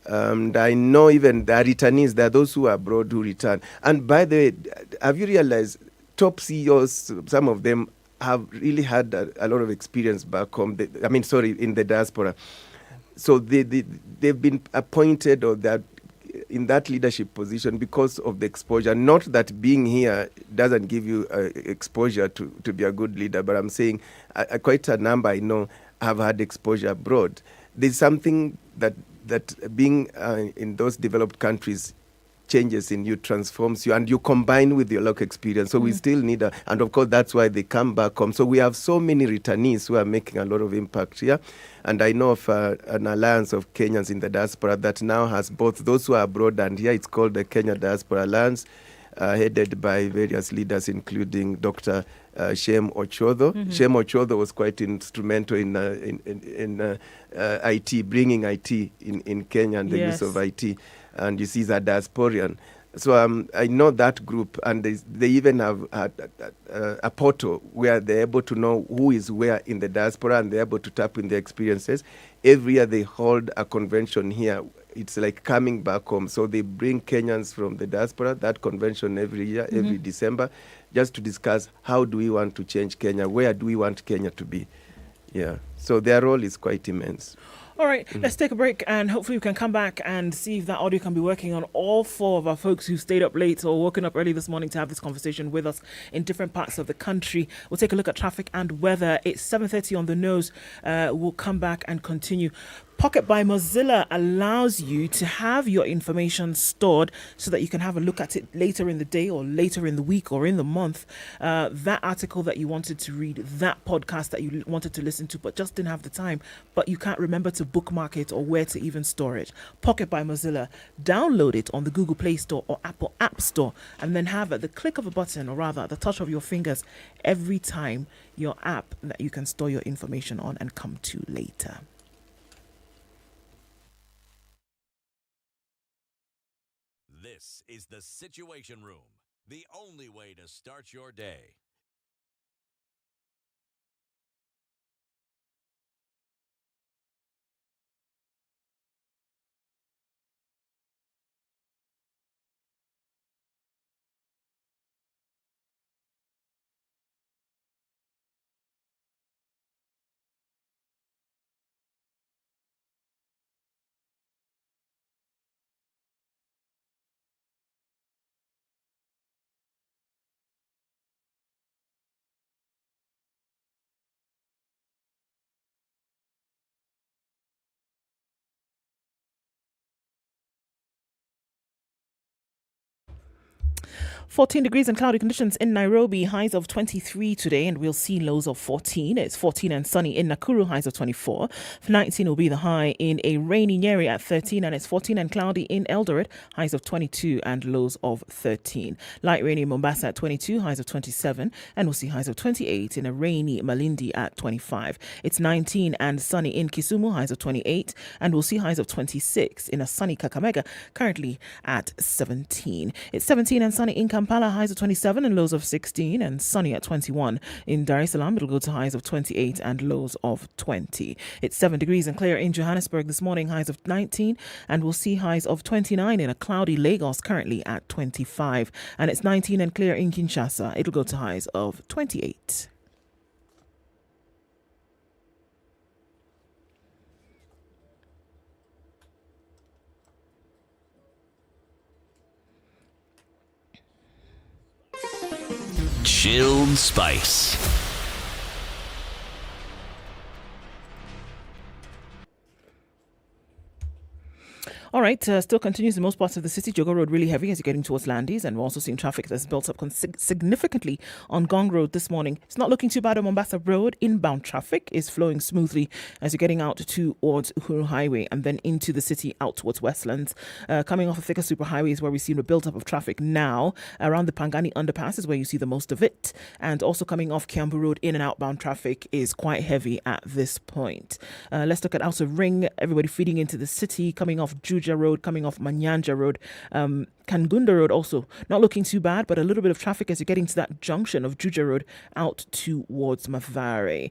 And I know even the returnees, there are those who are abroad who return. And by the way, have you realized top CEOs, some of them have really had a lot of experience back home. In the diaspora. So they've been appointed, or they're in that leadership position because of the exposure. Not that being here doesn't give you exposure to be a good leader, but I'm saying quite a number I know have had exposure abroad. There's something that being in those developed countries changes in you, transforms you, and you combine with your local experience. So we still need and of course that's why they come back home. So we have so many returnees who are making a lot of impact here. And I know of an alliance of Kenyans in the diaspora that now has both those who are abroad and here. It's called the Kenya Diaspora Alliance, headed by various leaders, including Dr. Shem Ochodho. Shem Ochodho was quite instrumental in IT, bringing IT in Kenya and the use of IT. And you see, he's a diasporian. So I know that group, and they even have a portal where they're able to know who is where in the diaspora, and they're able to tap in their experiences. Every year they hold a convention here. It's like coming back home. So they bring Kenyans from the diaspora, that convention every year, every December, just to discuss how do we want to change Kenya, where do we want Kenya to be. Yeah, so their role is quite immense. All right, let's take a break, and hopefully we can come back and see if that audio can be working on all four of our folks who stayed up late or woken up early this morning to have this conversation with us in different parts of the country. We'll take a look at traffic and weather. It's 7:30 on the nose. We'll come back and continue. Pocket by Mozilla allows you to have your information stored so that you can have a look at it later in the day or later in the week or in the month. That article that you wanted to read, that podcast that you wanted to listen to but just didn't have the time, but you can't remember to bookmark it or where to even store it. Pocket by Mozilla. Download it on the Google Play Store or Apple App Store, and then have at the click of a button, or rather at the touch of your fingers, every time your app that you can store your information on and come to later. This is the Situation Room, the only way to start your day. .14 degrees and cloudy conditions in Nairobi, highs of 23 today, and we'll see lows of 14. It's 14 and sunny in Nakuru, highs of 24. 19 will be the high in a rainy Nyeri at 13, and it's 14 and cloudy in Eldoret, highs of 22 and lows of 13. Light rainy in Mombasa at 22, highs of 27, and we'll see highs of 28 in a rainy Malindi at 25. It's 19 and sunny in Kisumu, highs of 28, and we'll see highs of 26 in a sunny Kakamega, currently at 17. It's 17 and sunny in Kampala, highs of 27 and lows of 16, and sunny at 21. In Dar es Salaam, it'll go to highs of 28 and lows of 20. It's 7 degrees and clear in Johannesburg this morning, highs of 19, and we'll see highs of 29 in a cloudy Lagos, currently at 25. And it's 19 and clear in Kinshasa. It'll go to highs of 28. Chilled Spice. All right, still continues in most parts of the city. Jogo Road really heavy as you're getting towards Landis, and we're also seeing traffic that's built up significantly on Gong Road this morning. It's not looking too bad on Mombasa Road. Inbound traffic is flowing smoothly as you're getting out towards Uhuru Highway and then into the city out towards Westlands. Coming off of Thika Superhighway is where we see the build-up of traffic now. Around the Pangani underpass is where you see the most of it. And also coming off Kiambu Road, in and outbound traffic is quite heavy at this point. Let's look at Outer Ring. Everybody feeding into the city, coming off Juja Road, coming off Manyanja Road, Kangunda Road also not looking too bad, but a little bit of traffic as you're getting to that junction of Juja Road out towards Mathare.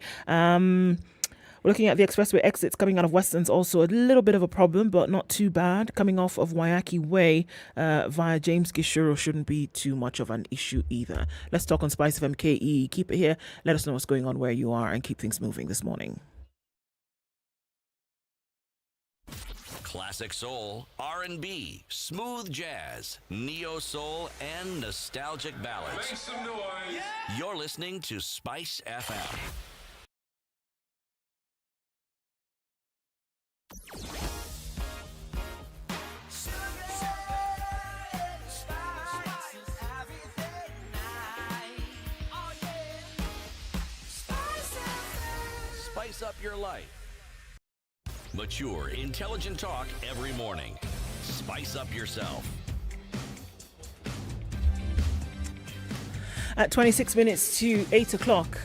We're looking at the expressway exits coming out of Westlands, also a little bit of a problem, but not too bad. Coming off of Wayaki Way via James Gishuru shouldn't be too much of an issue either. Let's talk on SpiceFM KE. Keep it here. Let us know what's going on where you are and keep things moving this morning. Classic soul, R&B, smooth jazz, neo soul, and nostalgic ballads. Make some noise. You're listening to Spice FM. Spice up your life. Mature, intelligent talk every morning. Spice up yourself. At 26 minutes to 8 o'clock,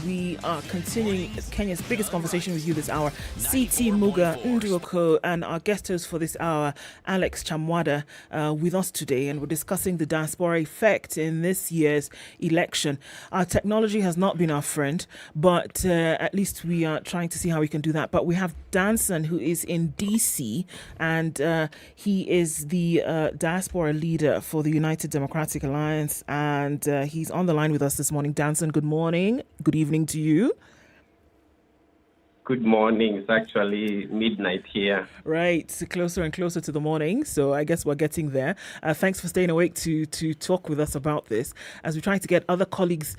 we are continuing Kenya's biggest conversation with you this hour. CT Muga Nduoko and our guest host for this hour, Alex Chamwada, with us today. And we're discussing the Diaspora Effect in this year's election. Our technology has not been our friend, but at least we are trying to see how we can do that. But we have Danson, who is in DC, and he is the diaspora leader for the United Democratic Alliance, and he's on the line with us this morning. Danson, good morning. Good evening to you. Good morning. It's actually midnight here. Right, closer and closer to the morning. So I guess we're getting there. Thanks for staying awake to talk with us about this as we try to get other colleagues,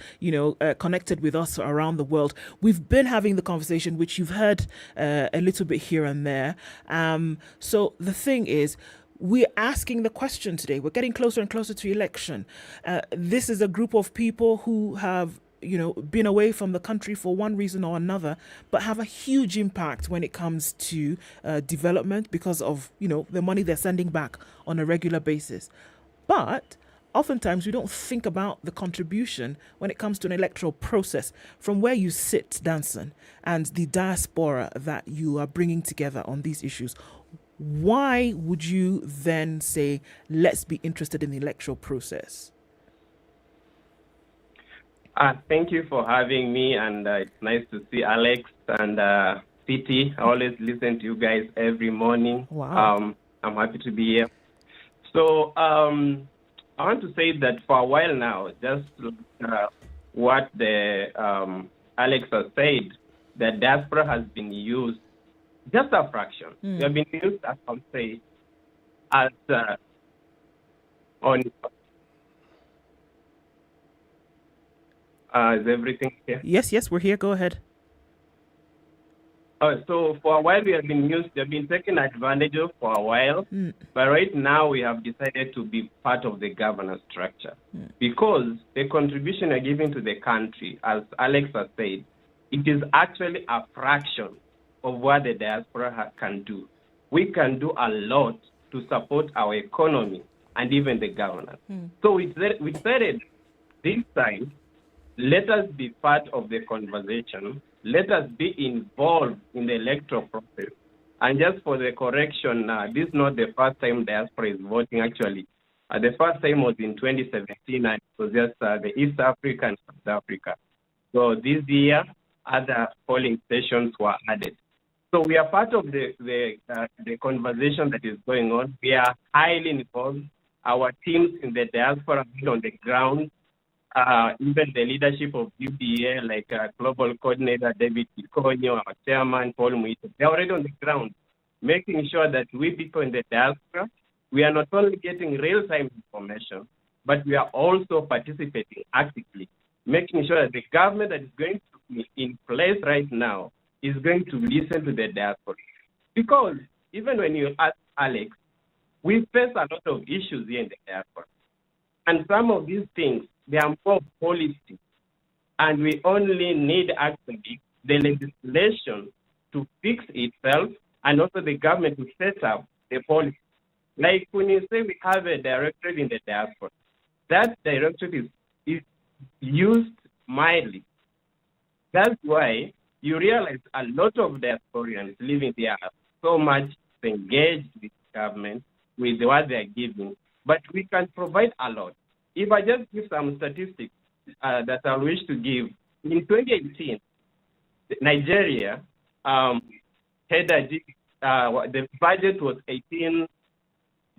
connected with us around the world. We've been having the conversation, which you've heard a little bit here and there. So the thing is, we're asking the question today. We're getting closer and closer to election. This is a group of people who have, been away from the country for one reason or another, but have a huge impact when it comes to development because of, the money they're sending back on a regular basis. But oftentimes we don't think about the contribution when it comes to an electoral process from where you sit, Danson, and the diaspora that you are bringing together on these issues. Why would you then say, let's be interested in the electoral process? Thank you for having me, and it's nice to see Alex and Pity. I always listen to you guys every morning. Wow. I'm happy to be here. So I want to say that for a while now, just what the Alex has said, the diaspora has been used just a fraction. We have been used, as I'll say, as on. Is everything here? Yes, we're here. Go ahead. So for a while we have been used, they've been taken advantage of for a while, but right now we have decided to be part of the governance structure because the contribution are giving to the country, as Alex has said, it is actually a fraction of what the diaspora can do. We can do a lot to support our economy and even the governance. So we decided this time, let us be part of the conversation. Let us be involved in the electoral process. And just for the correction, this is not the first time diaspora is voting, actually. The first time was in 2017, and it was just the East Africa and South Africa. So this year, other polling stations were added. So we are part of the conversation that is going on. We are highly involved. Our teams in the diaspora are on the ground. Even the leadership of UDA, like Global Coordinator David Kikonyo, our Chairman Paul Muito, they're already on the ground, making sure that we people in the diaspora, we are not only getting real-time information, but we are also participating actively, making sure that the government that is going to be in place right now is going to listen to the diaspora. Because even when you ask Alex, we face a lot of issues here in the diaspora. And some of these things, they are more policy. And we only need actually the legislation to fix itself and also the government to set up the policy. Like when you say we have a directorate in the diaspora, that directorate is used mildly. That's why you realize a lot of diasporians living there are so much engaged with government, with what they are giving, but we can provide a lot. If I just give some statistics that I wish to give, in 2018, Nigeria the budget was 18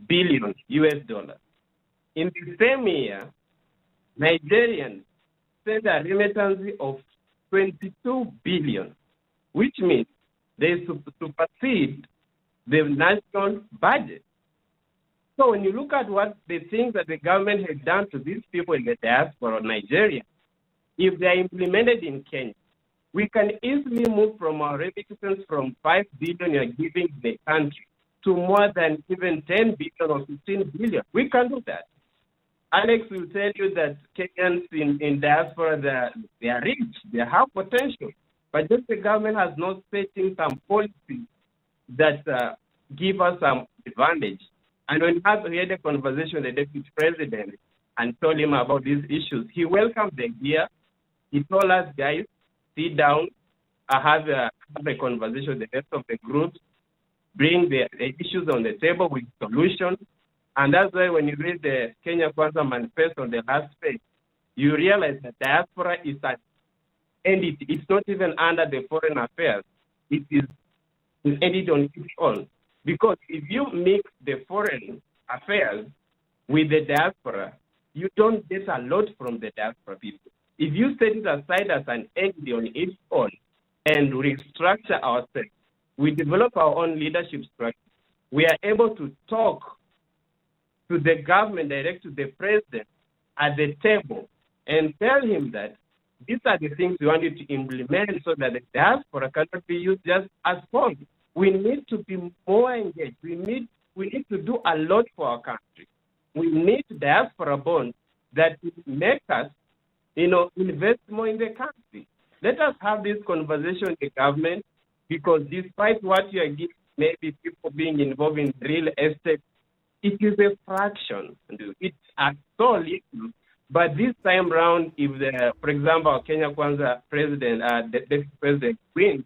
billion US dollars. In the same year, Nigerians sent a remittance of 22 billion, which means they supersede the national budget. So when you look at what the things that the government has done to these people in the diaspora of Nigeria, if they are implemented in Kenya, we can easily move from our remittances from 5 billion you are giving the country to more than even 10 billion or 15 billion. We can do that. Alex will tell you that Kenyans in diaspora, they are rich, they have potential, but just the government has not setting some policies that give us some advantage. And when we had a conversation with the deputy president and told him about these issues, he welcomed the idea. He told us, guys, sit down, have a conversation with the rest of the groups, bring the issues on the table with solutions. And that's why when you read the Kenya Kwanza manifesto on the last page, you realize that diaspora is an entity. It's not even under the foreign affairs. It is an entity on its own. Because if you mix the foreign affairs with the diaspora, you don't get a lot from the diaspora people. If you set it aside as an entity on its own and restructure ourselves, we develop our own leadership structure, we are able to talk to the government, direct to the president at the table and tell him that these are the things we want you to implement so that the diaspora cannot be used just as funds. We need to be more engaged. We need to do a lot for our country. We need diaspora bonds that will make us, invest more in the country. Let us have this conversation with the government, because despite what you are giving, maybe people being involved in real estate, it is a fraction. It's so little. But this time round, if for example, our Kenya Kwanza president, the deputy president wins,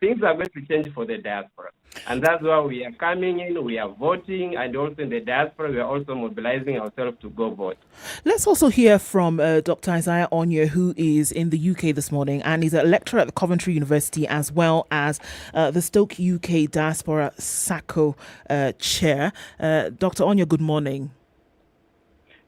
things are going to change for the diaspora. And that's why we are coming in, we are voting, and also in the diaspora, we are also mobilizing ourselves to go vote. Let's also hear from Dr. Isaiah Onye, who is in the UK this morning, and he's a lecturer at the Coventry University, as well as the Stoke UK Diaspora SACCO chair. Dr. Onye, good morning.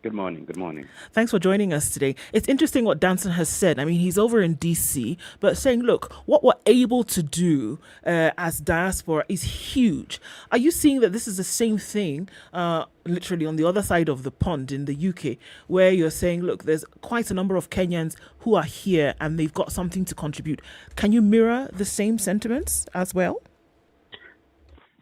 Good morning. Good morning. Thanks for joining us today. It's interesting what Danson has said. I mean, he's over in DC, but saying, look, what we're able to do as diaspora is huge. Are you seeing that this is the same thing, literally on the other side of the pond in the UK, where you're saying, look, there's quite a number of Kenyans who are here and they've got something to contribute. Can you mirror the same sentiments as well?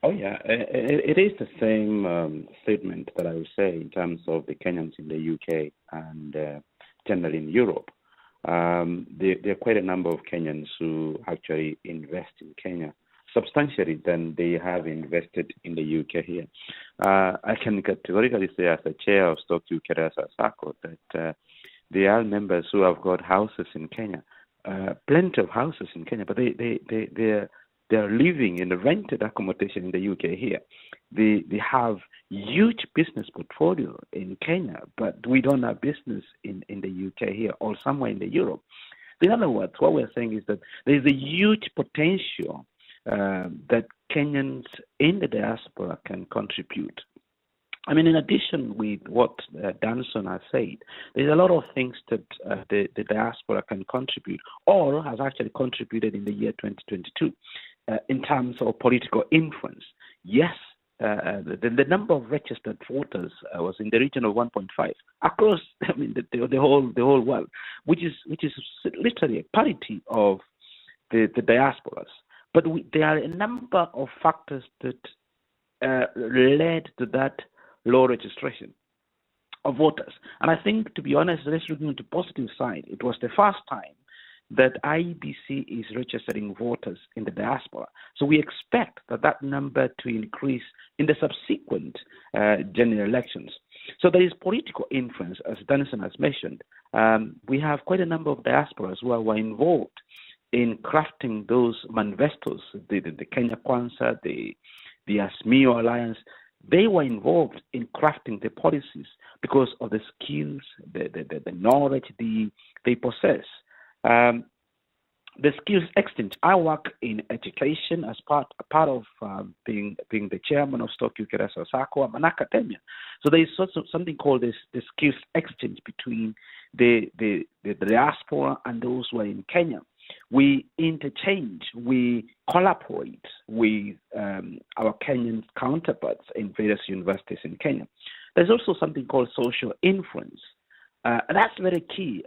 Oh, yeah, it is the same statement that I would say in terms of the Kenyans in the UK and generally in Europe. There are quite a number of Kenyans who actually invest in Kenya substantially than they have invested in the UK here. I can categorically say as a chair of Stoke UK as a SACCO that there are members who have got houses in Kenya, plenty of houses in Kenya, but they're living in a rented accommodation in the UK here. They have huge business portfolio in Kenya, but we don't have business in the UK here or somewhere in the Europe. In other words, what we're saying is that there's a huge potential that Kenyans in the diaspora can contribute. I mean, in addition with what Danson has said, there's a lot of things that the diaspora can contribute or has actually contributed in the year 2022. In terms of political influence, yes, the number of registered voters was in the region of 1.5 across. I mean, the whole world, which is literally a parity of the diasporas. But there are a number of factors that led to that low registration of voters. And I think, to be honest, let's look into the positive side. It was the first time that IEBC is registering voters in the diaspora. So we expect that number to increase in the subsequent general elections. So there is political influence, as Danson has mentioned. We have quite a number of diasporas who were involved in crafting those manifestos, the Kenya Kwanza, the ASMIO Alliance. They were involved in crafting the policies because of the skills, the knowledge they possess. the skills exchange. I work in education as part of being the chairman of Stock Ukeresa Sako. I'm an academia. So there is something called the skills exchange between the diaspora and those who are in Kenya. We interchange, we collaborate with our Kenyan counterparts in various universities in Kenya. There's also something called social influence. And that's very key.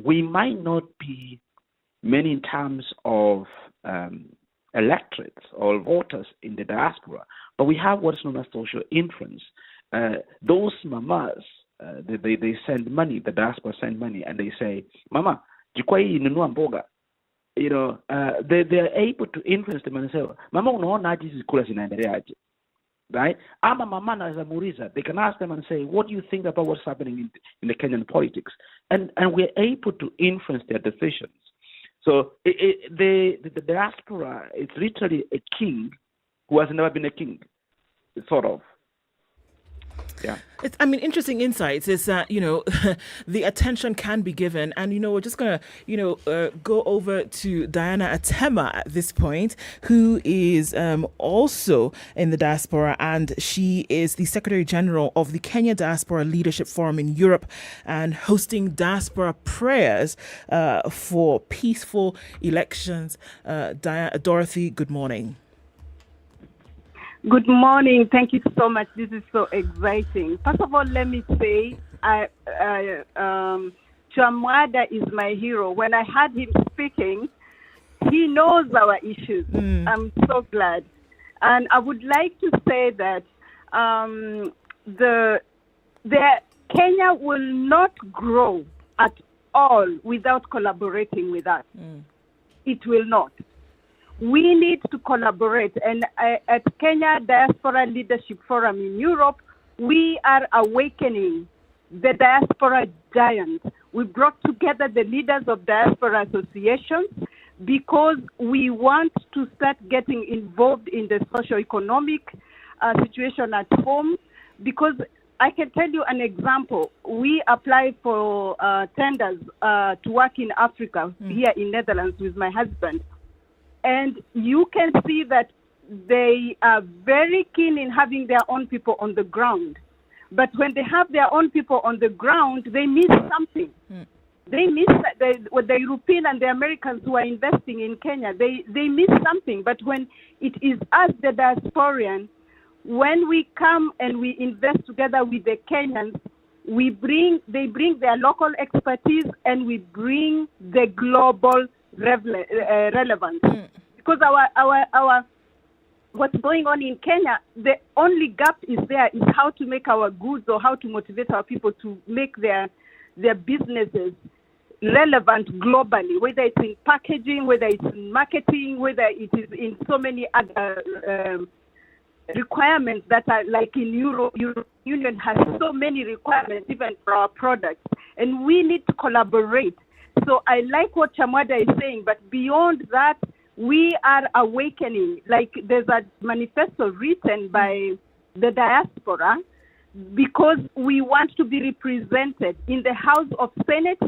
We might not be many in terms of electorates or voters in the diaspora, but we have what's known as social influence. Those mamas, they send money, the diaspora send money, and they say, Mama, jikwa hii inunua mboga. You know, they're able to influence them and say, Mama, unaona aje hizi kula zinaendelea aje? Right? Ama mama naweza muuliza, they can ask them and say, what do you think about what's happening in the Kenyan politics? And we're able to influence their decisions. So the diaspora is literally a king who has never been a king, sort of. Yeah. Interesting insights is that, the attention can be given. And, we're just going to, go over to Diana Atema at this point, who is also in the diaspora. And she is the Secretary General of the Kenya Diaspora Leadership Forum in Europe and hosting diaspora prayers for peaceful elections. Dorothy, good morning. Good morning. Thank you so much. This is so exciting. First of all, let me say, Chamwada is my hero. When I heard him speaking, he knows our issues. I'm so glad. And I would like to say that the Kenya will not grow at all without collaborating with us. It will not. We need to collaborate. And at Kenya Diaspora Leadership Forum in Europe, we are awakening the diaspora giant. We brought together the leaders of diaspora associations because we want to start getting involved in the socio-economic situation at home. Because I can tell you an example. We applied for tenders to work in Africa, here in Netherlands with my husband. And you can see that they are very keen in having their own people on the ground. But when they have their own people on the ground, they miss something. They miss the European and the Americans who are investing in Kenya. They miss something. But when it is us, the diasporian, when we come and we invest together with the Kenyans, they bring their local expertise and we bring the global relevance. Because our what's going on in Kenya, the only gap is how to make our goods or how to motivate our people to make their businesses relevant globally, whether it's in packaging, whether it's in marketing, whether it is in so many other requirements that are like in Europe Union has so many requirements even for our products, and we need to collaborate. So I like what Chamwada is saying, but beyond that, we are awakening. Like there's a manifesto written by the diaspora because we want to be represented in the House of Senate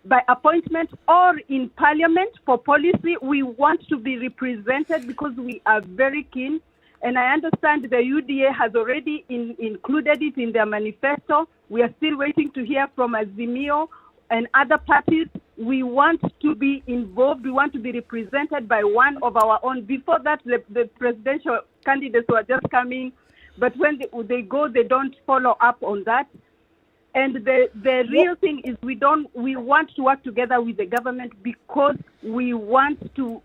by appointment or in Parliament for policy. We want to be represented because we are very keen. And I understand the UDA has already included it in their manifesto. We are still waiting to hear from Azimio and other parties. We want to be involved. We want to be represented by one of our own. Before that, the presidential candidates were just coming. But when they go, they don't follow up on that. And the real thing is we want to work together with the government because we want to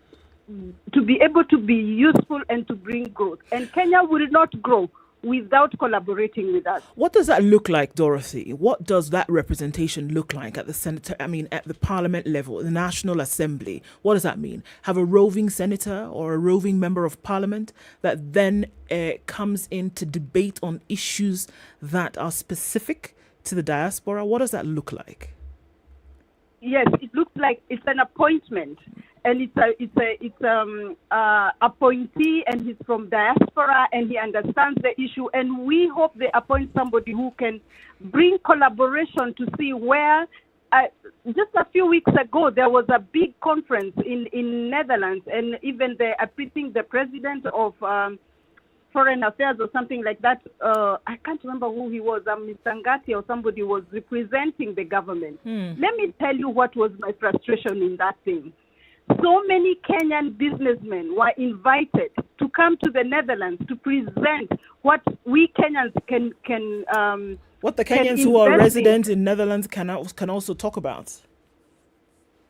be able to be useful and to bring growth. And Kenya will not grow without collaborating with us. What does that look like, Dorothy? What does that representation look like at the at the parliament level, the National Assembly? What does that mean? Have a roving senator or a roving member of parliament that then comes in to debate on issues that are specific to the diaspora? What does that look like? Yes, it looks like it's an appointment. And it's appointee, and he's from diaspora, and he understands the issue. And we hope they appoint somebody who can bring collaboration to see where just a few weeks ago, there was a big conference in Netherlands, and even I think the president of Foreign Affairs or something like that, I can't remember who he was, Mr. Ngati or somebody was representing the government. Let me tell you what was my frustration in that thing. So many Kenyan businessmen were invited to come to the Netherlands to present what we Kenyans can what the Kenyans who are resident in Netherlands can also talk about.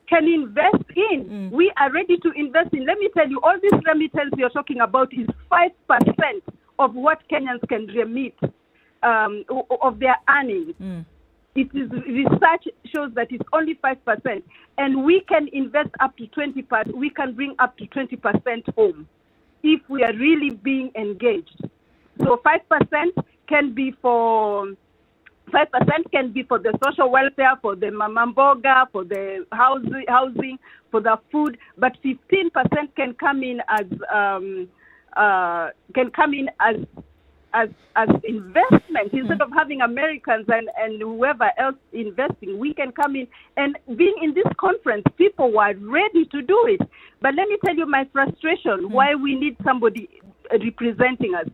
Can invest in. We are ready to invest in. Let me tell you, all this remittance you're talking about is 5% of what Kenyans can remit of their earnings. It is research shows that it's only 5%, and we can invest up to 20%. We can bring up to 20% home if we are really being engaged. So 5% can be for. 5% can be for the social welfare, for the mamamboga, for the housing, for the food, but 15% can come in as investment. Instead of having Americans and whoever else investing, we can come in. And being in this conference, people were ready to do it. But let me tell you my frustration, why we need somebody representing us.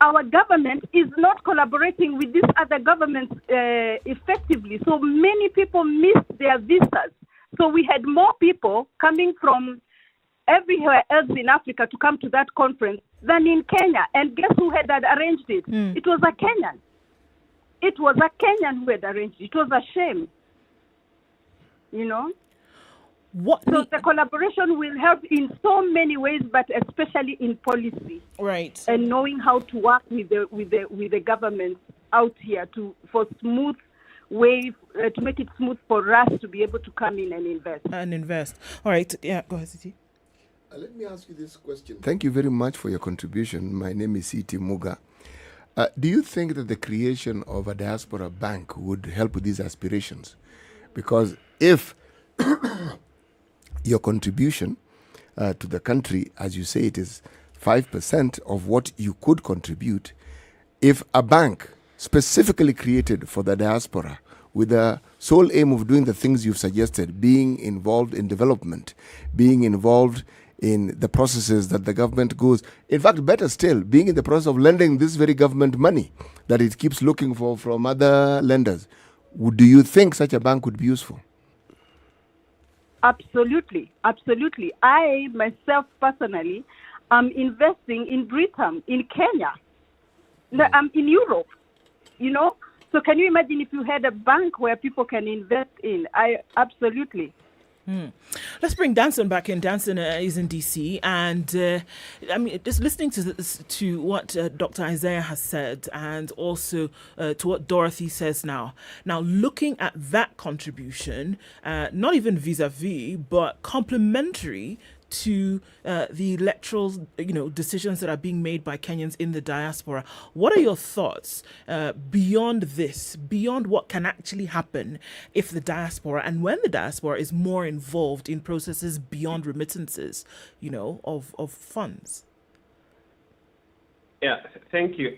Our government is not collaborating with these other governments effectively. So many people missed their visas. So we had more people coming from everywhere else in Africa to come to that conference than in Kenya. And guess who had arranged it? It was a Kenyan. It was a Kenyan who had arranged it. It was a shame. You know? So the collaboration will help in so many ways, but especially in policy, right? And knowing how to work with the government out here for smooth way to make it smooth for us to be able to come in and invest. All right, yeah, go ahead, Siti. Let me ask you this question. Thank you very much for your contribution. My name is Siti Muga. Do you think that the creation of a diaspora bank would help with these aspirations? Because if your contribution to the country, as you say, it is 5% of what you could contribute. If a bank specifically created for the diaspora with the sole aim of doing the things you've suggested, being involved in development, being involved in the processes that the government goes, in fact, better still, being in the process of lending this very government money that it keeps looking for from other lenders, do you think such a bank would be useful? Absolutely. I, myself, personally, am investing in Britain, in Kenya, in Europe, you know. So can you imagine if you had a bank where people can invest in? Absolutely. Let's bring Danson back in. Danson is in DC, and just listening to what Dr. Isaiah has said, and also to what Dorothy says now. Now, looking at that contribution, not even vis-a-vis, but complementary to the electoral, decisions that are being made by Kenyans in the diaspora. What are your thoughts beyond this, beyond what can actually happen if the diaspora, and when the diaspora is more involved in processes beyond remittances, of funds? Yeah, thank you.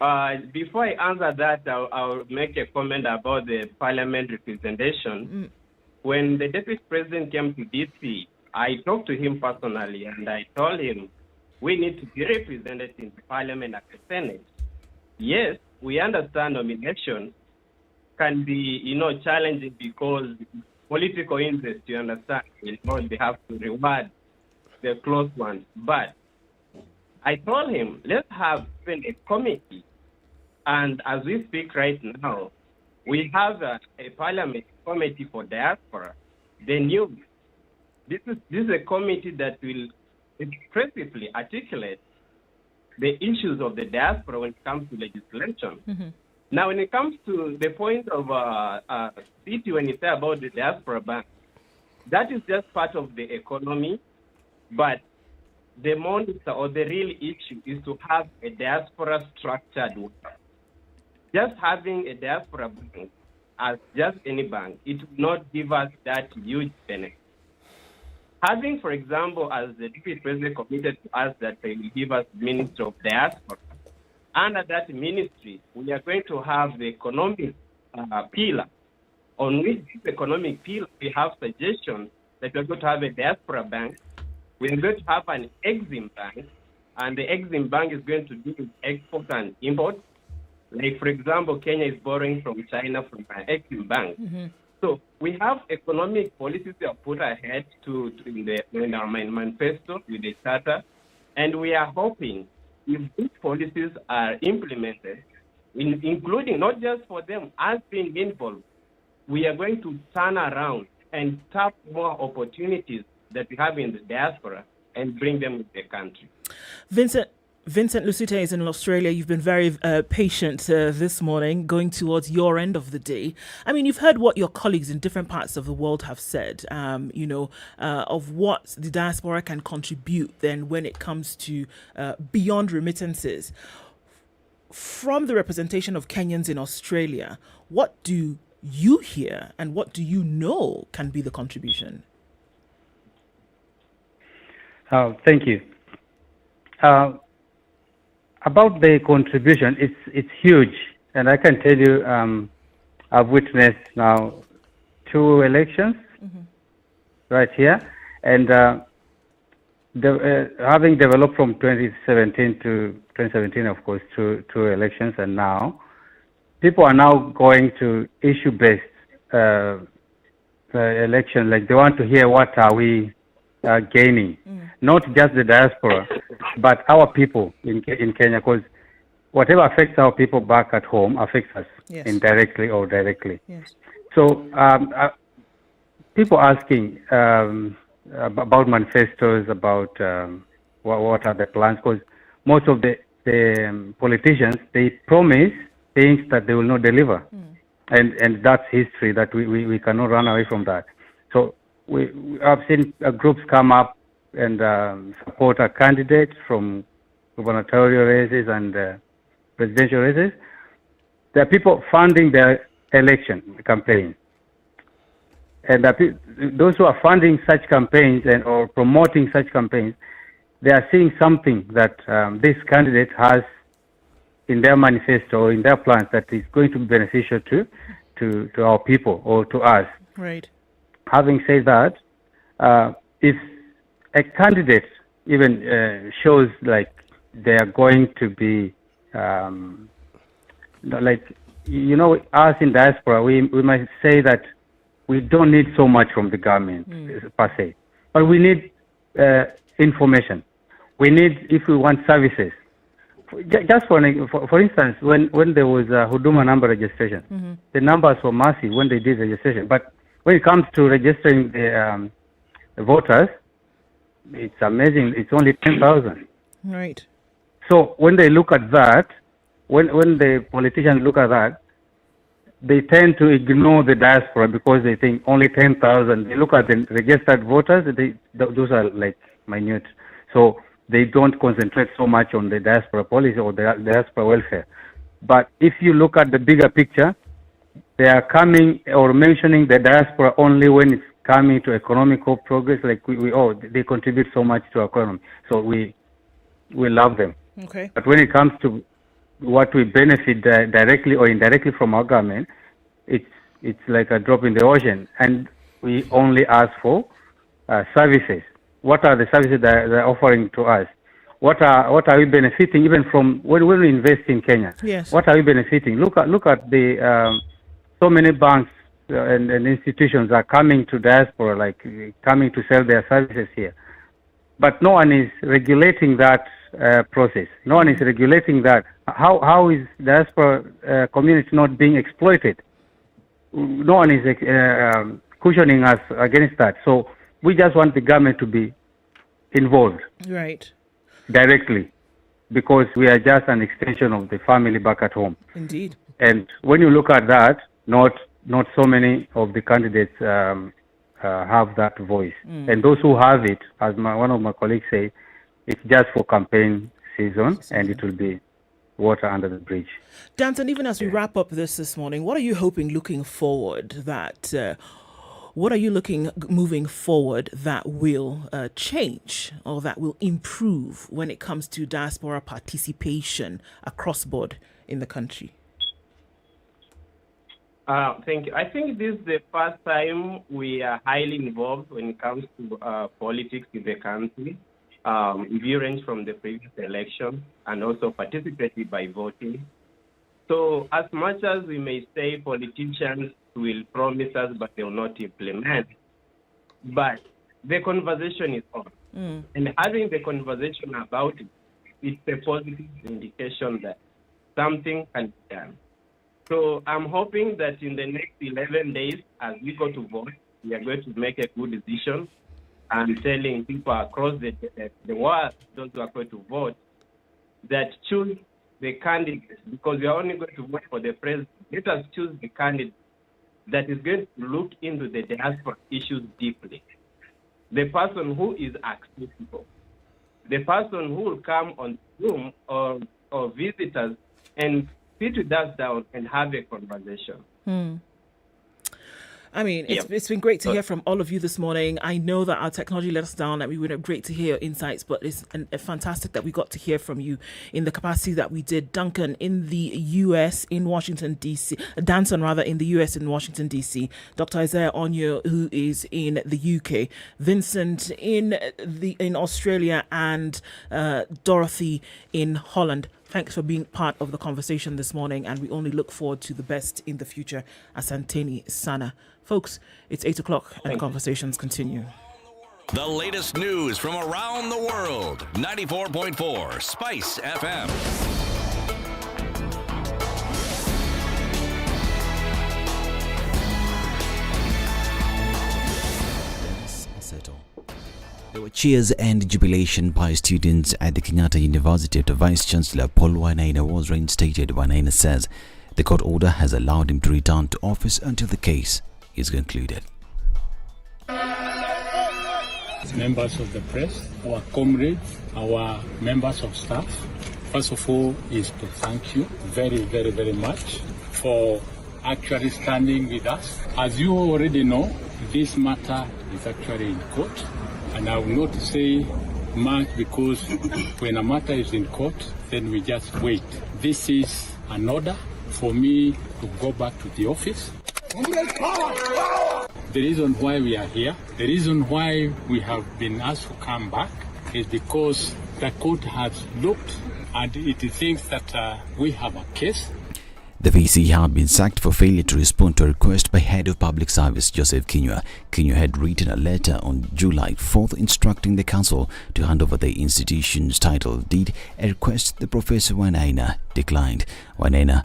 Before I answer that, I'll make a comment about the parliament representation. When the deputy president came to DC, I talked to him personally, and I told him we need to be represented in the parliament and the Senate. Yes, we understand nomination can be, challenging because political interest, you understand, they have to reward the close ones. But I told him, let's have even a committee. And as we speak right now, we have a parliament committee for diaspora, the new. This is a committee that will expressively articulate the issues of the diaspora when it comes to legislation. Now, when it comes to the point of City, when you say about the diaspora bank, that is just part of the economy, but the monster or the real issue is to have a diaspora structured work. Just having a diaspora bank as just any bank, it will not give us that huge benefit. Having, for example, as the deputy president committed to us that they will give us Ministry of Diaspora, under that ministry, we are going to have the economic pillar on which this economic pillar we have suggestions that we're going to have a diaspora bank, we're going to have an Exim bank, and the Exim bank is going to do with export and import. Like, for example, Kenya is borrowing from China from an Exim bank. So we have economic policies that are put ahead in our manifesto with the charter, and we are hoping if these policies are implemented, including not just for them, us being involved, we are going to turn around and tap more opportunities that we have in the diaspora and bring them to the country. Vincent Lusita is in Australia. You've been very patient this morning, going towards your end of the day. I mean, you've heard what your colleagues in different parts of the world have said, of what the diaspora can contribute then when it comes to beyond remittances. From the representation of Kenyans in Australia, what do you hear and what do you know can be the contribution? Thank you. About the contribution, it's huge, and I can tell you, I've witnessed now 2 elections right here, and having developed from 2017, of course, to elections, and now people are now going to issue-based election. Like, they want to hear what are we gaining, not just the diaspora, but our people in Kenya, because whatever affects our people back at home affects us indirectly or directly. So people asking about manifestos, about what are the plans, because most of the politicians, they promise things that they will not deliver, and that's history that we cannot run away from that. So I've seen groups come up and support a candidate from gubernatorial races and presidential races. There are people funding their election campaign. And those who are funding such campaigns or promoting such campaigns, they are seeing something that this candidate has in their manifesto or in their plans that is going to be beneficial to our people or to us. Right. Having said that, if a candidate even shows like they are going to be us in diaspora, we might say that we don't need so much from the government per se, but we need information. We need, if we want services. Just for instance, when there was a Huduma number registration, the numbers were massive when they did registration, but when it comes to registering the voters, it's amazing. It's only 10,000. Right. So when they look at that, when the politicians look at that, they tend to ignore the diaspora because they think only 10,000. They look at the registered voters, those are like minute. So they don't concentrate so much on the diaspora policy or the diaspora welfare. But if you look at the bigger picture, they are coming or mentioning the diaspora only when it's coming to economical progress. Like they contribute so much to our economy, so we love them. Okay. But when it comes to what we benefit directly or indirectly from our government, it's like a drop in the ocean, and we only ask for services. What are the services that they're offering to us? What are we benefiting even from when we invest in Kenya? Yes. What are we benefiting? Look at the so many banks and institutions are coming to diaspora, like coming to sell their services here. But no one is regulating that process. No one is regulating that. How is diaspora community not being exploited? No one is cushioning us against that. So we just want the government to be involved. Right. Directly, because we are just an extension of the family back at home. Indeed. And when you look at that, not so many of the candidates have that voice. And those who have it, as one of my colleagues say, it's just for campaign season, and it will be water under the bridge. Danton, even as we wrap up this morning, what are you hoping looking forward that... what are you looking moving forward that will change or that will improve when it comes to diaspora participation across board in the country? Thank you. I think this is the first time we are highly involved when it comes to politics in the country. We range from the previous election and also participated by voting. So as much as we may say politicians will promise us but they will not implement, but the conversation is on. And having the conversation about it, it's a positive indication that something can be done. So I'm hoping that in the next 11 days, as we go to vote, we are going to make a good decision and telling people across the world, those who are going to vote, that choose the candidate, because we are only going to vote for the president. Let us choose the candidate that is going to look into the diaspora issues deeply. The person who is accessible. The person who will come on Zoom or visitors and sit with us down and have a conversation. I mean, it's been great to hear from all of you this morning. I know that our technology let us down, and we would have great to hear your insights, but it's fantastic that we got to hear from you in the capacity that we did. Duncan in the U.S. in Washington, D.C., Danson rather in the U.S. in Washington, D.C., Dr. Isaiah Onyo, who is in the U.K., Vincent in Australia, and Dorothy in Holland. Thanks for being part of the conversation this morning, and we only look forward to the best in the future. Asanteni Sana. Folks, it's 8 o'clock and conversations continue. The latest news from around the world. 94.4 Spice FM. There were cheers and jubilation by students at the Kenyatta University after Vice Chancellor Paul Wainaina was reinstated. Wainaina says the court order has allowed him to return to office until the case is concluded. Members of the press, our comrades, our members of staff, first of all is to thank you very, very, very much for actually standing with us. As you already know, this matter is actually in court. And I will not say much because when a matter is in court, then we just wait. This is an order for me to go back to the office. The reason why we are here, the reason why we have been asked to come back is because the court has looked and it thinks that we have a case. The VC had been sacked for failure to respond to a request by Head of Public Service Joseph Kinyua. Kinyua had written a letter on July 4th instructing the council to hand over the institution's title deed, a request the Professor Wainaina declined. Wainaina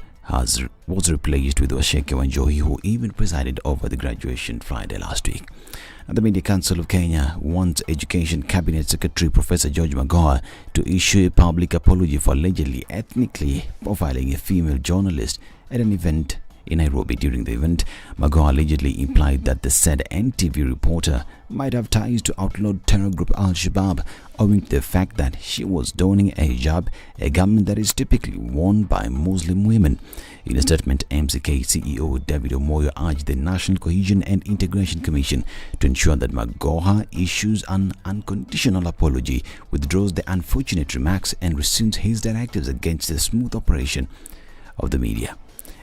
was replaced with Washeke Wanjohi, who even presided over the graduation Friday last week. The Media Council of Kenya wants Education Cabinet Secretary Professor George Magoha to issue a public apology for allegedly ethnically profiling a female journalist at an event in Nairobi. During the event, Magoha allegedly implied that the said NTV reporter might have ties to outlawed terror group Al-Shabaab, owing to the fact that she was donning a hijab, a garment that is typically worn by Muslim women. In a statement, MCK CEO David Omoyo urged the National Cohesion and Integration Commission to ensure that Magoha issues an unconditional apology, withdraws the unfortunate remarks, and resumes his directives against the smooth operation of the media.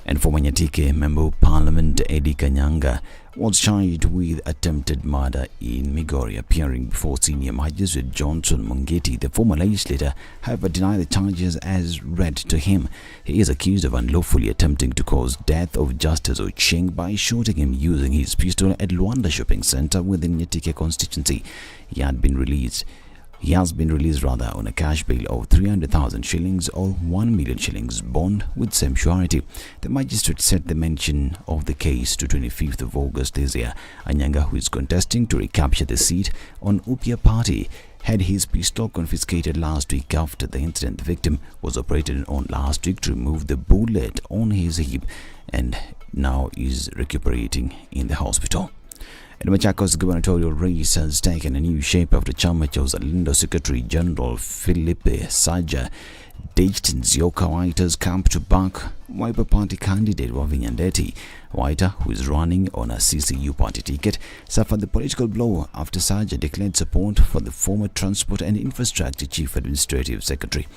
And former Nyatike Member of Parliament Eddie Kanyanga was charged with attempted murder in Migori. Appearing before senior magistrate Johnson Mungeti, the former legislator, however, denied the charges as read to him. He is accused of unlawfully attempting to cause death of Justice Ocheng by shooting him using his pistol at Luanda Shopping Centre within Nyatike constituency. He has been released on a cash bail of 300,000 shillings or 1 million shillings bond with same surety. The magistrate set the mention of the case to 25th of August this year. Anyanga, who is contesting to recapture the seat on Upia Party, had his pistol confiscated last week after the incident. The victim was operated on last week to remove the bullet on his hip and now is recuperating in the hospital. And Machakos gubernatorial race has taken a new shape after Chama chose Lindo Secretary General Philippe Saja ditched Nzioka Waita's camp to back Wiper Party candidate Wavinya Ndeti. Waita, who is running on a CCU party ticket, suffered the political blow after Saja declared support for the former Transport and Infrastructure Chief Administrative Secretary.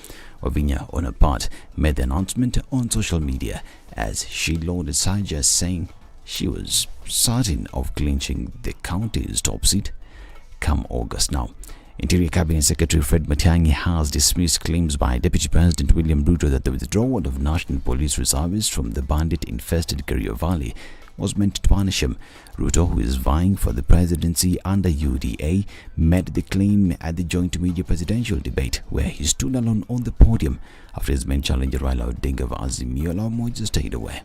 Wavinya, on her part, made the announcement on social media as she lauded Saja, saying she was certain of clinching the county's top seat come August. Now, Interior Cabinet Secretary Fred Matiang'i has dismissed claims by Deputy President William Ruto that the withdrawal of National Police Reservists from the bandit-infested Kerio Valley was meant to punish him. Ruto, who is vying for the presidency under UDA, made the claim at the joint media presidential debate, where he stood alone on the podium after his main challenger Raila Odinga of Azimio La Umoja stayed away.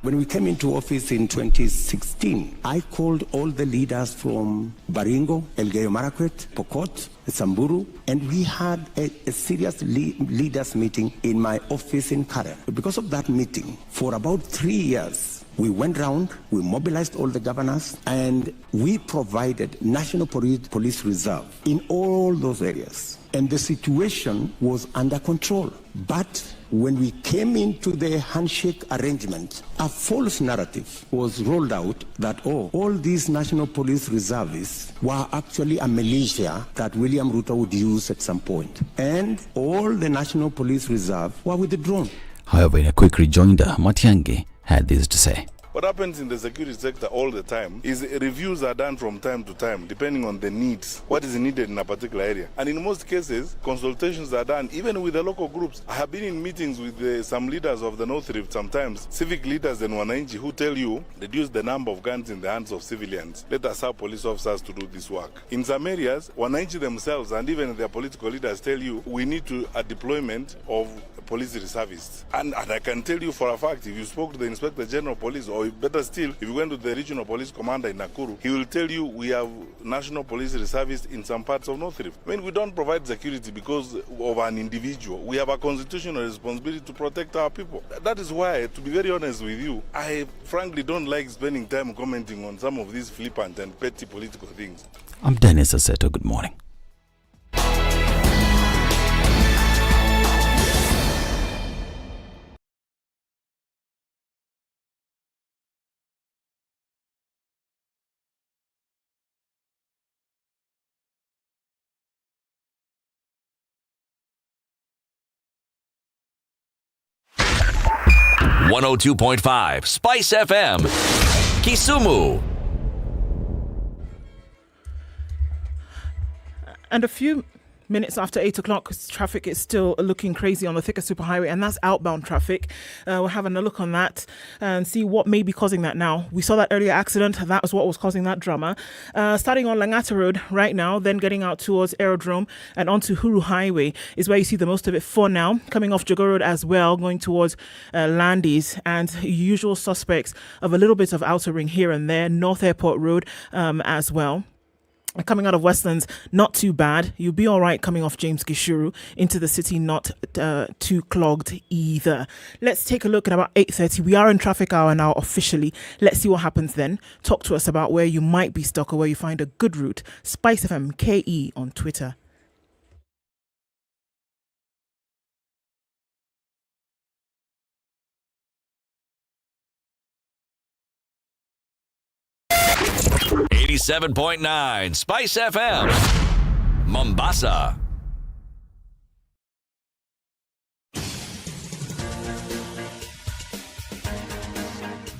When we came into office in 2016, I called all the leaders from Baringo, Elgeyo Marakwet, Pokot, Samburu, and we had a serious leaders meeting in my office in Karen. Because of that meeting, for about 3 years, we went round, we mobilized all the governors, and we provided National Police Reserve in all those areas. And the situation was under control. But when we came into the handshake arrangement, a false narrative was rolled out that, all these National Police Reservists were actually a militia that William Ruto would use at some point. And all the National Police Reserve were withdrawn. However, in a quick rejoinder, Matiang'i had this to say. What happens in the security sector all the time is reviews are done from time to time, depending on the needs, what is needed in a particular area. And in most cases, consultations are done, even with the local groups. I have been in meetings with some leaders of the North Rift sometimes, civic leaders and Wananchi, who tell you, reduce the number of guns in the hands of civilians. Let us have police officers to do this work. In some areas, Wananchi themselves and even their political leaders tell you, we need a deployment of police reservists. And I can tell you for a fact, if you spoke to the Inspector General of Police, or better still, if you went to the regional police commander in Nakuru, he will tell you we have National Police Reservists in some parts of North Rift. When we don't provide security because of an individual, we have a constitutional responsibility to protect our people. That is why, to be very honest with you, I frankly don't like spending time commenting on some of these flippant and petty political things. I'm Dennis Aseto. Good morning. .5 SpiceFM, Kisumu. And a few minutes after 8 o'clock, traffic is still looking crazy on the thicker superhighway, and that's outbound traffic. We're having a look on that and see what may be causing that now. We saw that earlier accident. That was what was causing that drama. Starting on Langata Road right now, then getting out towards Aerodrome and onto Huru Highway is where you see the most of it for now. Coming off Jogo Road as well, going towards Landis, and usual suspects of a little bit of outer ring here and there. North Airport Road as well. Coming out of Westlands, not too bad. You'll be all right coming off James Gishuru into the city, not too clogged either. Let's take a look at about 8:30. We are in traffic hour now officially. Let's see what happens then. Talk to us about where you might be stuck or where you find a good route. SpiceFM KE on Twitter. .9 Spice FM, Mombasa.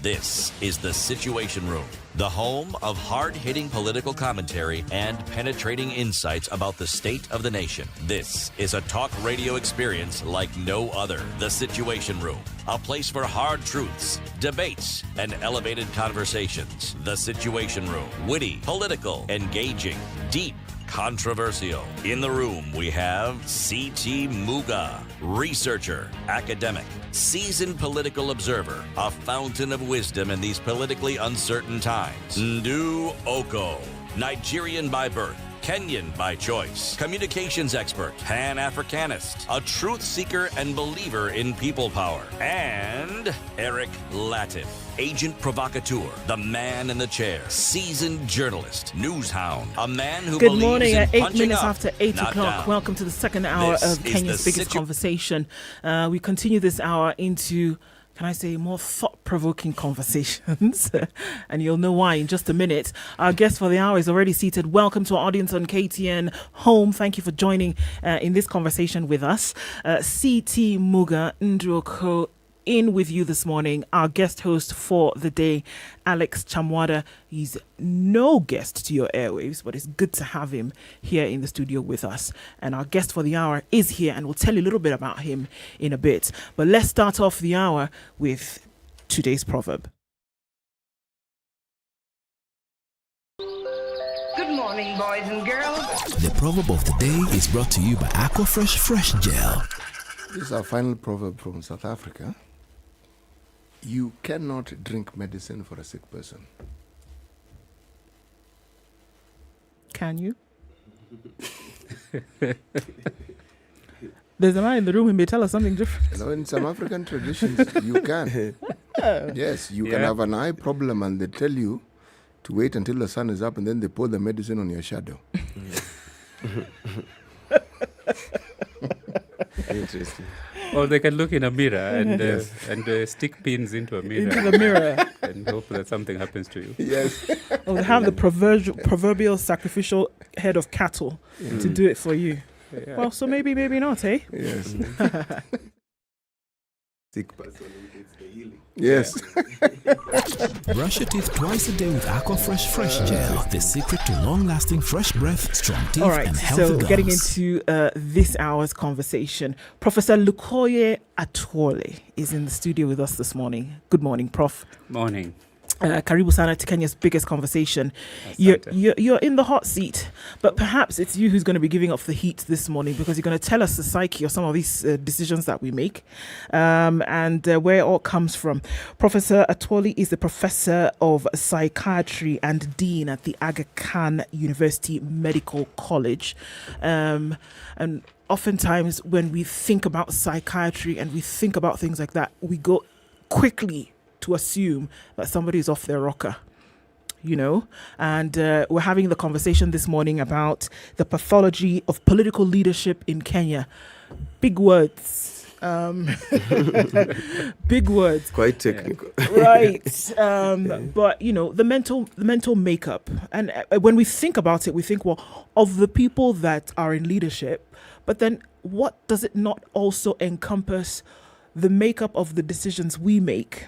This is the Situation Room, the home of hard-hitting political commentary and penetrating insights about the state of the nation. This is a talk radio experience like no other. The Situation Room, a place for hard truths, debates, and elevated conversations. The Situation Room, witty, political, engaging, deep, controversial. In the room, we have C.T. Muga, researcher, academic, seasoned political observer, a fountain of wisdom in these politically uncertain times. Ndu Oko, Nigerian by birth, Kenyan by choice, communications expert, Pan-Africanist, a truth seeker and believer in people power, and Eric Latif, agent provocateur, the man in the chair, seasoned journalist, news hound, a man who Good believes morning in at 8 punching minutes up, after 8 not o'clock. down. Welcome to the second hour This of is Kenya's the biggest conversation. We continue this hour into, can I say, more thought-provoking conversations. And you'll know why in just a minute. Our guest for the hour is already seated. Welcome to our audience on KTN Home. Thank you for joining in this conversation with us. CT Muga Ndroko in with you this morning. Our guest host for the day, Alex Chamwada. He's no guest to your airwaves, but it's good to have him here in the studio with us. And our guest for the hour is here, and we'll tell you a little bit about him in a bit. But let's start off the hour with today's proverb. Good morning, boys and girls. The proverb of the day is brought to you by Aquafresh Fresh Gel. This is our final proverb from South Africa. You cannot drink medicine for a sick person. Can you? There's a man in the room who may tell us something different. You know, in some African traditions, you can. Yes, you can have an eye problem and they tell you to wait until the sun is up and then they pour the medicine on your shadow. Interesting. Or they can look in a mirror and stick pins into a mirror. Into the mirror. And hope that something happens to you. Yes. Or they have the proverbial sacrificial head of cattle to do it for you. Yeah. Well, so maybe not, eh? Yes. Sick person needs the healing. Yes. Brush your teeth twice a day with Aquafresh Fresh Gel. The secret to long-lasting fresh breath, strong teeth, All right, and healthy so gums. getting into this hour's conversation, Professor Lukoye Atwole is in the studio with us this morning. Good morning, Prof. Morning. Karibu sana to Kenya's biggest conversation. You're in the hot seat, but perhaps it's you who's going to be giving off the heat this morning because you're going to tell us the psyche of some of these decisions that we make and where it all comes from. Professor Atwole is the professor of psychiatry and dean at the Aga Khan University Medical College. And oftentimes when we think about psychiatry and we think about things like that, we go quickly to assume that somebody is off their rocker, you know, and we're having the conversation this morning about the pathology of political leadership in Kenya. Big words. Big words. Quite technical. Right. But, you know, the mental makeup. And when we think about it, we think, well, of the people that are in leadership, but then what does it not also encompass the makeup of the decisions we make?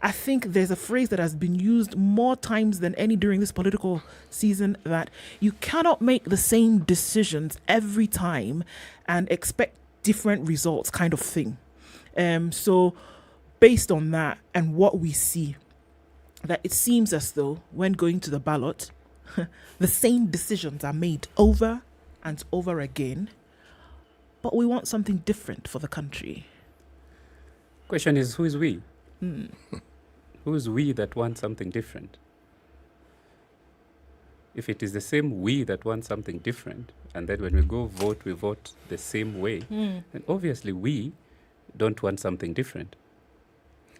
I think there's a phrase that has been used more times than any during this political season that you cannot make the same decisions every time and expect different results, kind of thing. So based on that and what we see, that it seems as though when going to the ballot, the same decisions are made over and over again, but we want something different for the country. Question is, who is we? Who is we that want something different? If it is the same we that want something different, and then when we go vote, we vote the same way, then obviously we don't want something different.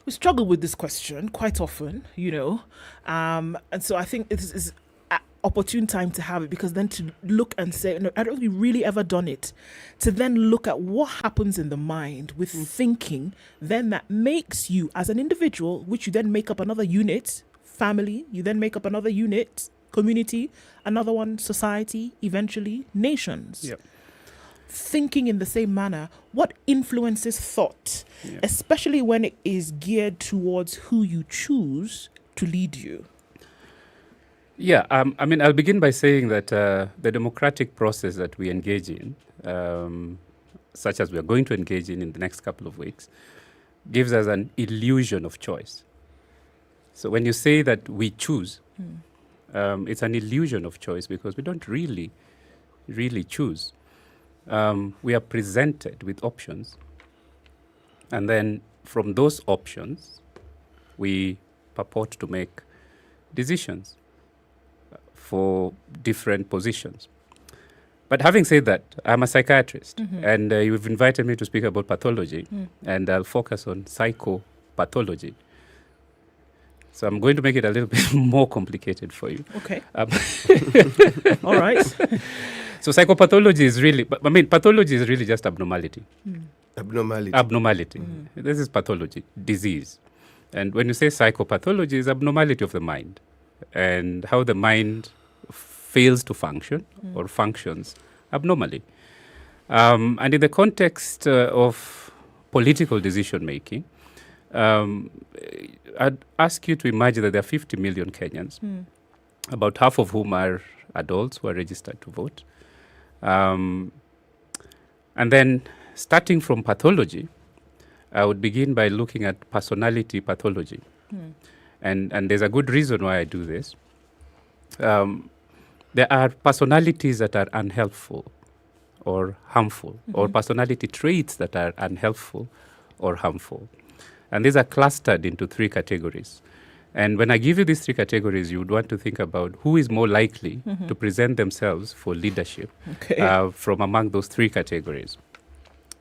We struggle with this question quite often, you know, and so I think it is an opportune time to have it, because then to look and say, no, I don't think we've really ever done it, to then look at what happens in the mind with thinking, then that makes you as an individual, which you then make up another unit, family, you then make up another unit, community, another one, society, eventually nations. Yep. Thinking in the same manner, what influences thought, especially when it is geared towards who you choose to lead you? Yeah, I mean, I'll begin by saying that the democratic process that we engage in, such as we are going to engage in the next couple of weeks, gives us an illusion of choice. So when you say that we choose, it's an illusion of choice because we don't really choose. We are presented with options, and then from those options, we purport to make decisions for different positions. But having said that, I'm a psychiatrist, and you've invited me to speak about pathology, and I'll focus on psychopathology. So I'm going to make it a little bit more complicated for you. Okay. All right. So psychopathology is really, pathology is really just abnormality. Abnormality. Abnormality. This is pathology, disease. And when you say psychopathology, is abnormality of the mind and how the mind fails to function or functions abnormally. And in the context of political decision making, I'd ask you to imagine that there are 50 million Kenyans, about half of whom are adults who are registered to vote. And then starting from pathology, I would begin by looking at personality pathology. And there's a good reason why I do this. There are personalities that are unhelpful or harmful, or personality traits that are unhelpful or harmful. And these are clustered into 3 categories. And when I give you these 3 categories, you would want to think about who is more likely to present themselves for leadership from among those 3 categories.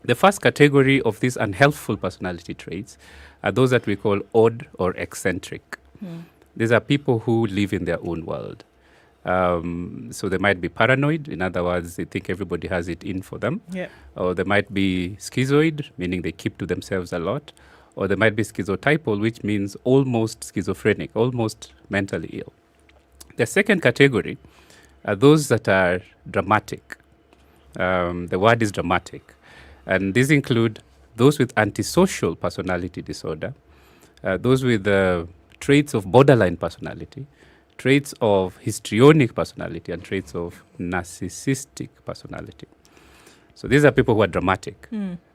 The first category of these unhelpful personality traits are those that we call odd or eccentric. These are people who live in their own world. So they might be paranoid. In other words, they think everybody has it in for them. Or they might be schizoid, meaning they keep to themselves a lot. Or they might be schizotypal, which means almost schizophrenic, almost mentally ill. The second category are those that are dramatic. The word is dramatic. And these include those with antisocial personality disorder, those with traits of borderline personality, traits of histrionic personality, and traits of narcissistic personality. So these are people who are dramatic,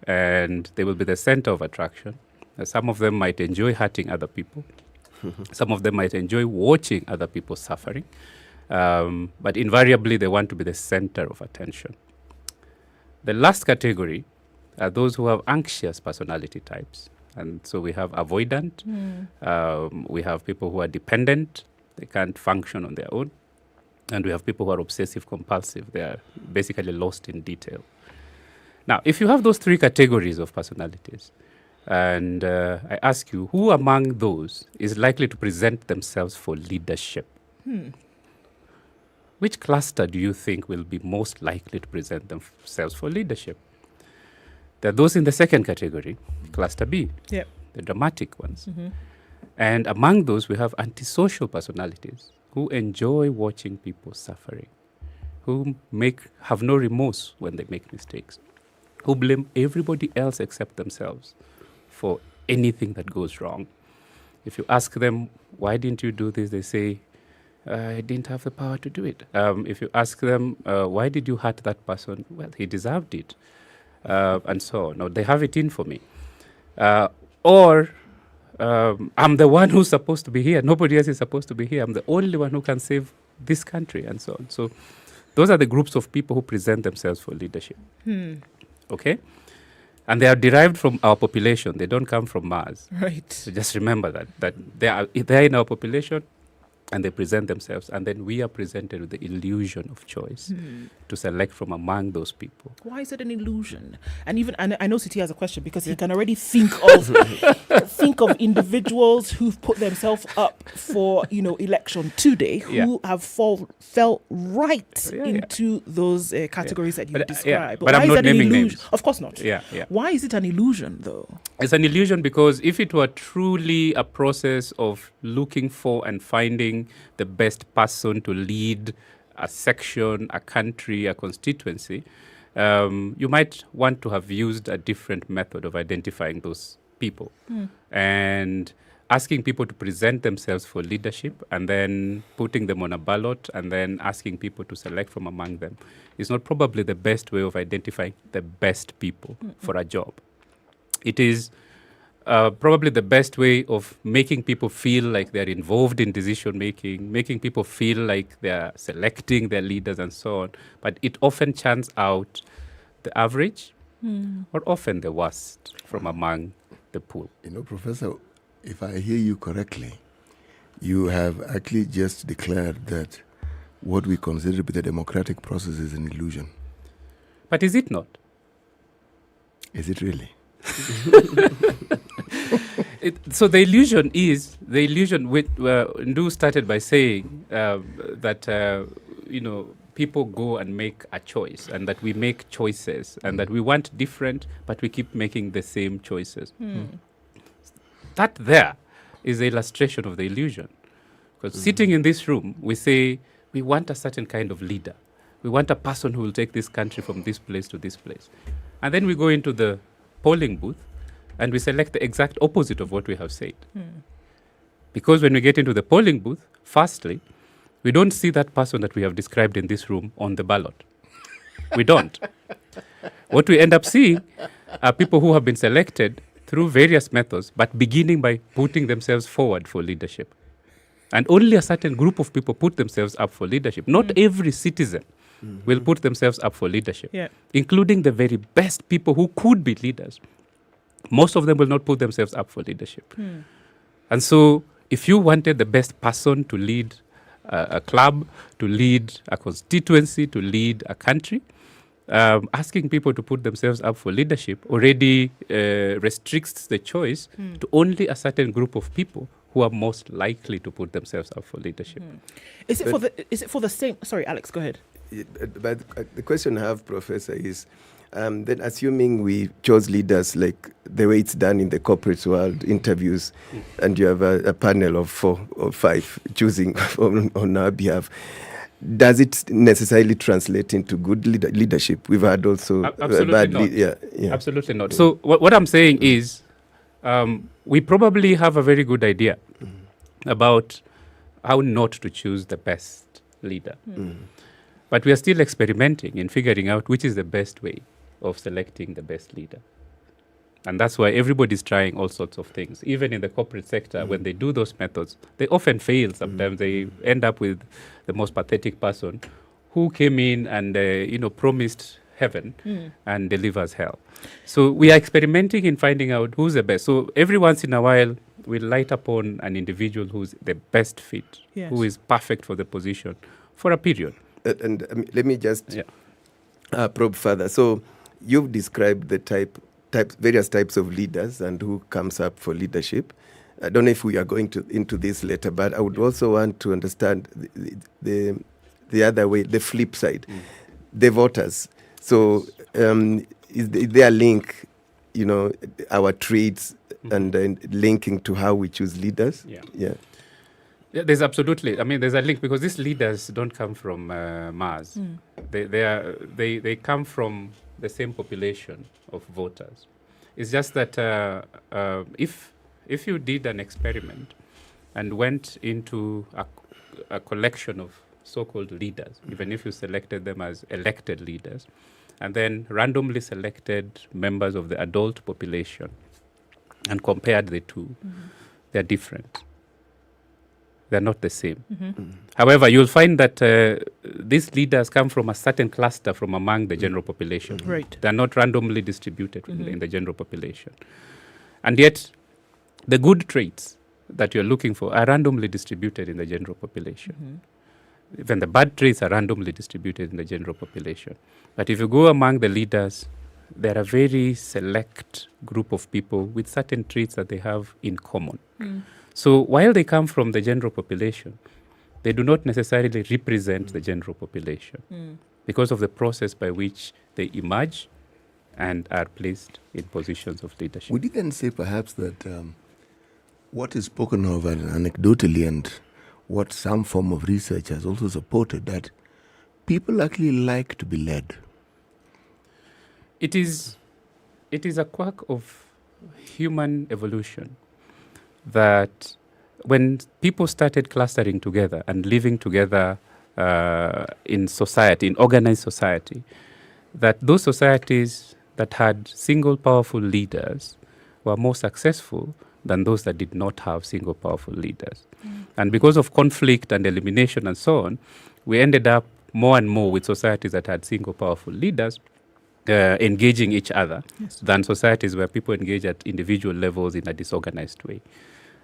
and they will be the center of attraction. Some of them might enjoy hurting other people. Some of them might enjoy watching other people suffering. But invariably, they want to be the center of attention. The last category are those who have anxious personality types. And so we have avoidant. We have people who are dependent. They can't function on their own. And we have people who are obsessive compulsive. They are basically lost in detail. Now, if you have those 3 categories of personalities, and I ask you, who among those is likely to present themselves for leadership? Which cluster do you think will be most likely to present themselves for leadership? There are those in the second category, cluster B, the dramatic ones. And among those, we have antisocial personalities who enjoy watching people suffering, who have no remorse when they make mistakes, who blame everybody else except themselves for anything that goes wrong. If you ask them, why didn't you do this? They say, I didn't have the power to do it. If you ask them, why did you hurt that person? Well, he deserved it. And so on. No, they have it in for me. Or I'm the one who's supposed to be here. Nobody else is supposed to be here. I'm the only one who can save this country, and so on. So those are the groups of people who present themselves for leadership. Okay? And they are derived from our population. They don't come from Mars. Right. So just remember that they're in our population, and they present themselves, and then we are presented with the illusion of choice to select from among those people. Why is it an illusion? And even I know Siti has a question, because he can already think of individuals who've put themselves up for election today who have fell right into those categories that you described. But I'm not naming names. Of course not. Why is it an illusion, though? It's an illusion because if it were truly a process of looking for and finding the best person to lead a section, a country, a constituency, you might want to have used a different method of identifying those people and asking people to present themselves for leadership and then putting them on a ballot and then asking people to select from among them is not probably the best way of identifying the best people for a job. It is probably the best way of making people feel like they're involved in decision making, making people feel like they're selecting their leaders and so on. But it often churns out the average or often the worst from among the pool. Professor, if I hear you correctly, you have actually just declared that what we consider to be the democratic process is an illusion. But is it not? Is it really? So the illusion with Ndu started by saying that people go and make a choice, and that we make choices, and that we want different, but we keep making the same choices. That there is the illustration of the illusion. Because sitting in this room, we say we want a certain kind of leader. We want a person who will take this country from this place to this place. And then we go into the polling booth and we select the exact opposite of what we have said. Because when we get into the polling booth, firstly, we don't see that person that we have described in this room on the ballot. We don't. What we end up seeing are people who have been selected through various methods, but beginning by putting themselves forward for leadership. And only a certain group of people put themselves up for leadership. Not every citizen will put themselves up for leadership, including the very best people who could be leaders. Most of them will not put themselves up for leadership. And so if you wanted the best person to lead a club, to lead a constituency, to lead a country, asking people to put themselves up for leadership already restricts the choice to only a certain group of people who are most likely to put themselves up for leadership. Is it for the same? Sorry, Alex, go ahead. But the question I have, Professor, is then assuming we chose leaders like the way it's done in the corporate world, interviews, and you have a panel of 4 or 5 choosing on our behalf, does it necessarily translate into good leadership? We've had also absolutely not. Absolutely not. So what I'm saying is we probably have a very good idea about how not to choose the best leader. But we are still experimenting in figuring out which is the best way of selecting the best leader. And that's why everybody's trying all sorts of things. Even in the corporate sector, when they do those methods, they often fail. Sometimes they end up with the most pathetic person who came in and promised heaven and delivers hell. So we are experimenting in finding out who's the best. So every once in a while, we light upon an individual who's the best fit, who is perfect for the position for a period. And let me just probe further. So you've described the various types of leaders and who comes up for leadership. I don't know if we are going into this later, but I would also want to understand the other way, the flip side, the voters. So is there a link, our traits and linking to how we choose leaders? Yeah, there's absolutely. I mean, there's a link because these leaders don't come from Mars. They come from the same population of voters. It's just that if you did an experiment and went into a collection of so-called leaders, even if you selected them as elected leaders, and then randomly selected members of the adult population and compared the two, they're different. They're not the same. However, you'll find that these leaders come from a certain cluster from among the general population. Right. They're not randomly distributed in the general population. And yet, the good traits that you're looking for are randomly distributed in the general population. Even the bad traits are randomly distributed in the general population. But if you go among the leaders, they're a very select group of people with certain traits that they have in common. So while they come from the general population, they do not necessarily represent the general population because of the process by which they emerge and are placed in positions of leadership. Would you then say perhaps that what is spoken of anecdotally and what some form of research has also supported, that people actually like to be led? It is a quirk of human evolution that when people started clustering together and living together in society, in organized society, that those societies that had single powerful leaders were more successful than those that did not have single powerful leaders. And because of conflict and elimination and so on, we ended up more and more with societies that had single powerful leaders engaging each other than societies where people engage at individual levels in a disorganized way.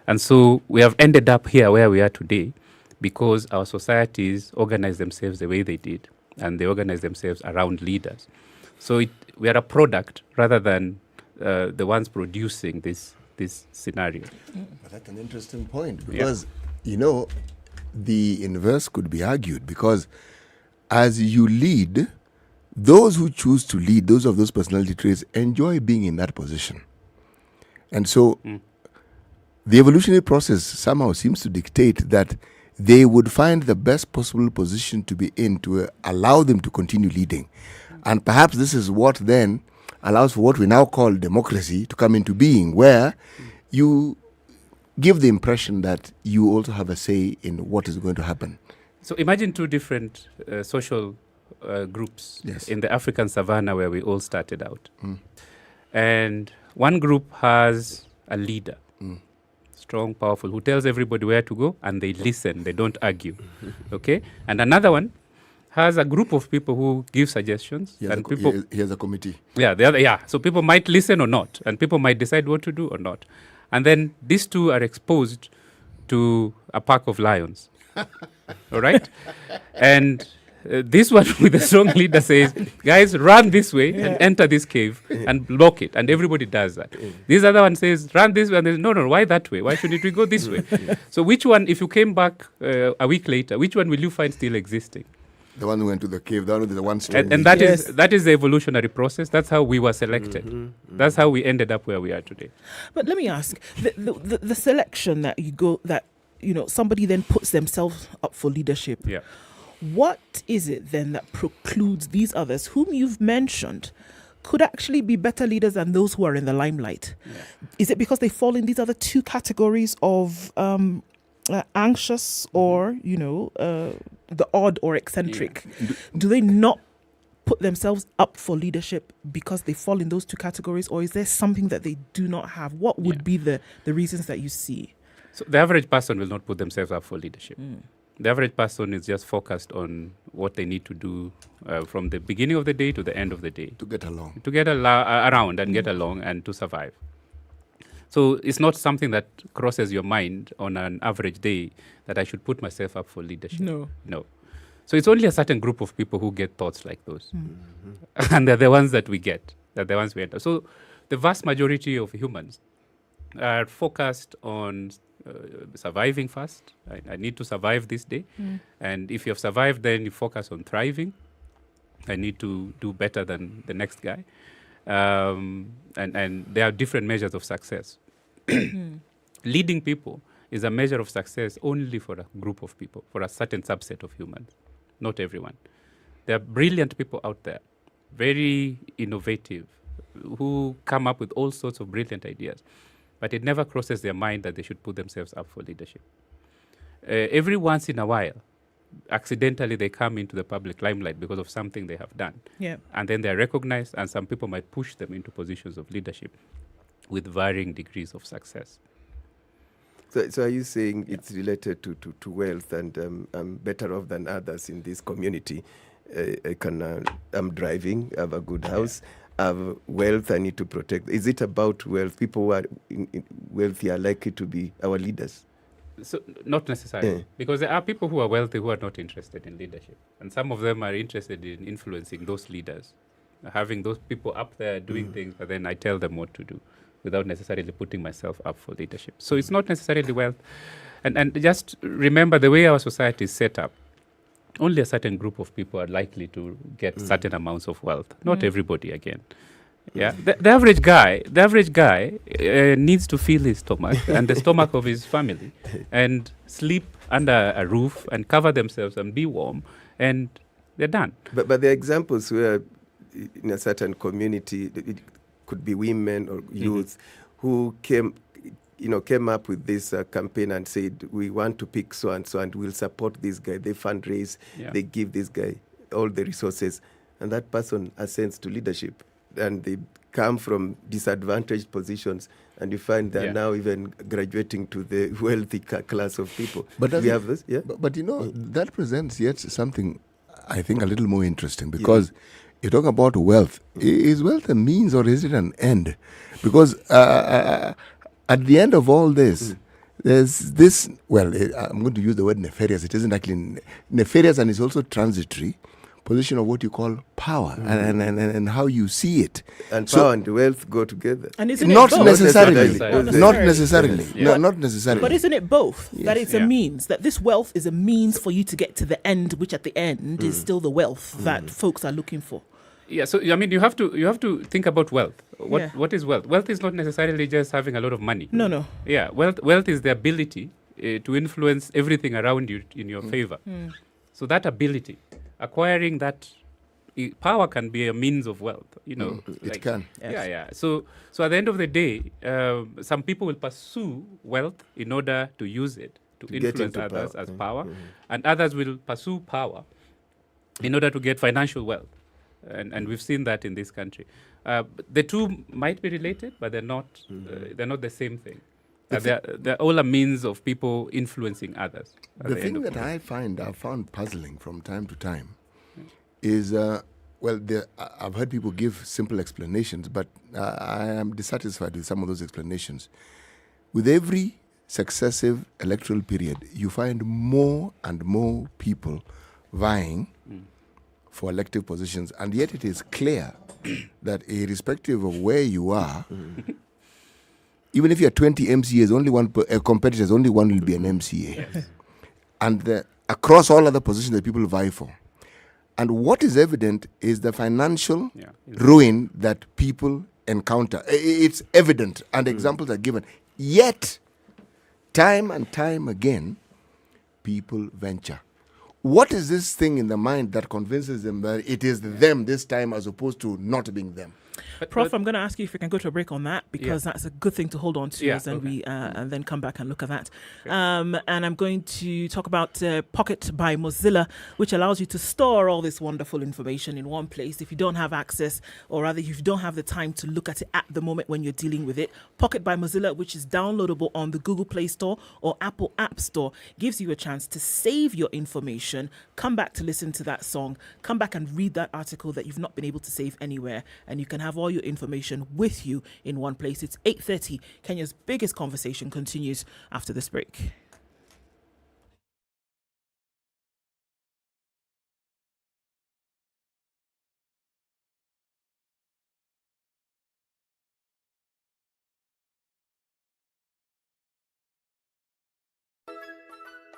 And so we have ended up here where we are today because our societies organize themselves the way they did, and they organize themselves around leaders. So we are a product rather than the ones producing this scenario. But that's an interesting point because, the inverse could be argued because as you lead, those who choose to lead, those of those personality traits, enjoy being in that position. And so the evolutionary process somehow seems to dictate that they would find the best possible position to be in to allow them to continue leading. And perhaps this is what then allows for what we now call democracy to come into being, where you give the impression that you also have a say in what is going to happen. So imagine two different social groups in the African savannah where we all started out. And one group has a leader, strong, powerful, who tells everybody where to go, and they listen, they don't argue. Okay? And another one has a group of people who give suggestions. He has a committee. Yeah, so people might listen or not, and people might decide what to do or not. And then these two are exposed to a pack of lions. All right? And this one with the strong leader says, guys, run this way and enter this cave and block it. And everybody does that. This other one says, run this way. And they say, no, why that way? Why shouldn't we go this way? So which one, if you came back a week later, which one will you find still existing? The one who went to the cave, the one with the one stone. And that is the evolutionary process. That's how we were selected. That's how we ended up where we are today. But let me ask, the selection that somebody then puts themselves up for leadership. Yeah. What is it then that precludes these others, whom you've mentioned, could actually be better leaders than those who are in the limelight? Yeah. Is it because they fall in these other two categories of anxious or, the odd or eccentric? Yeah. Do they not put themselves up for leadership because they fall in those two categories, or is there something that they do not have? What would be the reasons that you see? So the average person will not put themselves up for leadership. The average person is just focused on what they need to do from the beginning of the day to the end of the day. To get along. To get around and get along and to survive. So it's not something that crosses your mind on an average day that I should put myself up for leadership. No. So it's only a certain group of people who get thoughts like those. And they're the ones that we get. They're the ones we enter. So the vast majority of humans are focused on surviving first. I need to survive this day. And if you have survived, then you focus on thriving. I need to do better than the next guy. And there are different measures of success. Leading people is a measure of success only for a group of people, for a certain subset of humans, not everyone. There are brilliant people out there, very innovative, who come up with all sorts of brilliant ideas, but it never crosses their mind that they should put themselves up for leadership. Every once in a while, accidentally they come into the public limelight because of something they have done. Yeah. And then they're recognized, and some people might push them into positions of leadership with varying degrees of success. So are you saying it's related to wealth and I'm better off than others in this community? I'm driving, I have a good house, I have wealth I need to protect. Is it about wealth? People who are wealthy are likely to be our leaders? So not necessarily, because there are people who are wealthy who are not interested in leadership. And some of them are interested in influencing those leaders, having those people up there doing things, but then I tell them what to do without necessarily putting myself up for leadership. So it's not necessarily wealth. And just remember the way our society is set up, only a certain group of people are likely to get certain amounts of wealth. Not everybody, again. Yeah, the average guy needs to fill his stomach and the stomach of his family and sleep under a roof and cover themselves and be warm, and they're done. But there are examples where in a certain community, it could be women or youth who came up with this campaign and said, we want to pick so and we'll support this guy. They fundraise, they give this guy all the resources, and that person ascends to leadership. And they come from disadvantaged positions, and you find they're now even graduating to the wealthy class of people. But we have this, But that presents yet something, I think, a little more interesting, because you're talking about wealth. Is wealth a means or is it an end? Because at the end of all this, there's this, I'm going to use the word nefarious. It isn't actually nefarious, and it's also transitory, position of what you call power and how you see it. And power and wealth go together. And isn't not it both? necessarily. Not necessarily. Yeah. Not necessarily. But isn't it both? Yes. That it's a means, that this wealth is a means for you to get to the end, which at the end is still the wealth that folks are looking for. Yeah, so I mean, you have to think about wealth. Yeah. What is wealth? Wealth is not necessarily just having a lot of money. No. Yeah, wealth is the ability to influence everything around you in your favor. So that ability, acquiring that power can be a means of wealth. It can. Yes. Yeah. So at the end of the day, some people will pursue wealth in order to use it to influence others as power, and others will pursue power in order to get financial wealth. And we've seen that in this country. The two might be related, but they're not. They're not the same thing. They're all a means of people influencing others. The thing that I've found puzzling from time to time is, I've heard people give simple explanations, but I am dissatisfied with some of those explanations. With every successive electoral period, you find more and more people vying for elective positions, and yet it is clear that irrespective of where you are, even if you are 20 MCAs, only one competitors, only one will be an MCA. Yes. And across all other positions that people vie for. And what is evident is the financial ruin that people encounter. It's evident, and examples are given. Yet, time and time again, people venture. What is this thing in the mind that convinces them that it is them this time as opposed to not being them? Prof, I'm going to ask you if we can go to a break on that, because that's a good thing to hold on to we and then come back and look at that. And I'm going to talk about Pocket by Mozilla, which allows you to store all this wonderful information in one place if you don't have access, or rather if you don't have the time to look at it at the moment when you're dealing with it. Pocket by Mozilla, which is downloadable on the Google Play Store or Apple App Store, gives you a chance to save your information, come back to listen to that song, come back and read that article that you've not been able to save anywhere, and you can have all your information with you in one place. It's 8:30. Kenya's biggest conversation continues after this break.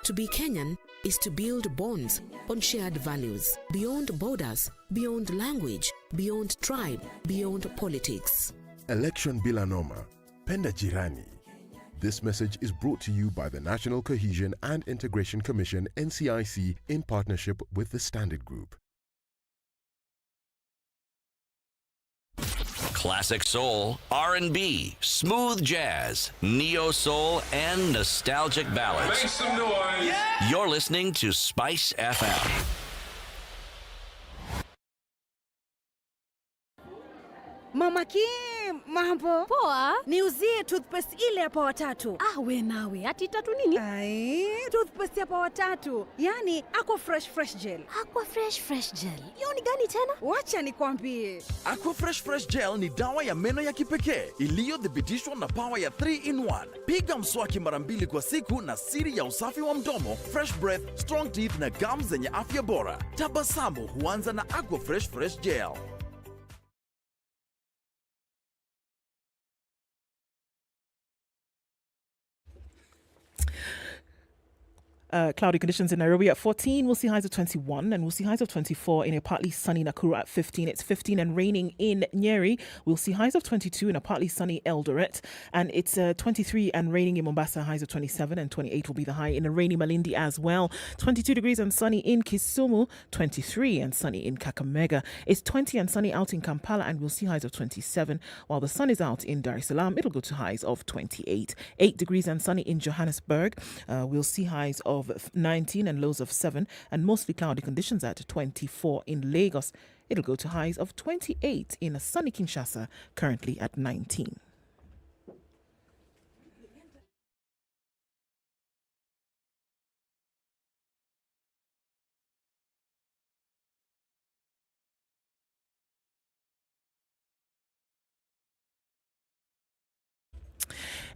To be Kenyan is to build bonds on shared values, beyond borders, beyond language, beyond tribe, beyond politics. Election bila noma, penda jirani. This message is brought to you by the National Cohesion and Integration Commission, NCIC, in partnership with the Standard Group. Classic soul, R&B, smooth jazz, neo soul, and nostalgic ballads. Make some noise. Yeah! You're listening to Spice FM. Mama Kim, mambo poa. Niuzie toothpaste ile ya Power 3. We nawe, ati tatu nini? Toothpaste ya Power 3. Yani Aqua Fresh Gel. Aqua Fresh Gel. Hiyo ni gani tena? Wacha nikwambie. Aqua Fresh Gel ni dawa ya meno ya kipekee iliyothibitishwa na power ya 3-in-1. Piga mswaki mara 2 kwa siku na siri ya usafi wa mdomo, fresh breath, strong teeth na gums zenye afya bora. Tabasamu huanza na Aqua Fresh Gel. Cloudy conditions in Nairobi at 14. We'll see highs of 21 and we'll see highs of 24 in a partly sunny Nakuru at 15. It's 15 and raining in Nyeri. We'll see highs of 22 in a partly sunny Eldoret. And it's 23 and raining in Mombasa, highs of 27, and 28 will be the high in a rainy Malindi as well. 22 degrees and sunny in Kisumu, 23 and sunny in Kakamega. It's 20 and sunny out in Kampala and we'll see highs of 27. While the sun is out in Dar es Salaam, it'll go to highs of 28. 8 degrees and sunny in Johannesburg. We'll see highs of 19 and lows of 7, and mostly cloudy conditions at 24 in Lagos. It'll go to highs of 28 in a sunny Kinshasa, currently at 19.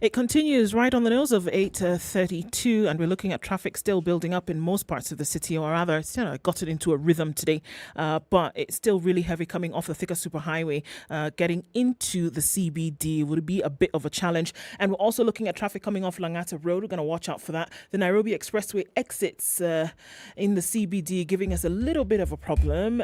It continues right on the nose of 8:32, and we're looking at traffic still building up in most parts of the city, or rather, it's got it into a rhythm today, but it's still really heavy coming off the thicker superhighway, getting into the CBD would be a bit of a challenge. And we're also looking at traffic coming off Langata Road. We're going to watch out for that. The Nairobi Expressway exits in the CBD, giving us a little bit of a problem,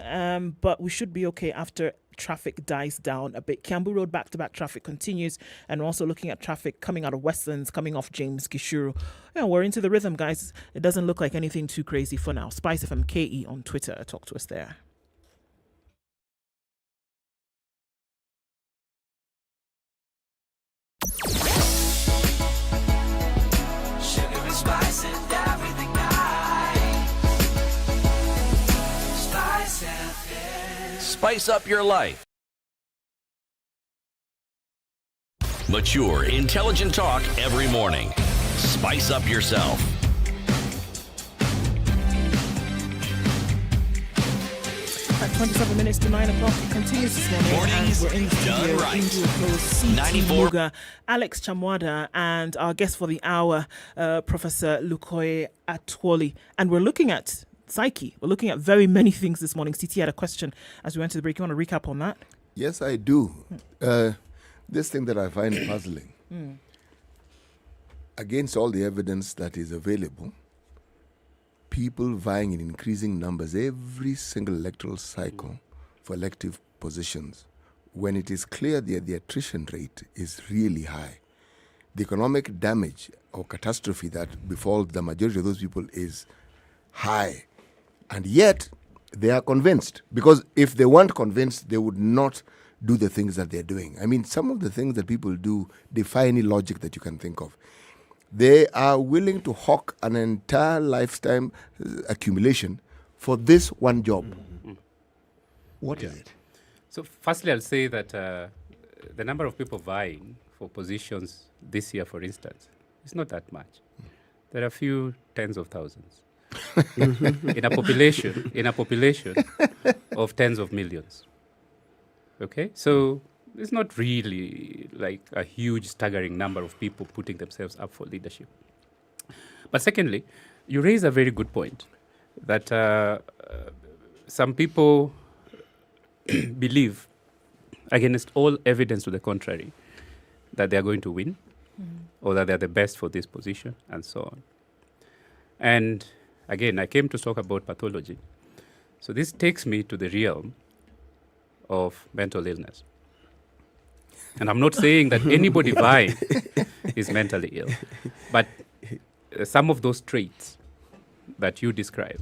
but we should be okay after traffic dies down a bit. Kiambu Road back-to-back traffic continues, and we're also looking at traffic coming out of Westlands, coming off James Gishuru. Yeah, we're into the rhythm, guys. It doesn't look like anything too crazy for now. SpiceFM KE on Twitter. Talk to us there. Sugar and spice and everything nice. SpiceFM. Spice up your life. Mature, intelligent talk every morning. Spice up yourself. At 27 minutes to 9 o'clock, it continues this morning. Mornings We're in the studio. done right. CT 94. Muga, Alex Chamwada, and our guest for the hour, Professor Lukoye Atwoli. And we're looking at psyche. We're looking at very many things this morning. CT had a question as we went to the break. You want to recap on that? Yes, I do. This thing that I find puzzling, against all the evidence that is available, people vying in increasing numbers every single electoral cycle for elective positions, when it is clear that the attrition rate is really high. The economic damage or catastrophe that befalls the majority of those people is high. And yet, they are convinced. Because if they weren't convinced, they would not do the things that they're doing. I mean, some of the things that people do defy any logic that you can think of. They are willing to hawk an entire lifetime accumulation for this one job. What is it? So firstly, I'll say that the number of people vying for positions this year, for instance, is not that much. There are a few tens of thousands in a population of tens of millions. Okay, so it's not really like a huge, staggering number of people putting themselves up for leadership. But secondly, you raise a very good point that some people believe, against all evidence to the contrary, that they are going to win or that they're the best for this position and so on. And again, I came to talk about pathology. So this takes me to the realm of mental illness. And I'm not saying that anybody vying is mentally ill, but some of those traits that you describe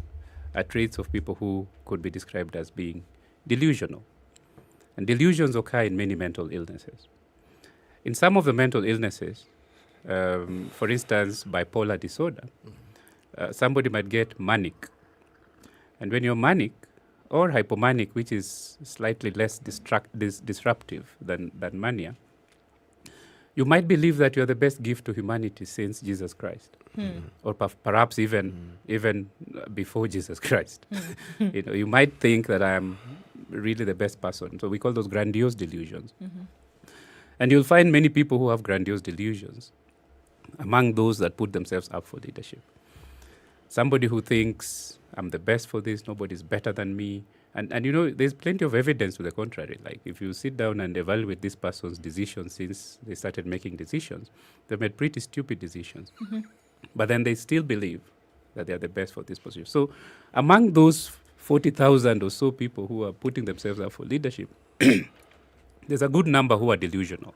are traits of people who could be described as being delusional. And delusions occur in many mental illnesses. In some of the mental illnesses, for instance, bipolar disorder, somebody might get manic. And when you're manic, or hypomanic, which is slightly less disruptive than mania, you might believe that you're the best gift to humanity since Jesus Christ, or perhaps even before Jesus Christ. You might think that I am really the best person. So we call those grandiose delusions. And you'll find many people who have grandiose delusions among those that put themselves up for leadership. Somebody who thinks, I'm the best for this, nobody's better than me. And there's plenty of evidence to the contrary. Like, if you sit down and evaluate this person's decisions since they started making decisions, they've made pretty stupid decisions. But then they still believe that they are the best for this position. So among those 40,000 or so people who are putting themselves up for leadership, there's a good number who are delusional.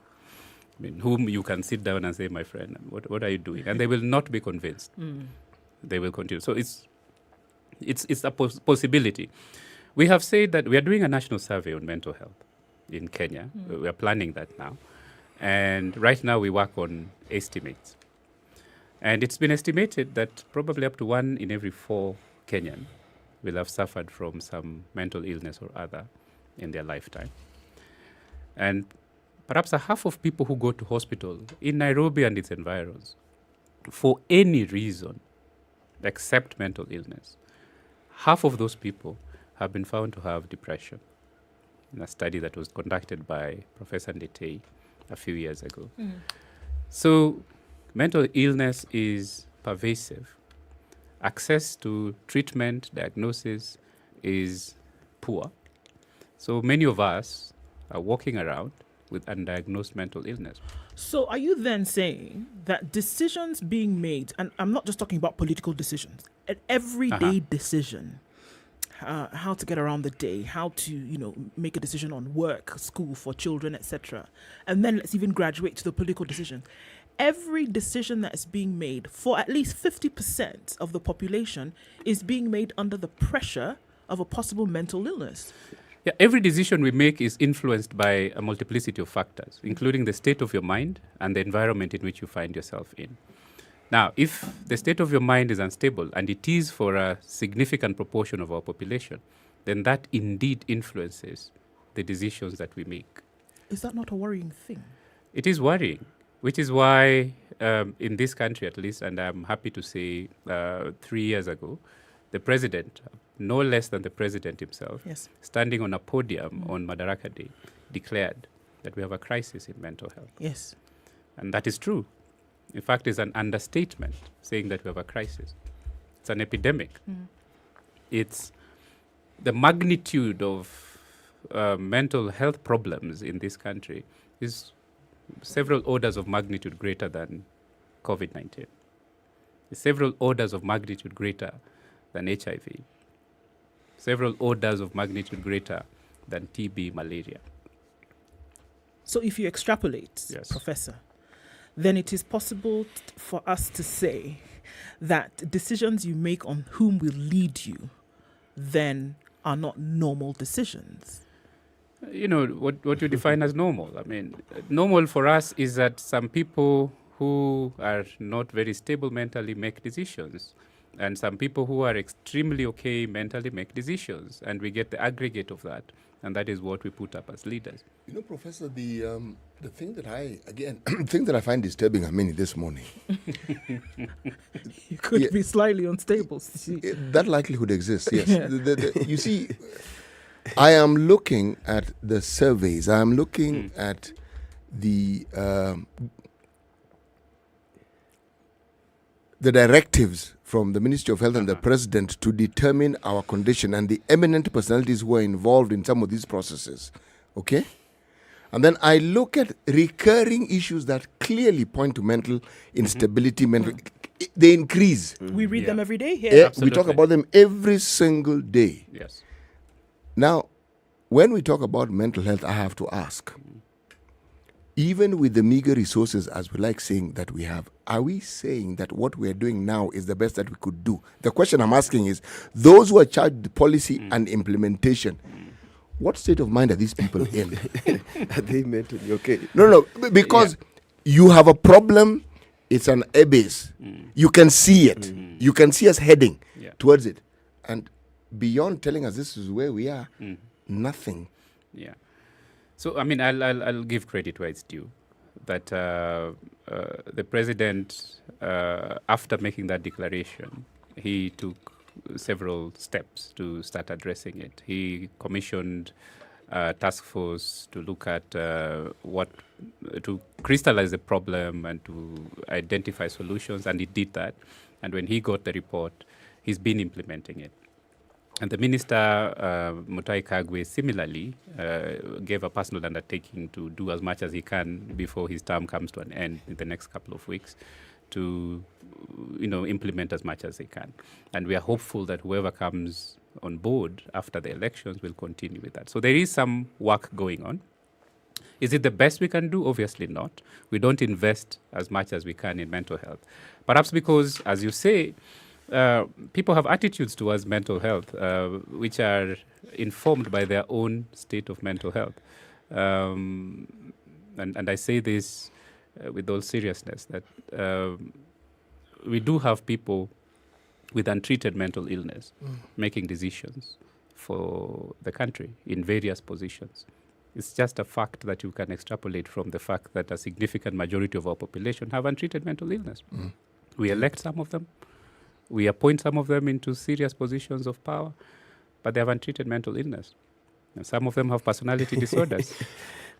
I mean, whom you can sit down and say, my friend, what are you doing? And they will not be convinced. They will continue. So it's a possibility. We have said that we are doing a national survey on mental health in Kenya. We are planning that now. And right now we work on estimates. And it's been estimated that probably up to 1 in every 4 Kenyan will have suffered from some mental illness or other in their lifetime. And perhaps a half of people who go to hospital in Nairobi and its environs for any reason except mental illness, half of those people have been found to have depression in a study that was conducted by Professor Ndetei a few years ago. So mental illness is pervasive. Access to treatment, diagnosis is poor. So many of us are walking around with undiagnosed mental illness. So are you then saying that decisions being made, and I'm not just talking about political decisions, an everyday decision, how to get around the day, how to, make a decision on work, school for children, etc. And then let's even graduate to the political decision. Every decision that is being made for at least 50% of the population is being made under the pressure of a possible mental illness. Yeah, every decision we make is influenced by a multiplicity of factors, including the state of your mind and the environment in which you find yourself in. Now, if the state of your mind is unstable, and it is for a significant proportion of our population, then that indeed influences the decisions that we make. Is that not a worrying thing? It is worrying, which is why in this country at least, and I'm happy to say 3 years ago, the president, no less than the president himself, yes, standing on a podium on Madaraka Day, declared that we have a crisis in mental health. Yes. And that is true. In fact, it's an understatement saying that we have a crisis. It's an epidemic. It's the magnitude of mental health problems in this country is several orders of magnitude greater than COVID-19. It's several orders of magnitude greater than HIV. Several orders of magnitude greater than TB, malaria. So if you extrapolate, yes, Professor, then it is possible for us to say that decisions you make on whom will lead you then are not normal decisions. What you define as normal. I mean, normal for us is that some people who are not very stable mentally make decisions, and some people who are extremely okay mentally make decisions, and we get the aggregate of that, and that is what we put up as leaders. Professor, the thing that thing that I find disturbing, this morning. You could be slightly unstable. That likelihood exists, yes. You see, I am looking at the surveys. I am looking at the directives from the Ministry of Health and the President to determine our condition and the eminent personalities who are involved in some of these processes. Okay? And then I look at recurring issues that clearly point to mental instability, they increase. We read them every day here. We talk about them every single day. Yes. Now, when we talk about mental health, I have to ask, even with the meager resources, as we like saying that we have, are we saying that what we are doing now is the best that we could do? The question I'm asking is, those who are charged with policy and implementation, what state of mind are these people in? Are they mentally okay? No, because you have a problem, it's an abyss. You can see it. You can see us heading towards it. And beyond telling us this is where we are, nothing. Yeah. So, I'll give credit where it's due. That the president, after making that declaration, he took several steps to start addressing it. He commissioned a task force to look at to crystallize the problem and to identify solutions, and he did that. And when he got the report, he's been implementing it. And the minister, Mutahi Kagwe, similarly gave a personal undertaking to do as much as he can before his term comes to an end in the next couple of weeks to, implement as much as he can. And we are hopeful that whoever comes on board after the elections will continue with that. So there is some work going on. Is it the best we can do? Obviously not. We don't invest as much as we can in mental health. Perhaps because, as you say, people have attitudes towards mental health which are informed by their own state of mental health. And I say this with all seriousness, that we do have people with untreated mental illness making decisions for the country in various positions. It's just a fact that you can extrapolate from the fact that a significant majority of our population have untreated mental illness. We elect some of them. We appoint some of them into serious positions of power, but they have untreated mental illness. And some of them have personality disorders.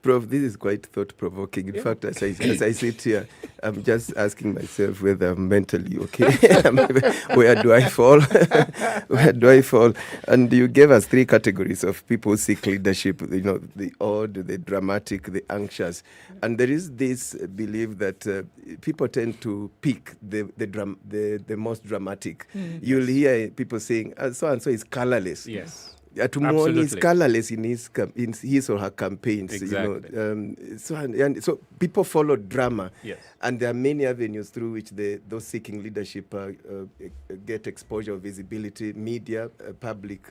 Prof, this is quite thought-provoking. In fact, as I sit here, I'm just asking myself whether I'm mentally okay. Where do I fall? Where do I fall? And you gave us 3 categories of people who seek leadership, the odd, the dramatic, the anxious. And there is this belief that people tend to pick the most dramatic. You'll hear people saying, so-and-so is colorless. Yes. Atumwoni is colorless in his or her campaigns. Exactly. So people follow drama. Yes. And there are many avenues through which those seeking leadership get exposure, visibility, media, public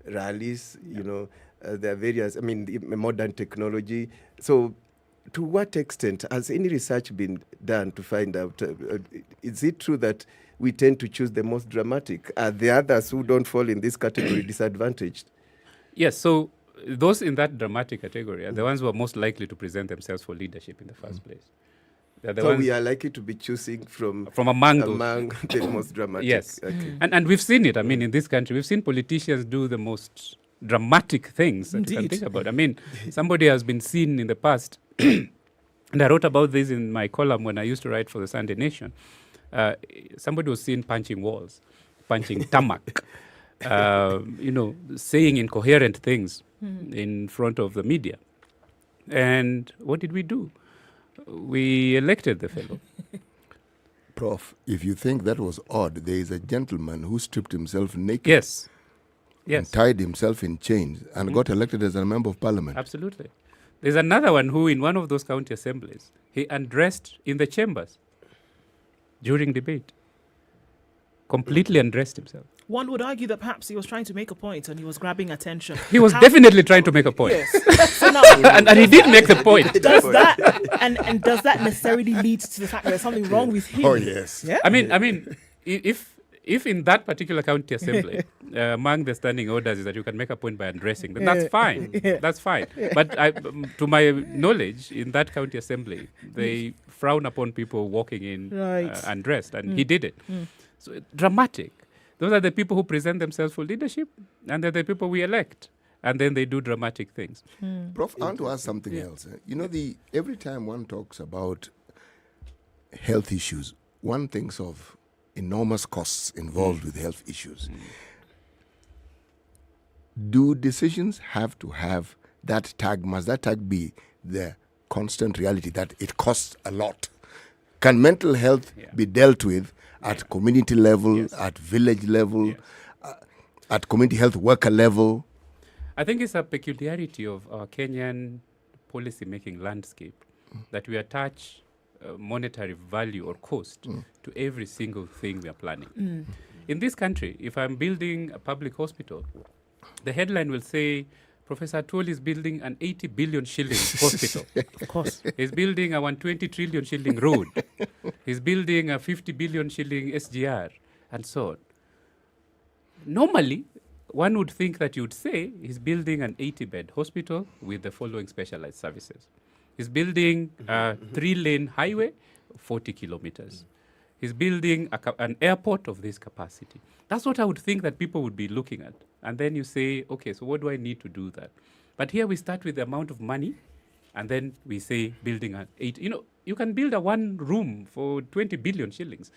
rallies, there are various, modern technology. So to what extent has any research been done to find out, is it true that we tend to choose the most dramatic? Are the others who don't fall in this category disadvantaged? Yes, so those in that dramatic category are the ones who are most likely to present themselves for leadership in the first place. So we are likely to be choosing from among the most dramatic. Yes, okay. And we've seen it. In this country, we've seen politicians do the most dramatic things that you can think about. Somebody has been seen in the past, and I wrote about this in my column when I used to write for the Sunday Nation. Somebody was seen punching walls, punching tarmac, saying incoherent things in front of the media. And what did we do? We elected the fellow. Prof, if you think that was odd, there is a gentleman who stripped himself naked. Yes. And tied himself in chains and got elected as a member of parliament. Absolutely. There's another one who, in one of those county assemblies, he undressed in the chambers during debate. Completely undressed himself. One would argue that perhaps he was trying to make a point and he was grabbing attention. He was definitely trying to make a point. Yes. So now, and he did make the point. Does that and does that necessarily lead to the fact that there's something wrong with him? Oh yes. Yeah? If in that particular county assembly, among the standing orders is that you can make a point by undressing, then that's fine. That's fine. But to my knowledge, in that county assembly, they frown upon people walking in undressed, and he did it. So dramatic. Those are the people who present themselves for leadership, and they're the people we elect, and then they do dramatic things. Prof, I want to ask something else. Every time one talks about health issues, one thinks of enormous costs involved with health issues. Do decisions have to have that tag? Must that tag be the constant reality that it costs a lot? Can mental health be dealt with at community level, at village level, at community health worker level? I think it's a peculiarity of our Kenyan policy-making landscape that we attach monetary value or cost to every single thing we are planning. In this country, if I'm building a public hospital, the headline will say, Professor Atwoli is building an 80 billion shilling hospital. Of course. He's building a 120 trillion shilling road. He's building a 50 billion shilling SGR, and so on. Normally, one would think that you would say he's building an 80-bed hospital with the following specialized services. He's building a 3-lane highway, 40 kilometers. He's building an airport of this capacity. That's what I would think that people would be looking at. And then you say, okay, so what do I need to do that? But here we start with the amount of money, and then we say building an 8. You can build a 1 room for 20 billion shillings.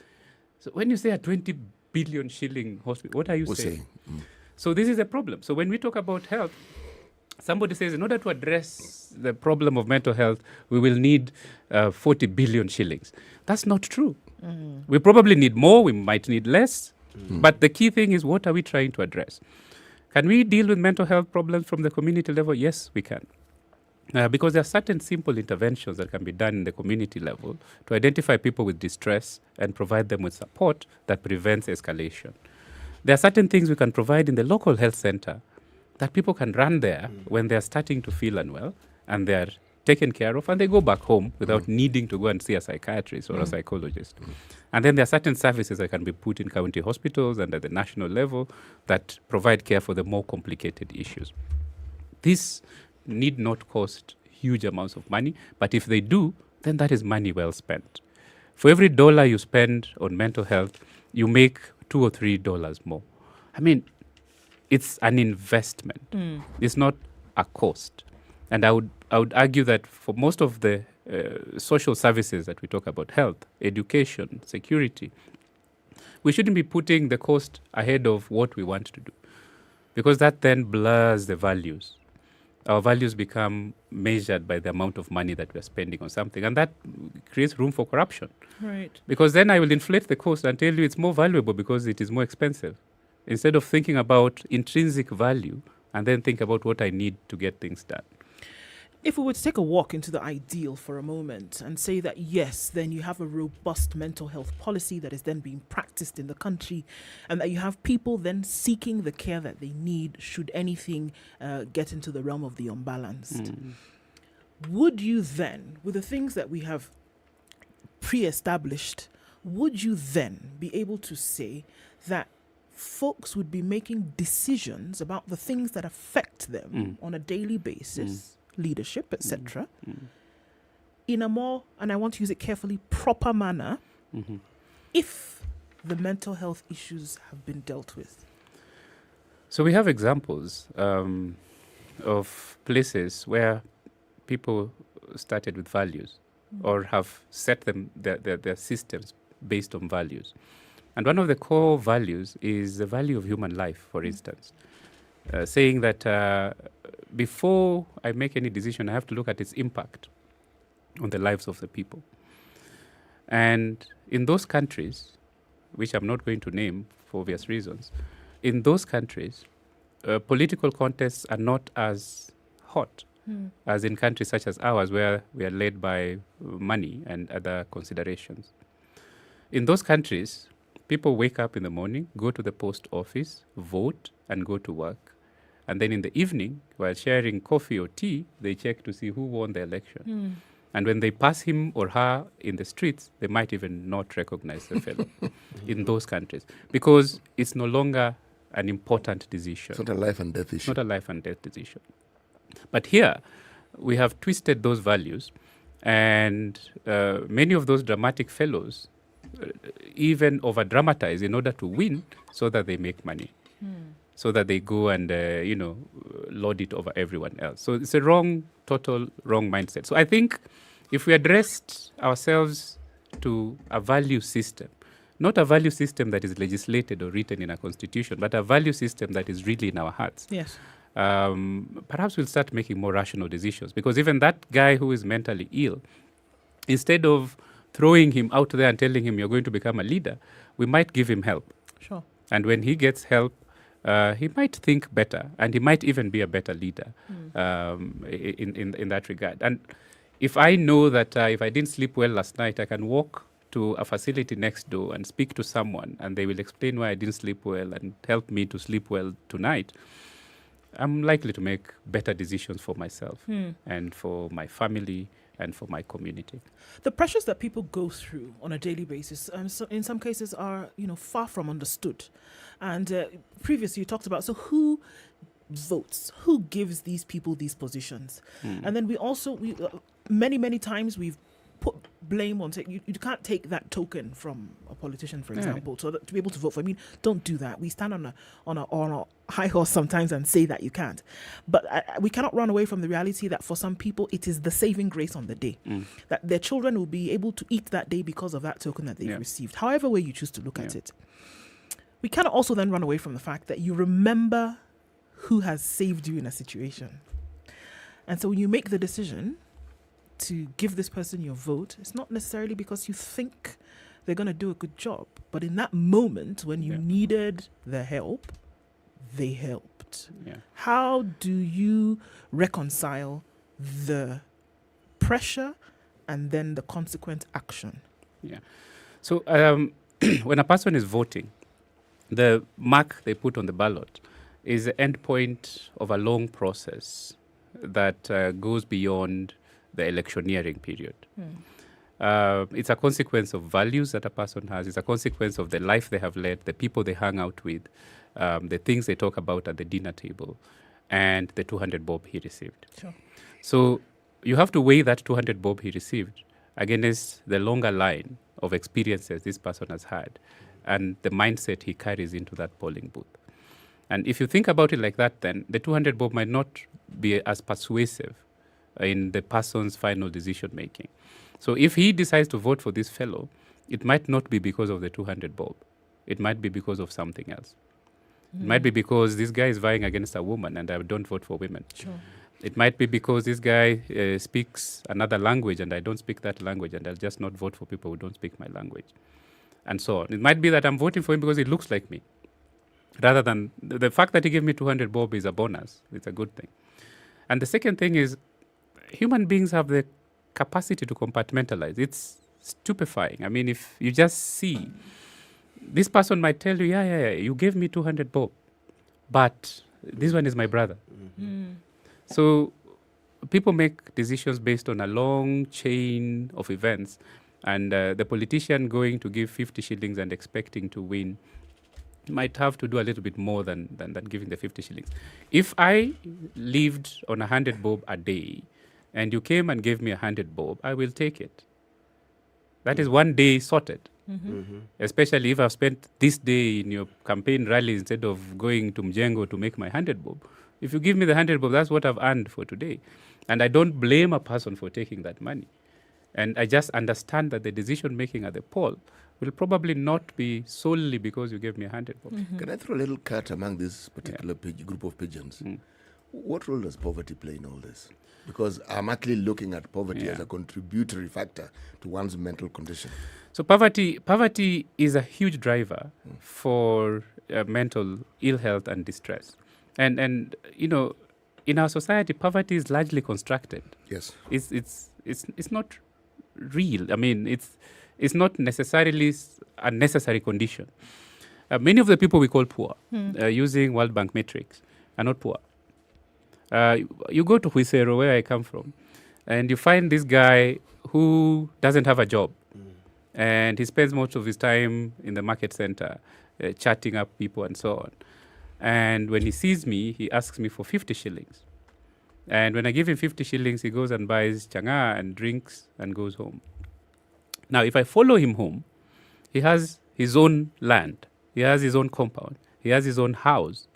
So when you say a 20 billion shilling hospital, what are you saying? So this is a problem. So when we talk about health, somebody says in order to address the problem of mental health, we will need 40 billion shillings. That's not true. We probably need more, we might need less. But the key thing is, what are we trying to address? Can we deal with mental health problems from the community level? Yes, we can. Because there are certain simple interventions that can be done in the community level to identify people with distress and provide them with support that prevents escalation. There are certain things we can provide in the local health center that people can run there when they're starting to feel unwell and they're taken care of and they go back home without needing to go and see a psychiatrist or a psychologist. And then there are certain services that can be put in county hospitals and at the national level that provide care for the more complicated issues. This need not cost huge amounts of money, but if they do, then that is money well spent. For every $1 you spend on mental health, you make $2 or $3 more. I mean, it's an investment. It's not a cost. And I would argue that for most of the social services that we talk about, health, education, security, we shouldn't be putting the cost ahead of what we want to do, because that then blurs the values. Our values become measured by the amount of money that we're spending on something, and that creates room for corruption. Right. Because then I will inflate the cost and tell you it's more valuable because it is more expensive, instead of thinking about intrinsic value and then think about what I need to get things done. If we were to take a walk into the ideal for a moment and say that, yes, then you have a robust mental health policy that is then being practiced in the country, and that you have people then seeking the care that they need should anything get into the realm of the unbalanced. Would you then, with the things that we have pre-established, would you then be able to say that folks would be making decisions about the things that affect them on a daily basis, leadership, etc., in a more, and I want to use it carefully, proper manner, if the mental health issues have been dealt with? So we have examples of places where people started with values or have set them their systems based on values. And one of the core values is the value of human life, for instance. Saying that before I make any decision, I have to look at its impact on the lives of the people. And in those countries, which I'm not going to name for obvious reasons, in those countries, political contests are not as hot as in countries such as ours, where we are led by money and other considerations. In those countries, people wake up in the morning, go to the post office, vote, and go to work. And then in the evening, while sharing coffee or tea, they check to see who won the election. And when they pass him or her in the streets, they might even not recognize the fellow in those countries, because it's no longer an important decision. It's not a life and death issue. Not a life and death decision. But here, we have twisted those values, and many of those dramatic fellows even over-dramatize in order to win, so that they make money, so that they go and, lord it over everyone else. So it's a total wrong mindset. So I think if we addressed ourselves to a value system, not a value system that is legislated or written in a constitution, but a value system that is really in our hearts, yes, perhaps we'll start making more rational decisions. Because even that guy who is mentally ill, instead of throwing him out there and telling him you're going to become a leader, we might give him help. Sure. And when he gets help, he might think better, and he might even be a better leader in that regard. And if I know that if I didn't sleep well last night, I can walk to a facility next door and speak to someone, and they will explain why I didn't sleep well and help me to sleep well tonight, I'm likely to make better decisions for myself and for my family and for my community. The pressures that people go through on a daily basis, so in some cases, are far from understood. And previously you talked about, so who votes? Who gives these people these positions? And then we many times we've put blame on, you can't take that token from a politician, for example, to be able to vote for. I mean, don't do that. We stand on a high horse sometimes and say that you can't. But we cannot run away from the reality that for some people it is the saving grace on the day, that their children will be able to eat that day because of that token that they've received, however way you choose to look at it. We cannot also then run away from the fact that you remember who has saved you in a situation. And so when you make the decision to give this person your vote, it's not necessarily because you think they're going to do a good job, but in that moment when you needed their help, they helped. How do you reconcile the pressure and then the consequent action? So when a person is voting, the mark they put on the ballot is the end point of a long process that goes beyond the electioneering period. It's a consequence of values that a person has. It's a consequence of the life they have led, the people they hang out with, the things they talk about at the dinner table, and the 200 bob he received. Sure. So you have to weigh that 200 bob he received against the longer line of experiences this person has had and the mindset he carries into that polling booth. And if you think about it like that, then the 200 bob might not be as persuasive in the person's final decision making. So if he decides to vote for this fellow, it might not be because of the 200 bob. It might be because of something else. It might be because this guy is vying against a woman and I don't vote for women. Sure. It might be because this guy speaks another language and I don't speak that language and I'll just not vote for people who don't speak my language. And so on. It might be that I'm voting for him because he looks like me. Rather than the fact that he gave me 200 bob is a bonus. It's a good thing. And the second thing is human beings have the capacity to compartmentalize. It's stupefying. I mean, if you just see, this person might tell you, yeah, you gave me 200 bob, but this one is my brother. So people make decisions based on a long chain of events, and the politician going to give 50 shillings and expecting to win might have to do a little bit more than giving the 50 shillings. If I lived on 100 bob a day and you came and gave me 100 bob, I will take it. That is one day sorted. Especially if I've spent this day in your campaign rally instead of going to Mjengo to make my 100 bob. If you give me the 100 bob, that's what I've earned for today. And I don't blame a person for taking that money. And I just understand that the decision making at the poll will probably not be solely because you gave me 100 bob. Can I throw a little cat among this particular group of pigeons? What role does poverty play in all this? Because I'm actually looking at poverty as a contributory factor to one's mental condition. So poverty is a huge driver for mental ill health and distress. And you know, in our society, poverty is largely constructed. Yes. It's not real. I mean, it's not necessarily a necessary condition. Many of the people we call poor, using World Bank metrics, are not poor. You go to Huisero, where I come from, and you find this guy who doesn't have a job. And he spends most of his time in the market center, chatting up people and so on. And when he sees me, he asks me for 50 shillings. And when I give him 50 shillings, he goes and buys changa and drinks and goes home. Now, if I follow him home, he has his own land. He has his own compound. He has his own house.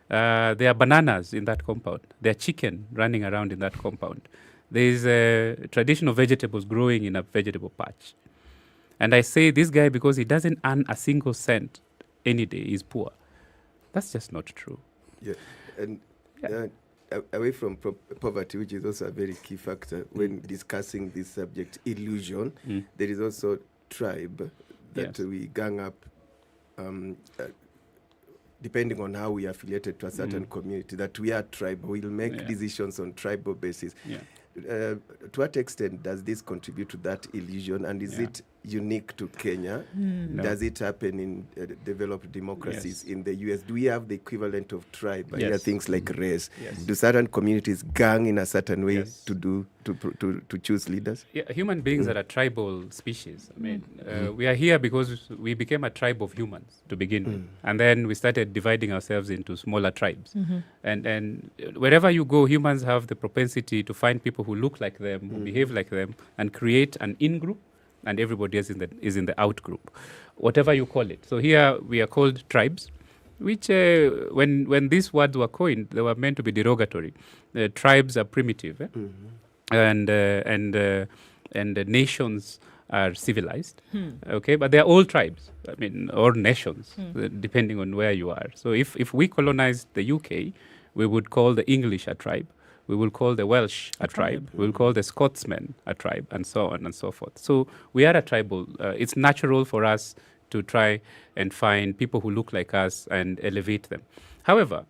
There are bananas in that compound. There are chicken running around in that compound. There is traditional vegetables growing in a vegetable patch. And I say this guy, because he doesn't earn a single cent any day, is poor. That's just not true. Yeah, and away from poverty, which is also a very key factor when discussing this subject, illusion, there is also tribe that we gang up depending on how we are affiliated to a certain community, that we are tribe. We'll make decisions on tribal basis. To what extent does this contribute to that illusion, and is it unique to Kenya? No. Does it happen in developed democracies in the US? Do we have the equivalent of tribe? Things like race. Do certain communities gang in a certain way to choose leaders? Yeah, human beings are a tribal species. I mean, we are here because we became a tribe of humans to begin with, and then we started dividing ourselves into smaller tribes. And wherever you go, humans have the propensity to find people who look like them, who behave like them, and create an in-group, and everybody else is in the out-group, whatever you call it. So here we are called tribes, which when these words were coined, they were meant to be derogatory. Tribes are primitive, and the nations are civilized. Okay, but they are all tribes. I mean, or nations, depending on where you are. So if we colonized the UK, we would call the English a tribe. We will call the Welsh a tribe. We will call the Scotsmen a tribe, and so on and so forth. So we are a tribal. It's natural for us to try and find people who look like us and elevate them. However,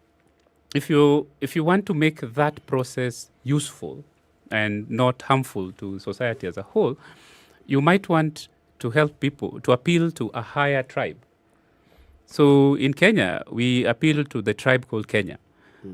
if you want to make that process useful and not harmful to society as a whole, you might want to help people to appeal to a higher tribe. So in Kenya, we appeal to the tribe called Kenya.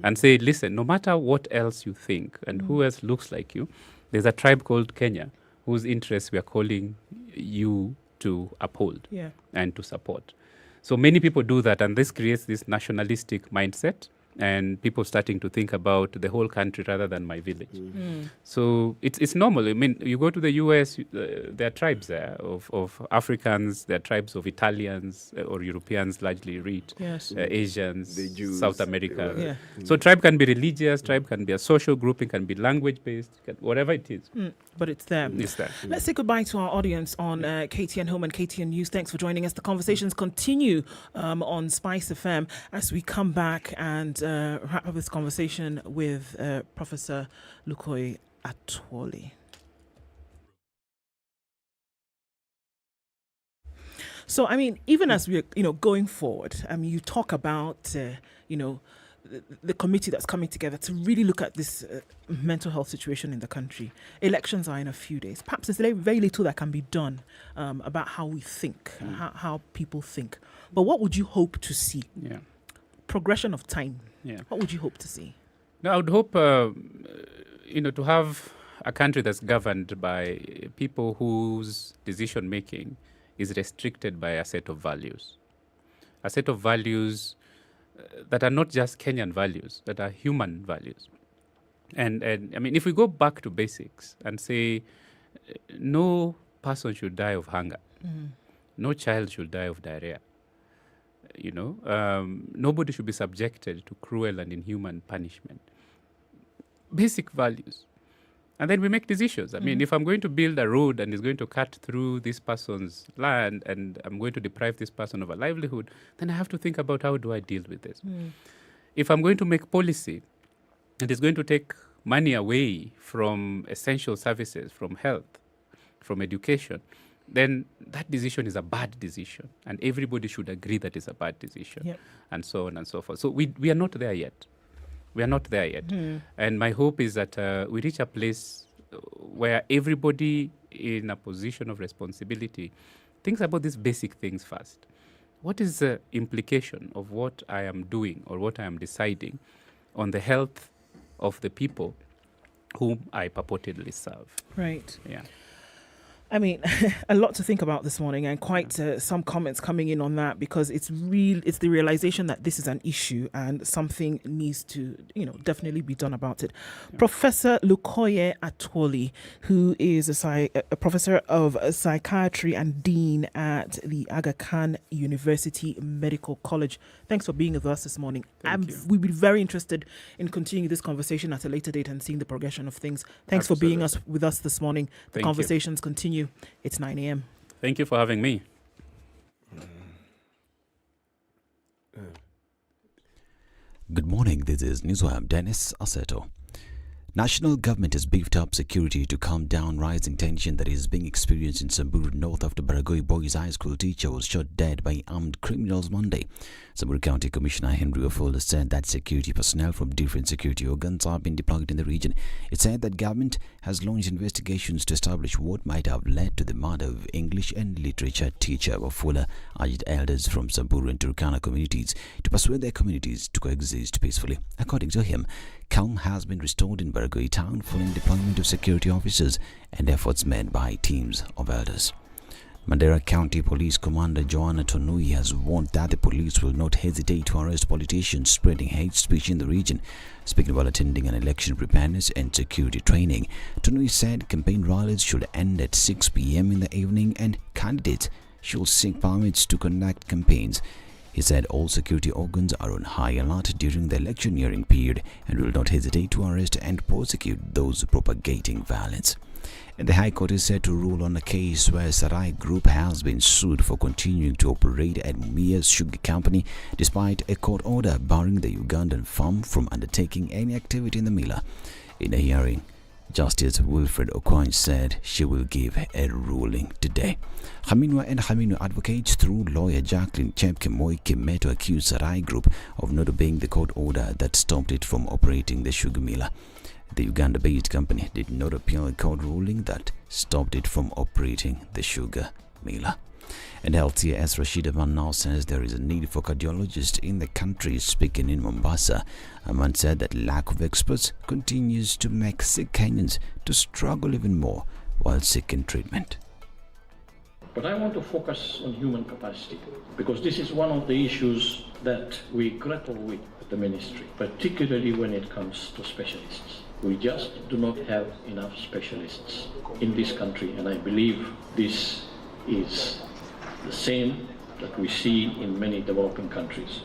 And say, listen, no matter what else you think and who else looks like you, there's a tribe called Kenya whose interests we are calling you to uphold and to support. So many people do that, and this creates this nationalistic mindset and people starting to think about the whole country rather than my village. So it's normal. I mean, you go to the US, there are tribes there of Africans, there are tribes of Italians or Europeans, largely rich, Asians, The Jews, South America. So tribe can be religious, tribe can be a social grouping, can be language-based, whatever it is. But it's there. It's there. Let's say goodbye to our audience on KTN Home and KTN News. Thanks for joining us. The conversations continue on Spice FM as we come back and wrap up this conversation with Professor Lukoye Atwoli. So, I mean, even as we're, going forward, you talk about, the committee that's coming together to really look at this mental health situation in the country. Elections are in a few days. Perhaps there's very little that can be done about how we think, how people think. But what would you hope to see? Progression of time. What would you hope to see? No, I would hope, to have a country that's governed by people whose decision making is restricted by a set of values. A set of values that are not just Kenyan values, that are human values. And I mean, if we go back to basics and say no person should die of hunger, no child should die of diarrhea, nobody should be subjected to cruel and inhuman punishment. Basic values. And then we make decisions. I mean, if I'm going to build a road and it's going to cut through this person's land and I'm going to deprive this person of a livelihood, then I have to think about how do I deal with this. If I'm going to make policy and it's going to take money away from essential services, from health, from education, then that decision is a bad decision. And everybody should agree that it's a bad decision, and so on and so forth. So we are not there yet. We are not there yet. And my hope is that we reach a place where everybody in a position of responsibility thinks about these basic things first. What is the implication of what I am doing or what I am deciding on the health of the people whom I purportedly serve? Right. Yeah. I mean, a lot to think about this morning, and quite some comments coming in on that, because it's the realization that this is an issue and something needs to, definitely be done about it. Professor Lukoye Atwoli, who is a professor of psychiatry and dean at the Aga Khan University Medical College. Thanks for being with us this morning. We'd be very interested in continuing this conversation at a later date and seeing the progression of things. Thanks for being with us this morning. The conversations continue. It's 9 a.m. Thank you for having me. Good morning, this is Newswire. Dennis Aseto. National government has beefed up security to calm down rising tension that is being experienced in Samburu North after Baragoi Boys High School teacher was shot dead by armed criminals Monday. Samburu County Commissioner Henry Wafula said that security personnel from different security organs have been deployed in the region. It said that government has launched investigations to establish what might have led to the murder of English and literature teacher. Wafula urged elders from Samburu and Turkana communities to persuade their communities to coexist peacefully. According to him, calm has been restored in Baragoi town following deployment of security officers and efforts made by teams of elders. Mandera County Police Commander Joanna Tonui has warned that the police will not hesitate to arrest politicians spreading hate speech in the region. Speaking while attending an election preparedness and security training, Tonui said campaign rallies should end at 6 p.m. in the evening and candidates should seek permits to conduct campaigns. He said all security organs are on high alert during the electioneering period and will not hesitate to arrest and prosecute those propagating violence. And the High Court is set to rule on a case where Sarai Group has been sued for continuing to operate at Mumia's Sugar Company despite a court order barring the Ugandan firm from undertaking any activity in the Mila. In a hearing, Justice Wilfred Okoin said she will give a ruling today. Haminwa and Haminu advocates through lawyer Jacqueline Chepkemoi Kimeto accused Sarai Group of not obeying the court order that stopped it from operating the sugar miller. The Uganda-based company did not appeal a court ruling that stopped it from operating the sugar miller. And LTS Rashida Van now says there is a need for cardiologists in the country. Speaking in Mombasa, Aman said that lack of experts continues to make sick Kenyans to struggle even more while seeking treatment. But I want to focus on human capacity because this is one of the issues that we grapple with at the ministry, particularly when it comes to specialists. We just do not have enough specialists in this country, and I believe this is the same that we see in many developing countries.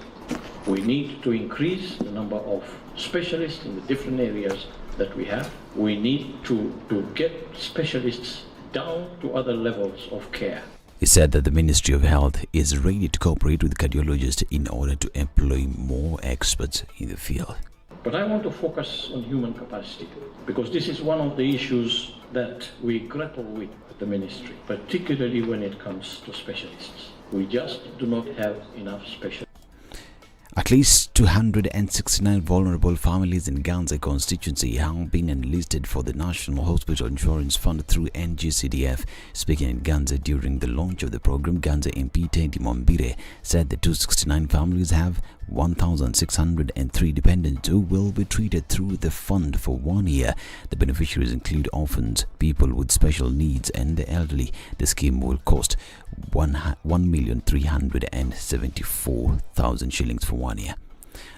We need to increase the number of specialists in the different areas that we have. We need to get specialists down to other levels of care. He said that the Ministry of Health is ready to cooperate with cardiologists in order to employ more experts in the field. But I want to focus on human capacity, because this is one of the issues that we grapple with at the ministry, particularly when it comes to specialists. We just do not have enough specialists. At least 269 vulnerable families in Ganze constituency have been enlisted for the National Hospital Insurance Fund through NGCDF. Speaking in Ganze during the launch of the program, Ganze MP Teddy Mombire said the 269 families have 1,603 dependents who will be treated through the fund for 1 year. The beneficiaries include orphans, people with special needs and the elderly. The scheme will cost 1,374,000 shillings for 1 year.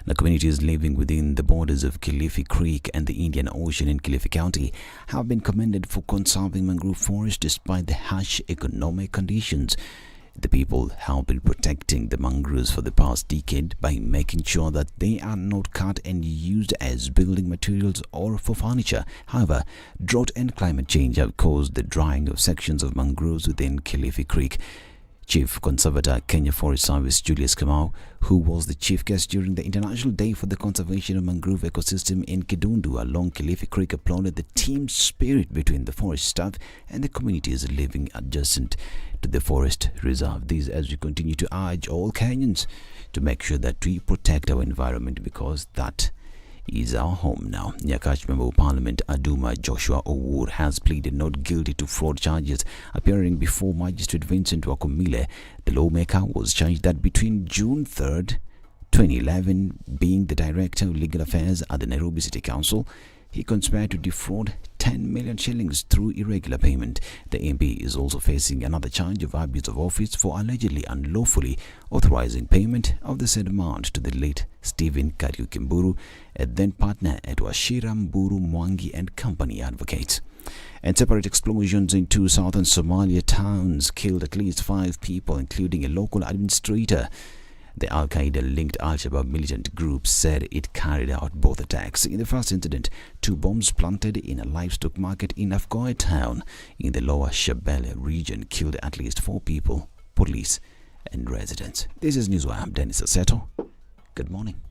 The communities living within the borders of Kilifi Creek and the Indian Ocean in Kilifi County have been commended for conserving mangrove forest despite the harsh economic conditions. The people have been protecting the mangroves for the past decade by making sure that they are not cut and used as building materials or for furniture. However, drought and climate change have caused the drying of sections of mangroves within Kilifi Creek. Chief Conservator Kenya Forest Service Julius Kamau, who was the chief guest during the International Day for the Conservation of Mangrove Ecosystem in Kidundu along Kilifi Creek, applauded the team spirit between the forest staff and the communities living adjacent to the forest reserve. This as we continue to urge all Kenyans to make sure that we protect our environment, because that is our home now. Nyakach Member of Parliament Aduma Joshua Owur has pleaded not guilty to fraud charges. Appearing before Magistrate Vincent Wakomile, the lawmaker was charged that between June 3rd, 2011, being the Director of Legal Affairs at the Nairobi City Council, he conspired to defraud 10 million shillings through irregular payment. The MP is also facing another charge of abuse of office for allegedly unlawfully authorizing payment of the said amount to the late Stephen Kariuki Mburu, a then partner at Washira Mburu Mwangi and Company Advocates. And separate explosions in two southern Somalia towns killed at least 5 people, including a local administrator. The Al-Qaeda-linked Al-Shabaab militant group said it carried out both attacks. In the first incident, 2 bombs planted in a livestock market in Afgoy town in the lower Shabelle region killed at least 4 people, police and residents. This is Newswire. I'm Dennis Aseto. Good morning.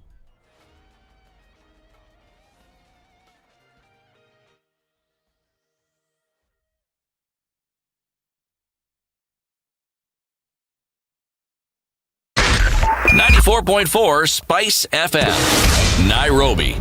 .4 Spice FM, Nairobi.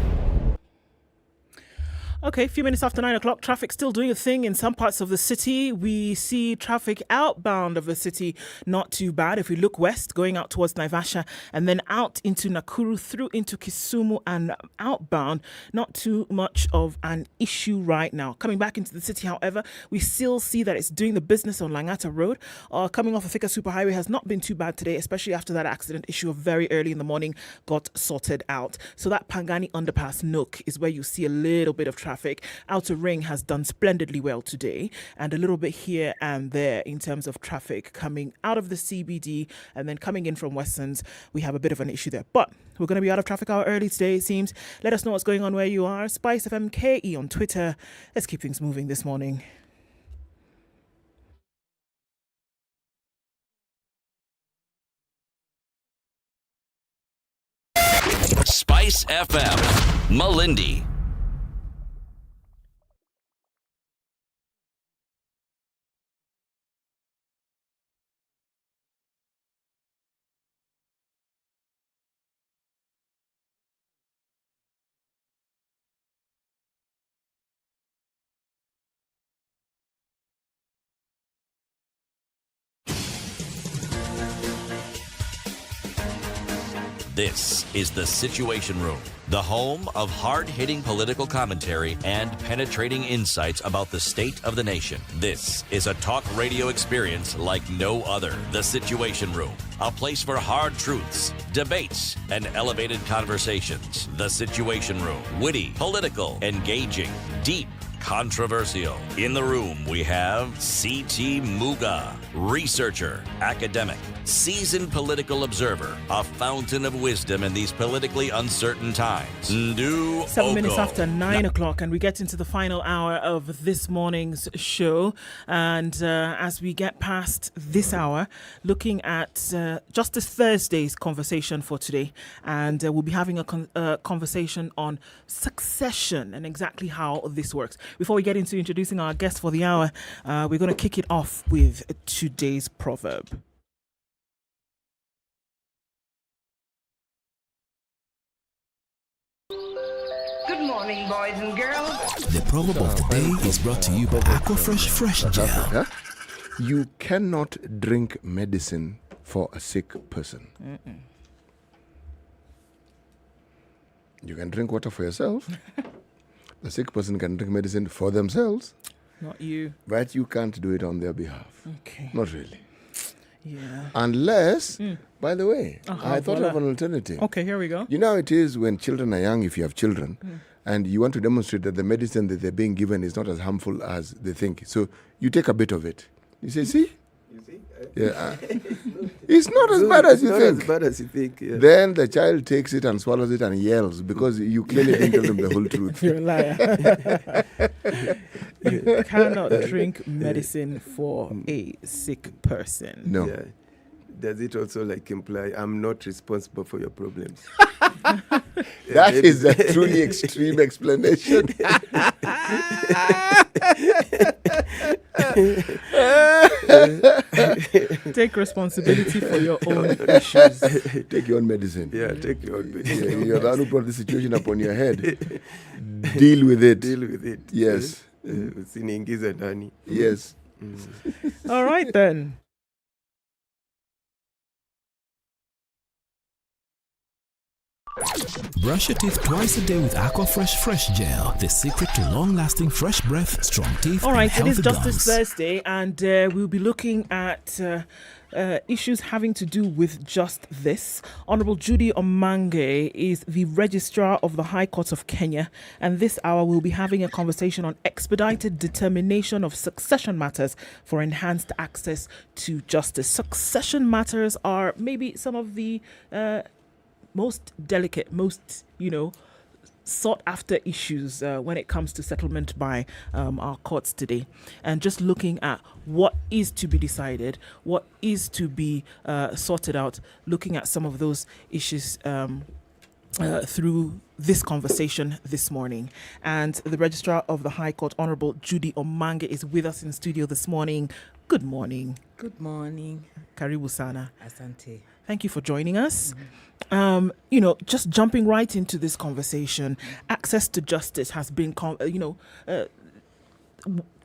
Okay, a few minutes after 9 o'clock, traffic still doing a thing in some parts of the city. We see traffic outbound of the city not too bad. If we look west, going out towards Naivasha and then out into Nakuru, through into Kisumu and outbound, not too much of an issue right now. Coming back into the city, however, we still see that it's doing the business on Langata Road. Coming off of Thika Superhighway has not been too bad today, especially after that accident issue of very early in the morning got sorted out. So that Pangani underpass nook is where you see a little bit of traffic. Outer Ring has done splendidly well today, and a little bit here and there in terms of traffic coming out of the CBD and then coming in from Westlands. We have a bit of an issue there, but we're going to be out of traffic hour early today, it seems. Let us know what's going on where you are. SpiceFM KE on Twitter. Let's keep things moving this morning. Spice FM, Malindi. This is The Situation Room, the home of hard-hitting political commentary and penetrating insights about the state of the nation. This is a talk radio experience like no other. The Situation Room, a place for hard truths, debates, and elevated conversations. The Situation Room, witty, political, engaging, deep, controversial. In the room, we have C.T. Muga, researcher, academic, seasoned political observer, a fountain of wisdom in these politically uncertain times. Ndu 7 minutes Oko. after 9 o'clock, and we get into the final hour of this morning's show. And as we get past this hour, looking at Justice Thursday's conversation for today, and we'll be having a conversation on succession and exactly how this works. Before we get into introducing our guest for the hour, we're going to kick it off with today's proverb. Good morning, boys and girls. The proverb of the day is brought to you by Aquafresh Fresh Gel. You cannot drink medicine for a sick person. You can drink water for yourself. The sick person can drink medicine for themselves. Not you. But you can't do it on their behalf. Okay. Not really. Yeah. Unless, by the way, I thought voila. of an alternative. Okay, here we go. You know how it is when children are young, if you have children, and you want to demonstrate that the medicine that they're being given is not as harmful as they think. So you take a bit of it. You say, see? You see? Yeah. It's not as bad as you think. Not as bad as you think. Yeah. Then the child takes it and swallows it and yells because you clearly didn't tell them the whole truth. You're a liar. You cannot drink medicine for a sick person. No. Yeah. Does it also like imply I'm not responsible for your problems? That is a truly extreme explanation. Take responsibility for your own issues. Take your own medicine. Yeah, take your own medicine. You're the one who brought the situation upon your head. Deal with it. Deal with it. Yes. Usiniingize ndani. Yes. All right then. Brush your teeth twice a day with Aquafresh Fresh Gel, the secret to long-lasting fresh breath, strong teeth, All right, and it is healthy Justice gums. Thursday, and we'll be looking at issues having to do with just this. Honorable Judy Omange is the Registrar of the High Court of Kenya, and this hour we'll be having a conversation on expedited determination of succession matters for enhanced access to justice. Succession matters are maybe some of the most delicate, most, sought after issues when it comes to settlement by our courts today. And just looking at what is to be decided, what is to be sorted out, looking at some of those issues through this conversation this morning. And the Registrar of the High Court, Honorable Judy Omange, is with us in studio this morning. Good morning. Good morning. Karibu sana. Asante. Thank you for joining us. Just jumping right into this conversation, access to justice has been,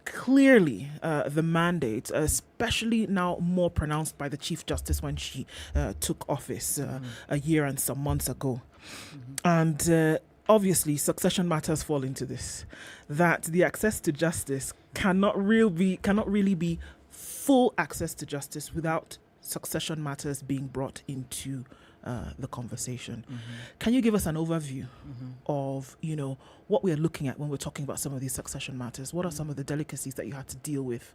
clearly the mandate, especially now more pronounced by the Chief Justice when she took office a year and some months ago. And obviously, succession matters fall into this, that the access to justice cannot really be full access to justice without succession matters being brought into the conversation. Can you give us an overview of, what we are looking at when we're talking about some of these succession matters? What are some of the delicacies that you had to deal with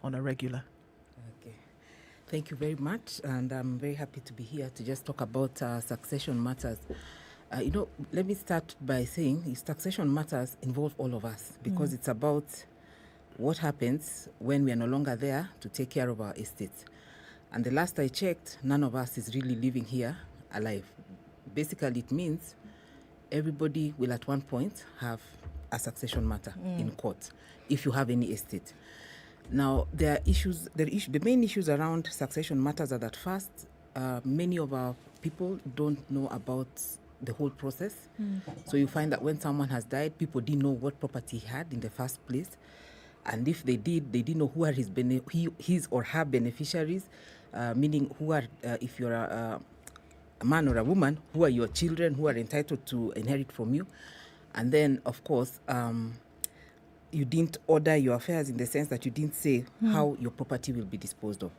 on a regular? Okay. Thank you very much, and I'm very happy to be here to just talk about succession matters. Let me start by saying succession matters involve all of us because it's about what happens when we are no longer there to take care of our estates. And the last I checked, none of us is really living here alive. Basically, it means everybody will at one point have a succession matter in court if you have any estate. Now, there are issues. The main issues around succession matters are that first, many of our people don't know about the whole process. So you find that when someone has died, people didn't know what property he had in the first place. And if they didn't know who are his or her beneficiaries, meaning who are, if you're a man or a woman, who are your children who are entitled to inherit from you. And then, of course, you didn't order your affairs in the sense that you didn't say how your property will be disposed of.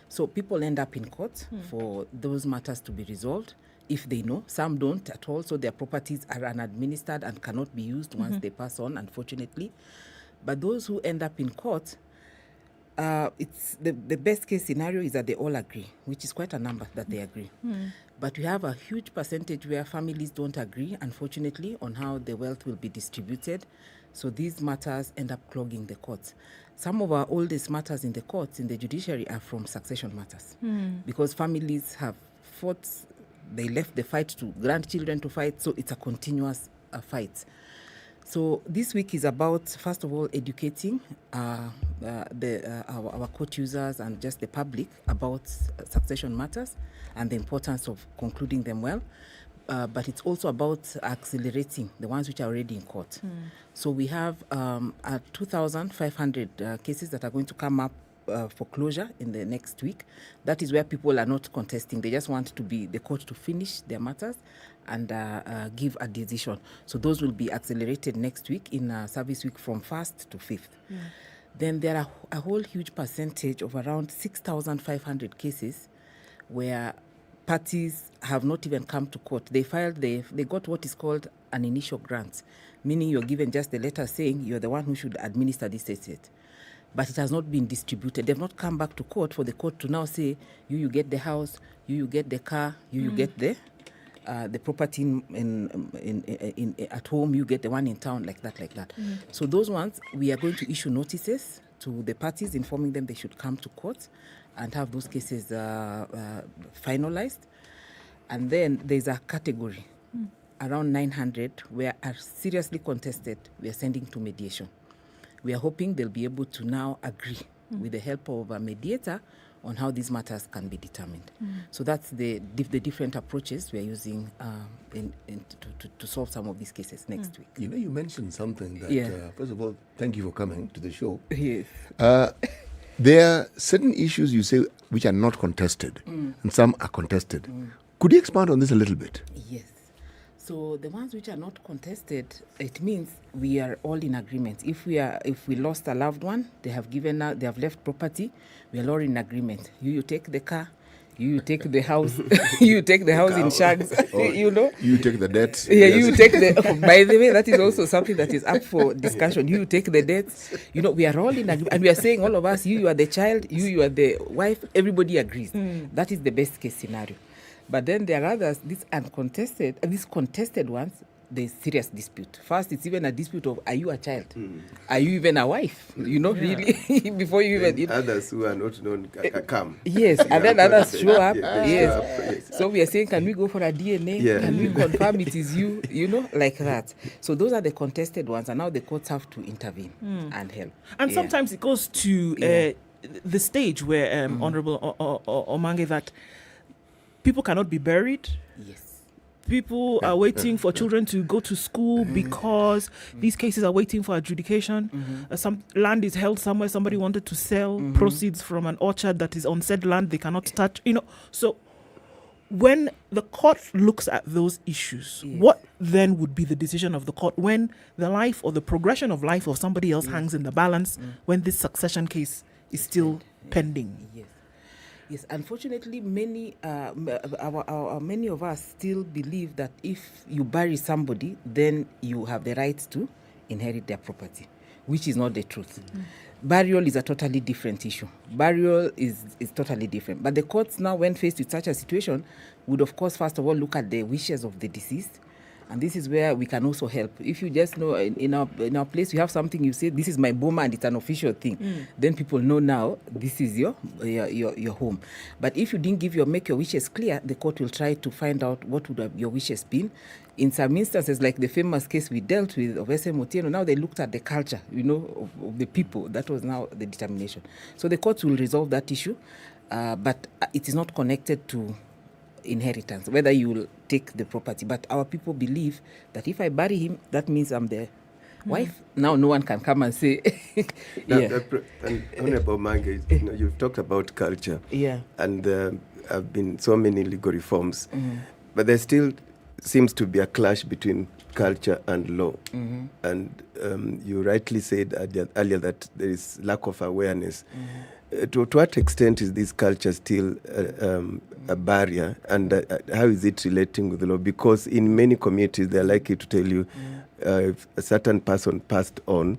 So people end up in court for those matters to be resolved, if they know. Some don't at all, so their properties are unadministered and cannot be used once they pass on, unfortunately. But those who end up in court, it's the best case scenario is that they all agree, which is quite a number that they agree. But we have a huge percentage where families don't agree, unfortunately, on how the wealth will be distributed. So these matters end up clogging the courts. Some of our oldest matters in the courts, in the judiciary, are from succession matters. Because families have fought, they left the fight to grandchildren to fight, so it's a continuous fight. So this week is about, first of all, educating our court users and just the public about succession matters and the importance of concluding them well. But it's also about accelerating the ones which are already in court. So we have 2,500 cases that are going to come up for closure in the next week. That is where people are not contesting. They just want the court to finish their matters and give a decision. So those will be accelerated next week in service week from 1st to 5th. Then there are a whole huge percentage of around 6,500 cases where parties have not even come to court. They got what is called an initial grant, meaning you're given just a letter saying you're the one who should administer this estate. But it has not been distributed. They've not come back to court for the court to now say, you get the house, you get the car, you get the property at home, you get the one in town, like that. So those ones, we are going to issue notices to the parties informing them they should come to court and have those cases finalized. And then there's a category, around 900, where are seriously contested. We are sending to mediation. We are hoping they'll be able to now agree with the help of a mediator on how these matters can be determined. So that's the different approaches we are using to solve some of these cases next week. You know, you mentioned something that, first of all, thank you for coming to the show. Yes. There are certain issues you say which are not contested, and some are contested. Could you expand on this a little bit? Yes. So the ones which are not contested, it means we are all in agreement. If we lost a loved one, they have left property, we are all in agreement. You take the car, you take the house, you take the house in shags, you know. You take the debt. Yeah, yes. You take the. By the way, that is also something that is up for discussion. You take the debts. You know, we are all in agreement, and we are saying all of us. You are the child. You are the wife. Everybody agrees. That is the best case scenario. But then there are others, these contested ones, there's serious dispute. First, it's even a dispute of, are you a child? Are you even a wife? You know, really, before you even... Others who are not known come. Yes, and then others show up. Yes. So we are saying, can we go for a DNA? Yeah. Can we confirm it is you? You know, like that. So those are the contested ones, and now the courts have to intervene and help. And sometimes it goes to the stage where, Honorable Omange, that people cannot be buried. Yes. People are waiting for children to go to school because these cases are waiting for adjudication. Some land is held somewhere. Somebody wanted to sell proceeds from an orchard that is on said land. They cannot touch. You know. So when the court looks at those issues, what then would be the decision of the court when the life or the progression of life of somebody else hangs in the balance when this succession case is still pending? Yes, unfortunately, many of us still believe that if you bury somebody, then you have the right to inherit their property, which is not the truth. Burial is a totally different issue. Burial is totally different. But the courts now, when faced with such a situation, would, of course, first of all, look at the wishes of the deceased. And this is where we can also help. If you just know, in our place, you have something, you say, this is my boma and it's an official thing. Then people know now, this is your home. But if you didn't make your wishes clear, the court will try to find out what would have your wishes been. In some instances, like the famous case we dealt with of S.M. Otieno, now they looked at the culture, of the people. That was now the determination. So the courts will resolve that issue, but it is not connected to inheritance, whether you will take the property. But our people believe that if I bury him, that means I'm the wife. Now no one can come and say, And Honorable Mange, you've talked about culture. Yeah. And there have been so many legal reforms. But there still seems to be a clash between culture and law. And you rightly said earlier that there is lack of awareness. To what extent is this culture still a barrier, and how is it relating with the law? Because in many communities, they're likely to tell you if a certain person passed on,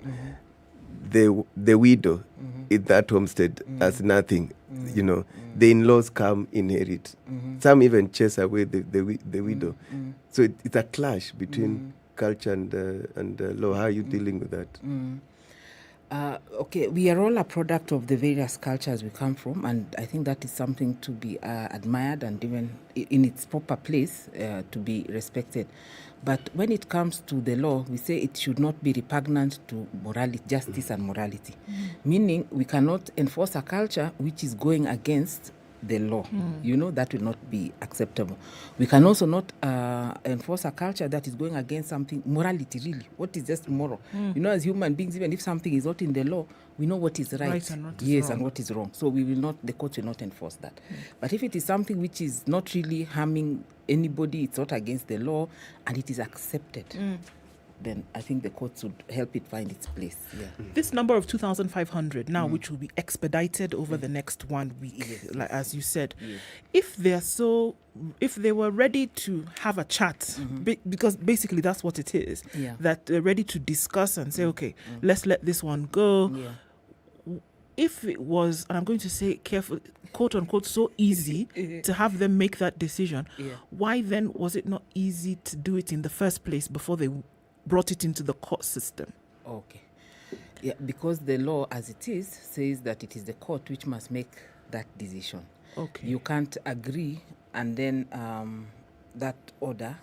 the widow in that homestead has nothing. The in-laws come inherit. Some even chase away the widow. So it's a clash between culture and law. How are you dealing with that? Okay, we are all a product of the various cultures we come from, and I think that is something to be admired and even in its proper place to be respected. But when it comes to the law, we say it should not be repugnant to morality, justice and morality. Meaning we cannot enforce a culture which is going against the law. That will not be acceptable. We can also not enforce a culture that is going against something, morality really. What is just moral? As human beings, even if something is not in the law, we know what is right and what is wrong. and what is wrong. So the court will not enforce that. But if it is something which is not really harming anybody, it's not against the law, and it is accepted, then I think the courts would help it find its place. Yeah. This number of 2,500 now, which will be expedited over the next 1 week, like as you said, if they were ready to have a chat, because basically that's what it is, that they're ready to discuss and say, okay, let's let this one go. If it was, and I'm going to say careful, quote unquote, so easy to have them make that decision, why then was it not easy to do it in the first place before they brought it into the court system? Okay. Yeah, because the law as it is says that it is the court which must make that decision. Okay. You can't agree and then that order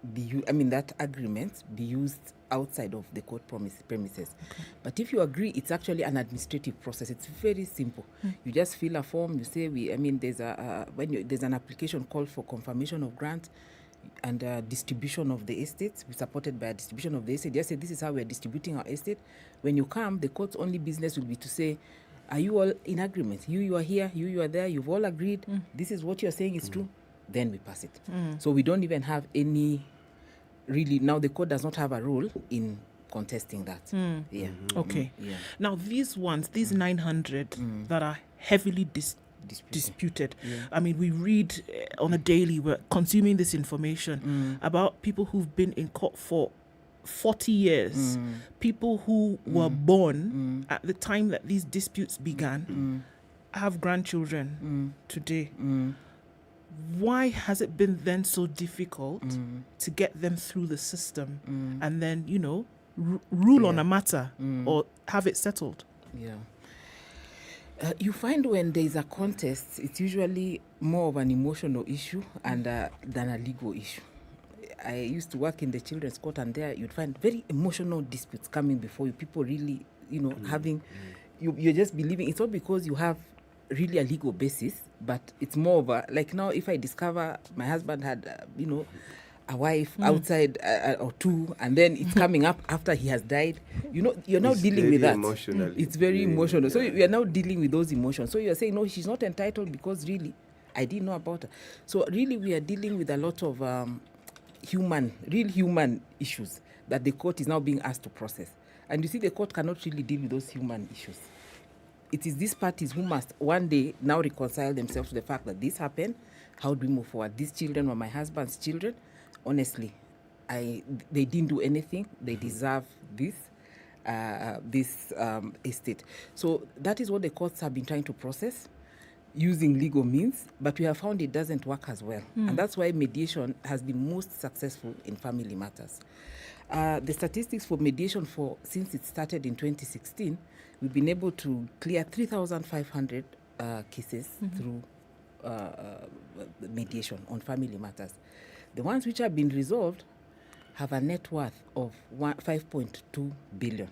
that agreement be used outside of the court premises. Okay. But if you agree, it's actually an administrative process. It's very simple. You just fill a form. You say there's an application called for confirmation of grant and distribution of the estates. We're supported by a distribution of the estate. Just say this is how we're distributing our estate. When you come, the court's only business will be to say, are you all in agreement? You are here, you are there, you've all agreed. This is what you're saying is true. Then we pass it. So we don't even have any, really, now the court does not have a role in contesting that. Okay. Yeah. Now these 900 that are heavily disputed. I mean, we read on a daily, we're consuming this information about people who've been in court for 40 years, people who were born at the time that these disputes began, have grandchildren today. Why has it been then so difficult to get them through the system and then, rule on a matter or have it settled? Yeah. You find when there is a contest, it's usually more of an emotional issue and than a legal issue. I used to work in the children's court, and there you'd find very emotional disputes coming before you. People really, having, you're just believing. It's not because you have really a legal basis, but it's more of a, like now if I discover my husband had, a wife outside or two, and then it's coming up after he has died. You're now dealing with that. It's very emotional. So we are now dealing with those emotions. So you're saying, no, she's not entitled because really, I didn't know about her. So really, we are dealing with a lot of real human issues that the court is now being asked to process. And you see, the court cannot really deal with those human issues. It is these parties who must one day now reconcile themselves to the fact that this happened. How do we move forward? These children were my husband's children. Honestly, they didn't do anything. They deserve this estate. So that is what the courts have been trying to process using legal means, but we have found it doesn't work as well. And that's why mediation has been most successful in family matters. The statistics for mediation since it started in 2016, we've been able to clear 3,500 cases through mediation on family matters. The ones which have been resolved have a net worth of 5.2 billion.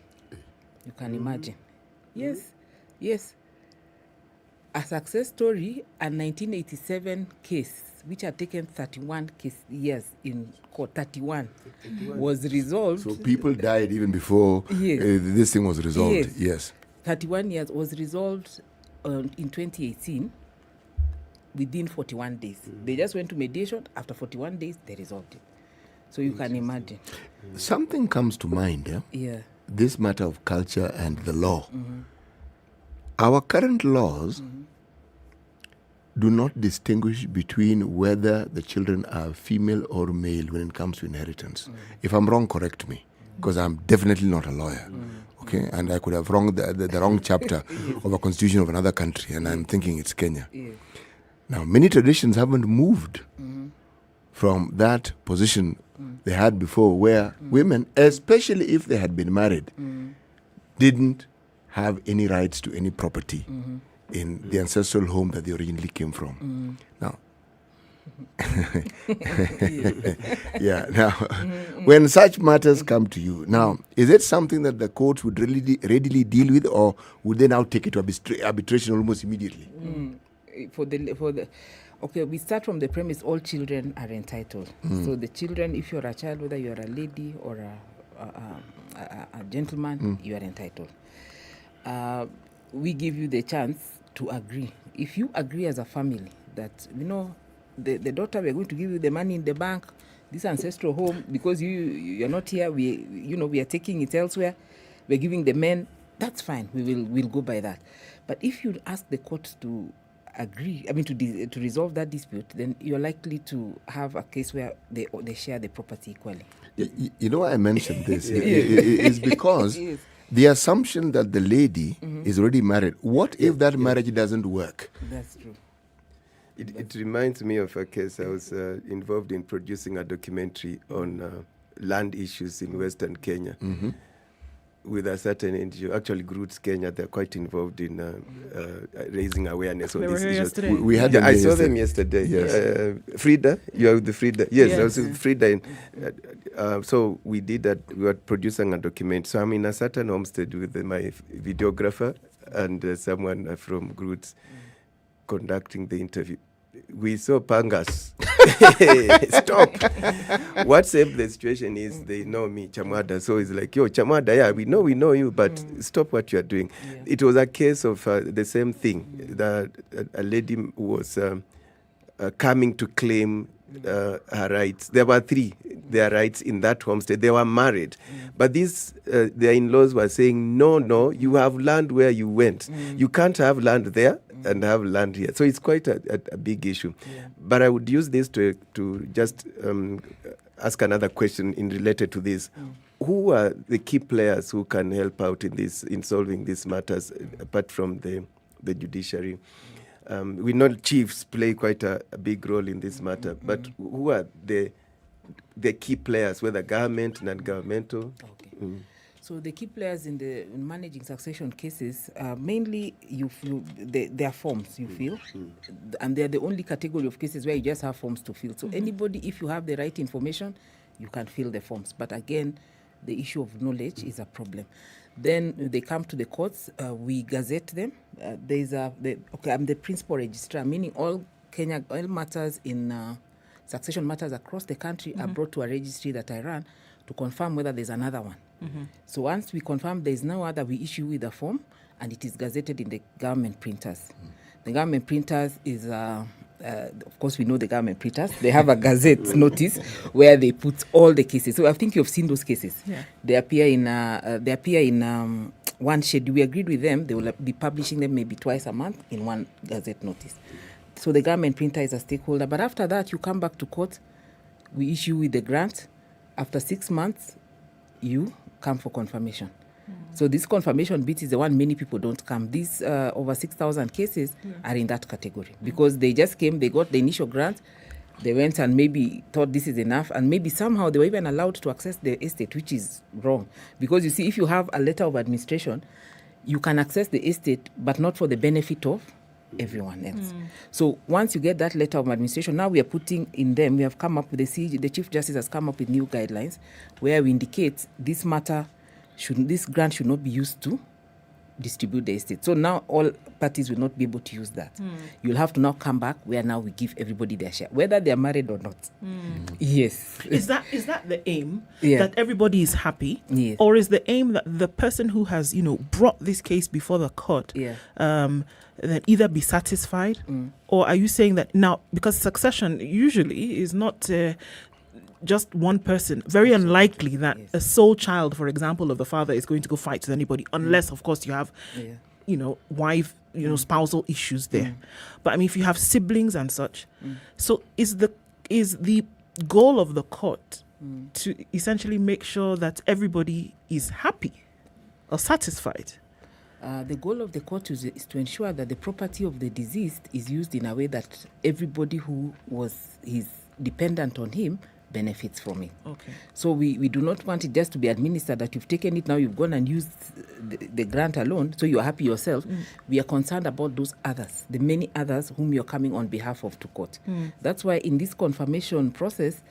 You can imagine. Yes. A success story, a 1987 case, which had taken 31 years in court, 31, was resolved. So people died even before this thing was resolved. Yes. 31 years was resolved in 2018 within 41 days. They just went to mediation. After 41 days, they resolved it. So you can imagine. Something comes to mind, Yeah. This matter of culture and the law. Our current laws do not distinguish between whether the children are female or male when it comes to inheritance. If I'm wrong, correct me, because I'm definitely not a lawyer. Okay, and I could have wrong the wrong chapter of a constitution of another country, and I'm thinking it's Kenya. Now, many traditions haven't moved from that position they had before, where women, especially if they had been married, didn't have any rights to any property in the ancestral home that they originally came from. Now, when such matters come to you, now, is it something that the courts would readily deal with, or would they now take it to arbitration almost immediately? Okay, we start from the premise all children are entitled. So the children, if you're a child, whether you're a lady or a gentleman, you are entitled. We give you the chance to agree. If you agree as a family that, the daughter, we're going to give you the money in the bank, this ancestral home, because you're not here, we are taking it elsewhere, we're giving the men, that's fine, we'll go by that. But if you ask the court to agree, to resolve that dispute, then you're likely to have a case where they share the property equally. You know why I mentioned this? It's because the assumption that the lady is already married. What if that marriage doesn't work? That's true. It reminds me of a case. I was involved in producing a documentary on land issues in Western Kenya with a certain NGO. Actually, Roots Kenya, they're quite involved in raising awareness on these issues. We had them I saw them yesterday. Yes. Frida, you are with the Frida. Yes, I was with Frida. So we did that. We were producing a documentary. So I'm in a certain homestead with my videographer and someone from Roots conducting the interview. We saw pangas. Stop. What saved the situation is they know me, Chamada. So it's like, yo, Chamada, yeah, we know you, but stop what you're doing. Yeah. It was a case of the same thing. That a lady was coming to claim her rights. There were their rights in that homestead. They were married. But their in-laws were saying, no, you have land where you went. You can't have land there and have land here. So it's quite a big issue. Yeah. But I would use this to just ask another question related to this. Who are the key players who can help out in solving these matters, apart from the judiciary? We know chiefs play quite a big role in this matter, but who are the key players, whether government, non-governmental? Okay. So the key players in managing succession cases, mainly they are forms you fill, and they're the only category of cases where you just have forms to fill. So anybody, if you have the right information, you can fill the forms. But again, the issue of knowledge is a problem. Then they come to the courts. We gazette them. I'm the principal registrar, meaning all matters in succession matters across the country are brought to a registry that I run to confirm whether there's another one. So once we confirm there's no other, we issue with a form, and it is gazetted in the government printers. The government printers is, of course, we know the government printers. They have a gazette notice where they put all the cases. So I think you've seen those cases. Yeah. They appear in one schedule. We agreed with them. They will be publishing them maybe twice a month in one gazette notice. So the government printer is a stakeholder. But after that, you come back to court. We issue with the grant. After 6 months, you come for confirmation. So this confirmation bit is the one many people don't come. These over 6,000 cases are in that category because they just came, they got the initial grant, they went and maybe thought this is enough, and maybe somehow they were even allowed to access the estate, which is wrong. Because you see, if you have a letter of administration, you can access the estate, but not for the benefit of everyone else. So once you get that letter of administration, now we are putting in them, we have come up with the Chief Justice has come up with new guidelines where we indicate this grant should not be used to distribute the estate. So now all parties will not be able to use that. You'll have to now come back where now we give everybody their share, whether they are married or not. Yes. Is that the aim? Yeah. That everybody is happy? Yes. Or is the aim that the person who has, brought this case before the court, then either be satisfied, or are you saying that now, because succession usually is not just one person, very unlikely that a sole child, for example, of the father is going to go fight with anybody, unless, of course, you have, wife, spousal issues there. But I mean, if you have siblings and such, so is the goal of the court to essentially make sure that everybody is happy or satisfied? The goal of the court is to ensure that the property of the deceased is used in a way that everybody who was his dependent on him benefits from it. Okay. So we do not want it just to be administered that you've taken it, now you've gone and used the grant alone, so you're happy yourself. We are concerned about those others, the many others whom you're coming on behalf of to court. That's why in this confirmation process,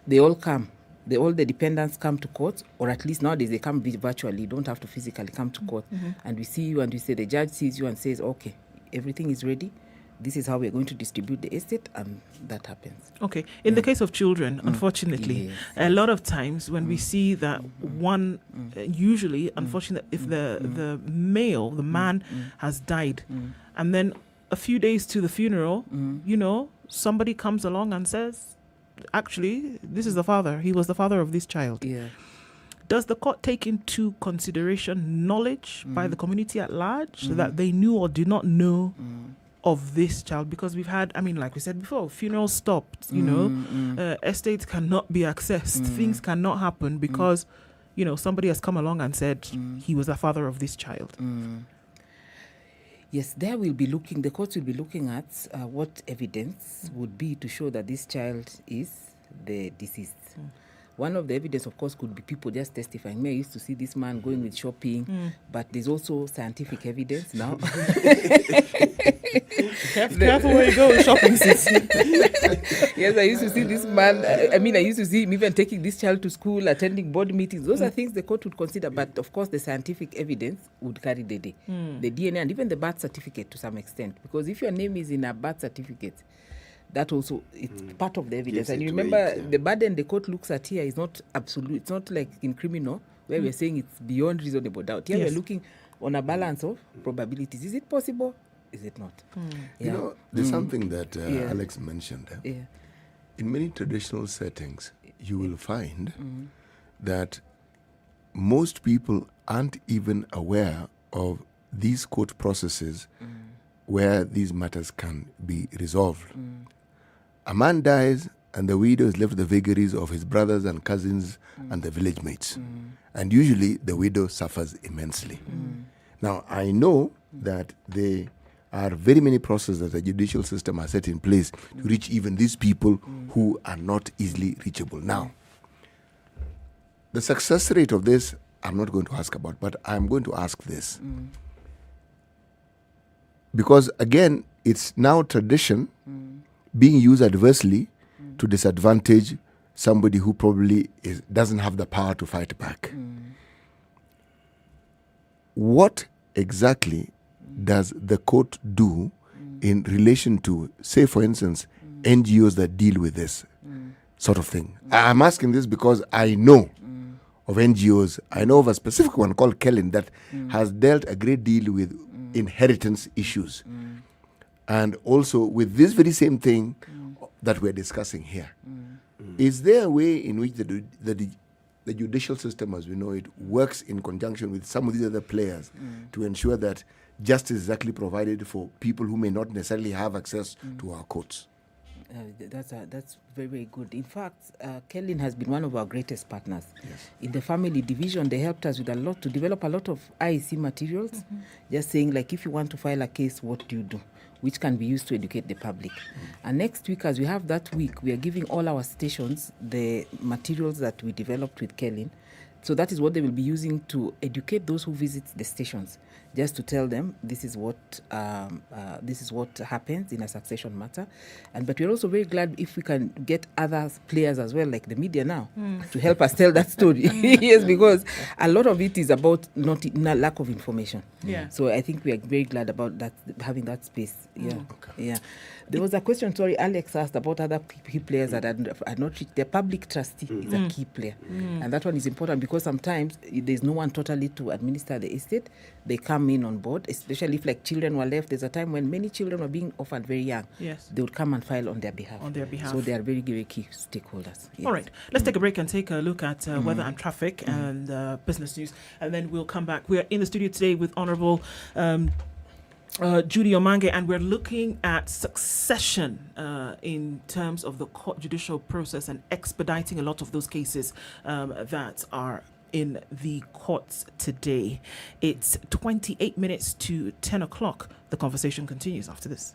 they all come. All the dependents come to court, or at least nowadays they come virtually. You don't have to physically come to court. And we see you and we say, the judge sees you and says, okay, everything is ready. This is how we're going to distribute the estate, and that happens. Okay. In the case of children, unfortunately, a lot of times when we see that one, usually, unfortunately, if the male, the man, has died, and then a few days to the funeral, somebody comes along and says, actually, this is the father. He was the father of this child. Yeah. Does the court take into consideration knowledge by the community at large, so that they knew or did not know of this child? Because we've had, like we said before, funerals stopped, estates cannot be accessed, things cannot happen because, somebody has come along and said he was the father of this child. Yes, the court will be looking at what evidence would be to show that this child is the deceased. One of the evidence, of course, could be people just testifying. I used to see this man going with shopping, but there's also scientific evidence now. Careful where you go with shopping, sis. Yes, I used to see this man. I used to see him even taking this child to school, attending board meetings. Those are things the court would consider. But, of course, the scientific evidence would carry the day. The DNA and even the birth certificate to some extent. Because if your name is in a birth certificate, that also, it's part of the evidence. And you remember, the burden the court looks at here is not absolute. It's not like in criminal, where we're saying it's beyond reasonable doubt. Here we're looking on a balance of probabilities. Is it possible? Is it not? There's something that Alex mentioned. In many traditional settings, you will find that most people aren't even aware of these court processes where these matters can be resolved. A man dies and the widow is left with the vagaries of his brothers and cousins and the village mates. And usually the widow suffers immensely. Now, I know that there are very many processes that the judicial system has set in place to reach even these people who are not easily reachable. Now, the success rate of this, I'm not going to ask about, but I'm going to ask this. Because, again, it's now tradition being used adversely to disadvantage somebody who probably doesn't have the power to fight back. What exactly does the court do in relation to, say, for instance, NGOs that deal with this sort of thing? I'm asking this because I know of NGOs. I know of a specific one called Kellen that has dealt a great deal with inheritance issues. And also with this very same thing that we're discussing here. Is there a way in which the judicial system, as we know it, works in conjunction with some of these other players to ensure that justice is actually provided for people who may not necessarily have access to our courts? That's very, very good. In fact, Kellen has been one of our greatest partners. In the family division, they helped us with to develop a lot of IEC materials, just saying, like, if you want to file a case, what do you do? Which can be used to educate the public. And next week, as we have that week, we are giving all our stations the materials that we developed with Kellen. So that is what they will be using to educate those who visit the stations. just to tell them this is what happens in a succession matter. But we're also very glad if we can get other players as well, like the media now, to help us tell that story. Yes, because a lot of it is about not lack of information. Yeah. So I think we are very glad about that, having that space. Yeah. Yeah. There was a question, Alex asked about other key players that are not reached. The public trustee is a key player. And that one is important because sometimes there's no one totally to administer the estate. They come in on board, especially if like children were left. There's a time when many children were being orphaned very young. Yes. They would come and file on their behalf. So they are very, very key stakeholders. Yes. All right. Let's take a break and take a look at weather and traffic and business news. And then we'll come back. We are in the studio today with Honorable Judy Omange, and we're looking at succession in terms of the court judicial process and expediting a lot of those cases that are in the courts today. It's 28 minutes to 10 o'clock. The conversation continues after this.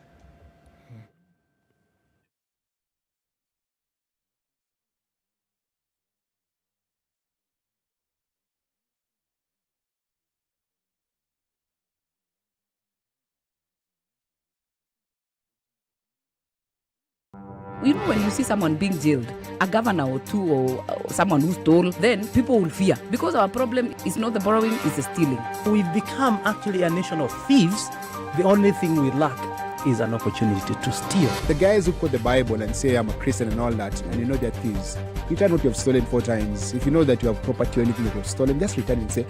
You know, when you see someone being jailed, a governor or two or someone who stole, then people will fear. Because our problem is not the borrowing, it's the stealing. We've become actually a nation of thieves. The only thing we lack is an opportunity to steal. The guys who quote the Bible and say, I'm a Christian and all that, and you know they're thieves. Return what you have stolen 4 times. If you know that you have property or anything that you have stolen, just return and say,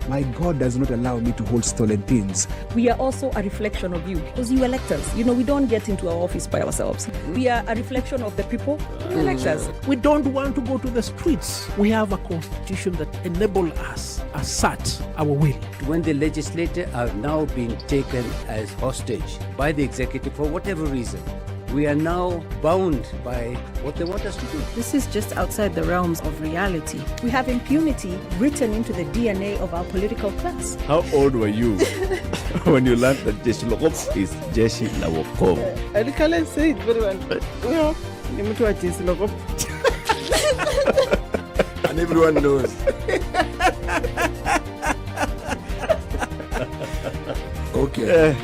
my God does not allow me to hold stolen things. We are also a reflection of you, because you elect us. You know, we don't get into our office by ourselves. We are a reflection of the people who elect us. We don't want to go to the streets. We have a constitution that enables us, assert our will. When the legislature are now being taken as hostage by the executive for whatever reason, we are now bound by what they want us to do. This is just outside the realms of reality. We have impunity written into the DNA of our political class. How old were you when you learned that Jeshi Lokop is Jeshi Lawokop? I can't say it very well. Yeah, I'm to Jeshi Lokop. And everyone knows. Okay.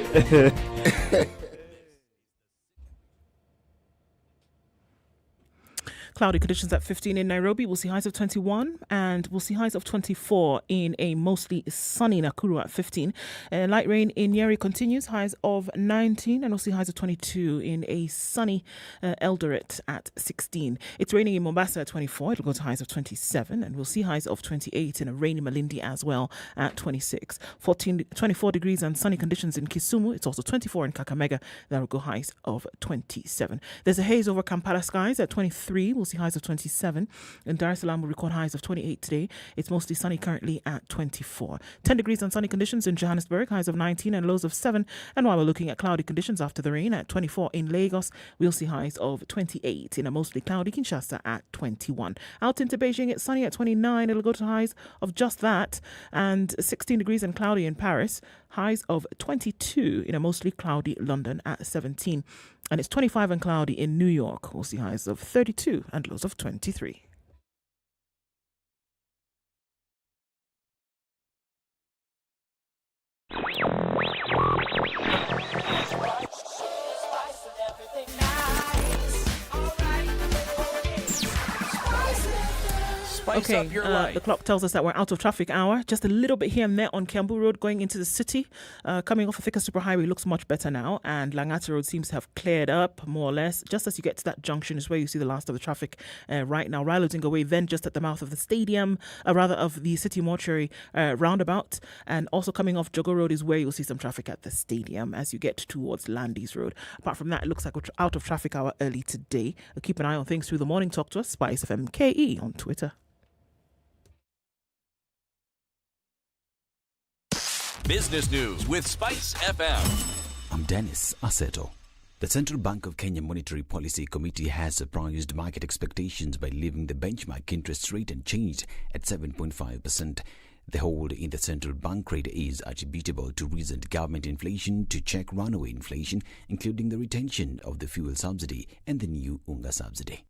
Cloudy conditions at 15 in Nairobi. We'll see highs of 21 and we'll see highs of 24 in a mostly sunny Nakuru at 15. Light rain in Nyeri continues, highs of 19, and we'll see highs of 22 in a sunny Eldoret at 16. It's raining in Mombasa at 24. It'll go to highs of 27, and we'll see highs of 28 in a rainy Malindi as well at 26. 24 degrees and sunny conditions in Kisumu. It's also 24 in Kakamega. That'll go highs of 27. There's a haze over Kampala skies at 23. We'll see highs of 27. In Dar es Salaam, we'll record highs of 28 today. It's mostly sunny currently at 24. 10 degrees and sunny conditions in Johannesburg, highs of 19 and lows of 7. And while we're looking at cloudy conditions after the rain at 24 in Lagos, we'll see highs of 28 in a mostly cloudy Kinshasa at 21. Out into Beijing, it's sunny at 29. It'll go to highs of just that. And 16 degrees and cloudy in Paris, highs of 22 in a mostly cloudy London at 17. And it's 25 and cloudy in New York. We'll see highs of 32 and lows of 23. Okay, the clock tells us that we're out of traffic hour. Just a little bit here and there on Kiambu Road going into the city. Coming off the Thika Superhighway looks much better now, and Langata Road seems to have cleared up more or less. Just as you get to that junction is where you see the last of the traffic right now. Riloting away then just at the mouth of the stadium, rather of the City Mortuary roundabout. And also coming off Jogo Road is where you'll see some traffic at the stadium as you get towards Landys Road. Apart from that, it looks like we're out of traffic hour early today. We'll keep an eye on things through the morning. Talk to us, SpiceFM KE on Twitter. Business News with SpiceFM. I'm Dennis Aseto. The Central Bank of Kenya Monetary Policy Committee has surprised market expectations by leaving the benchmark interest rate unchanged at 7.5%. The hold in the central bank rate is attributable to recent government inflation to check runaway inflation, including the retention of the fuel subsidy and the new UNGA subsidy.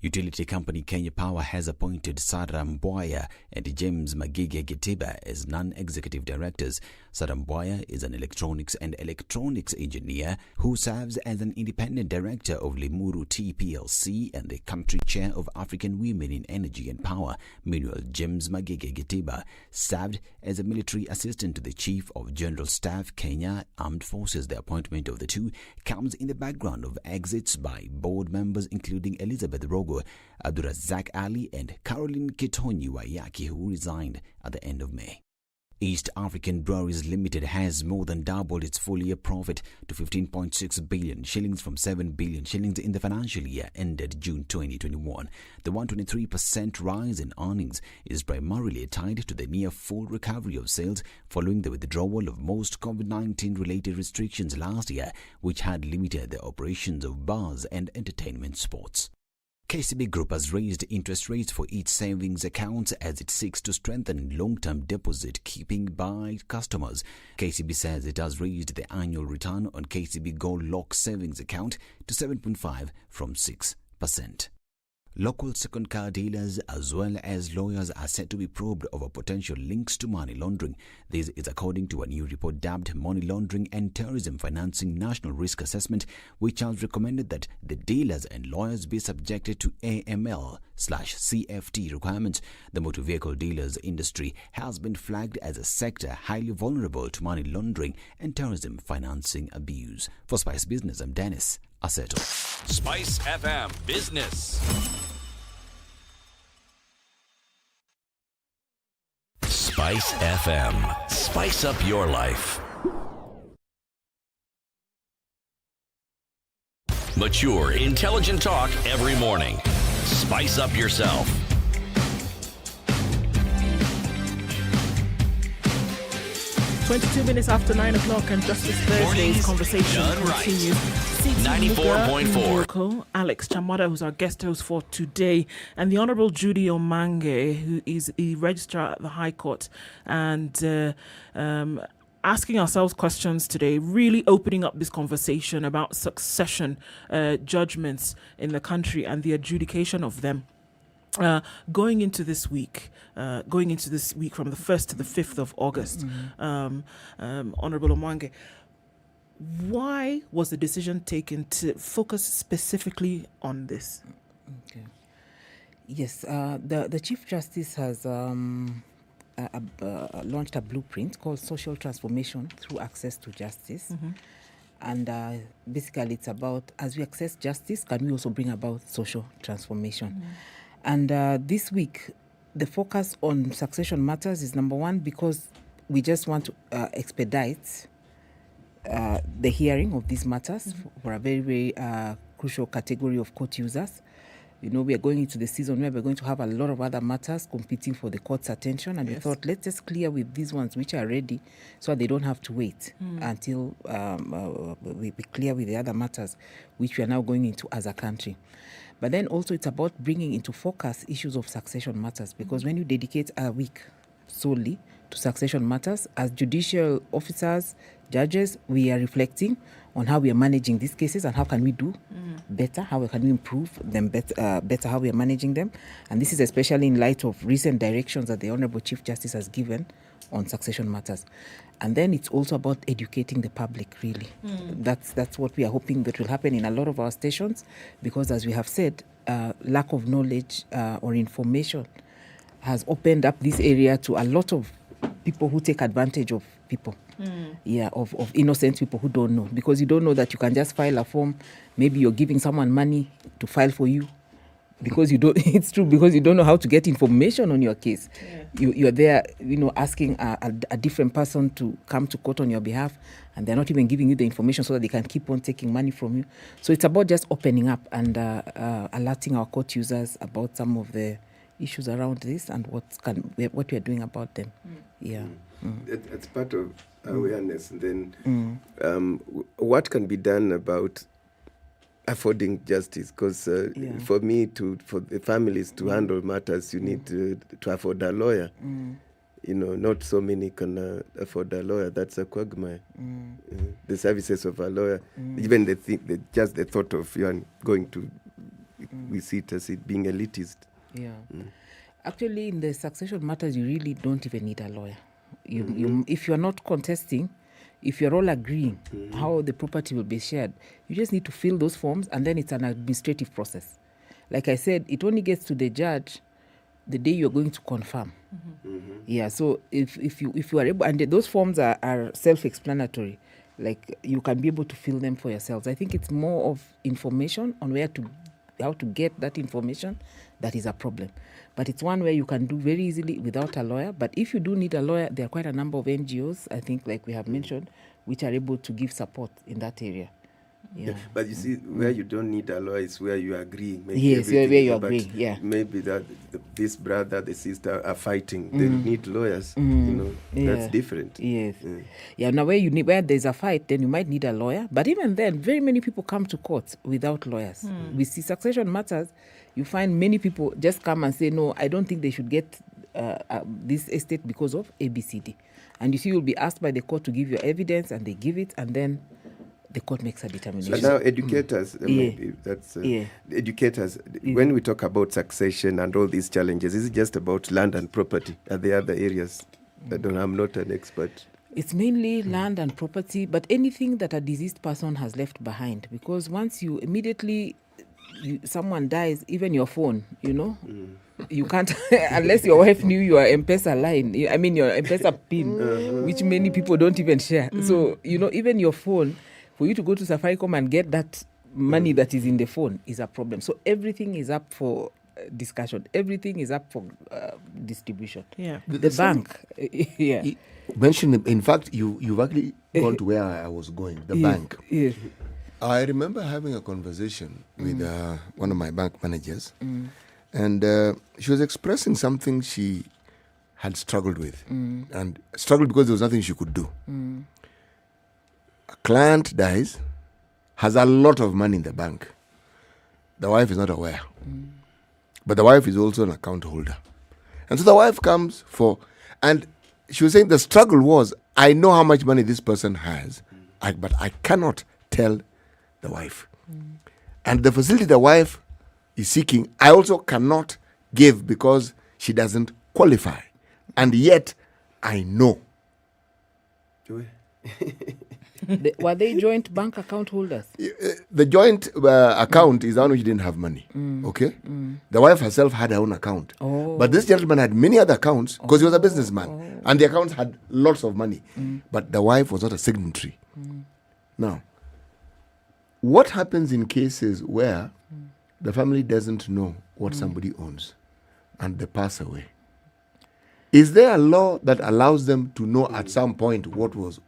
Utility company Kenya Power has appointed Sarah Mbwaya and James Magige Getiba as non-executive directors. Sarah Mbwaya is an electronics engineer who serves as an independent director of Limuru Tea PLC and the country chair of African Women in Energy and Power. Meanwhile, James Magige Getiba served as a military assistant to the Chief of General Staff, Kenya Armed Forces. The appointment of the two comes in the background of exits by board members including Elizabeth Rogo, Abdurazak Ali and Caroline Kitonyi Wayaki, who resigned at the end of May. East African Breweries Limited has more than doubled its full-year profit to 15.6 billion shillings from 7 billion shillings in the financial year ended June 2021. The 123% rise in earnings is primarily tied to the near-full recovery of sales following the withdrawal of most COVID-19 related restrictions last year, which had limited the operations of bars and entertainment spots. KCB Group has raised interest rates for its savings accounts as it seeks to strengthen long-term deposit keeping by customers. KCB says it has raised the annual return on KCB Gold Lock savings account to 7.5% from 6%. Local second car dealers as well as lawyers are said to be probed over potential links to money laundering. This is according to a new report dubbed Money Laundering and Terrorism Financing National Risk Assessment, which has recommended that the dealers and lawyers be subjected to AML/CFT requirements. The motor vehicle dealers industry has been flagged as a sector highly vulnerable to money laundering and terrorism financing abuse. For Spice Business, I'm Dennis Aseto. Spice FM Business. Spice FM. Spice up your life. Mature, intelligent talk every morning. Spice up yourself. Minutes after 9 o'clock, and Justice Thursday's conversation continues. 94.4. Alex Chamada, who's our guest host for today, and the Honourable Judy Omange, who is a registrar at the High Court, and asking ourselves questions today, really opening up this conversation about succession judgments in the country and the adjudication of them. Going into this week from the 1st to the 5th of August, Honourable Omange, why was the decision taken to focus specifically on this? Okay. Yes, the Chief Justice has launched a blueprint called Social Transformation Through Access to Justice. And basically it's about, as we access justice, can we also bring about social transformation? And this week, the focus on succession matters is number one, because we just want to expedite the hearing of these matters for a very, very crucial category of court users. You know, we are going into the season where we're going to have a lot of other matters competing for the court's attention, and we thought, let's just clear with these ones which are ready so they don't have to wait until we clear with the other matters which we are now going into as a country. But then also it's about bringing into focus issues of succession matters, because when you dedicate a week solely to succession matters, as judicial officers, judges, we are reflecting on how we are managing these cases and how can we do better, how can we improve them better, how we are managing them. And this is especially in light of recent directions that the Honourable Chief Justice has given on succession matters. And then it's also about educating the public, really. That's what we are hoping that will happen in a lot of our stations, because as we have said, lack of knowledge or information has opened up this area to a lot of people who take advantage of people. Of innocent people who don't know, because you don't know that you can just file a form. Maybe you're giving someone money to file for you because you don't. It's true, because you don't know how to get information on your case. You're there, asking a different person to come to court on your behalf, and they're not even giving you the information so that they can keep on taking money from you. So it's about just opening up and alerting our court users about some of the issues around this and what we are doing about them. It's part of awareness. And then what can be done about affording justice? Because for the families to handle matters, you need to afford a lawyer. Not so many can afford a lawyer. That's a quagmire. The services of a lawyer, even the thought of going to we see it as it being elitist. Yeah. Actually, in the succession matters, you really don't even need a lawyer. You, if you're not contesting, if you're all agreeing how the property will be shared, you just need to fill those forms, and then it's an administrative process. Like I said, it only gets to the judge the day you're going to confirm. Yeah, so if you are able, and those forms are self-explanatory, like you can be able to fill them for yourselves. I think it's more of information on how to get that information that is a problem. But it's one where you can do very easily without a lawyer. But if you do need a lawyer, there are quite a number of NGOs, I think, like we have mentioned, which are able to give support in that area. Yeah. But you see, where you don't need a lawyer is where you agree. Yes, where you agree, yeah. Maybe that this brother, the sister are fighting. They need lawyers, that's different. Yes. Yeah, now where there's a fight, then you might need a lawyer. But even then, very many people come to court without lawyers. We see succession matters. You find many people just come and say, no, I don't think they should get this estate because of ABCD. And you see, you'll be asked by the court to give your evidence, and they give it, and then the court makes a determination. So now educators, educators, when we talk about succession and all these challenges, is it just about land and property? Are there other areas? I'm not an expert. It's mainly land and property, but anything that a deceased person has left behind. Because once you immediately, someone dies, even your phone, you can't, unless your wife knew your M-Pesa line, your M-Pesa PIN, which many people don't even share. So, even your phone, for you to go to Safaricom and get that money that is in the phone is a problem. So everything is up for discussion. Everything is up for distribution. Yeah. The bank. Yeah. Mentioned, in fact, you've actually gone to where I was going, the bank. Yes. I remember having a conversation with one of my bank managers, and she was expressing something she had struggled with, and struggled because there was nothing she could do. A client dies, has a lot of money in the bank. The wife is not aware. But the wife is also an account holder. And so the wife comes and she was saying the struggle was, I know how much money this person has, but I cannot tell the wife. And the facility the wife is seeking, I also cannot give because she doesn't qualify. And yet, I know. Were they joint bank account holders? The joint account is the one which didn't have money. Okay? The wife herself had her own account. But this gentleman had many other accounts because he was a businessman. And the accounts had lots of money. But the wife was not a signatory. Now, what happens in cases where the family doesn't know what somebody owns and they pass away? Is there a law that allows them to know at some point what was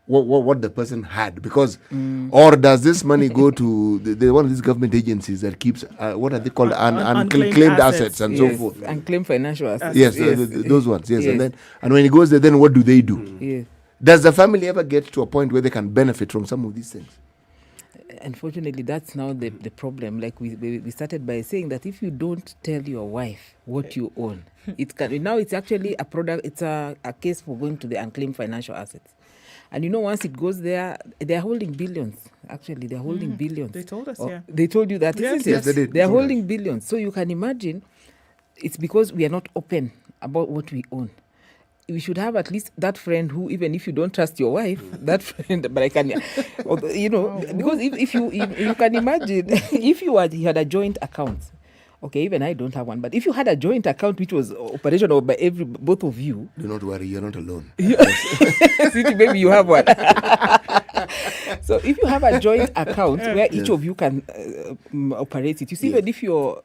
what the person had? Because, or does this money go to the one of these government agencies that keeps, what are they called, unclaimed assets and so forth? Unclaimed financial assets. Yes, those ones, yes. And when it goes there, then what do they do? Does the family ever get to a point where they can benefit from some of these things? Unfortunately, that's now the problem. Like we started by saying that if you don't tell your wife what you own, now it's actually a product. It's a case for going to the unclaimed financial assets. And once it goes there, they're holding billions. Actually, they're holding billions. They told us, They told you that, yes, isn't it? Yes, they did. They're holding billions. So you can imagine, it's because we are not open about what we own. We should have at least that friend who, even if you don't trust your wife, that friend, but I can, because if you can imagine, if you had a joint account, okay, even I don't have one, but if you had a joint account which was operational by both of you. Do not worry, you're not alone. City, maybe you have one. So if you have a joint account where each of you can operate it, you see, even if your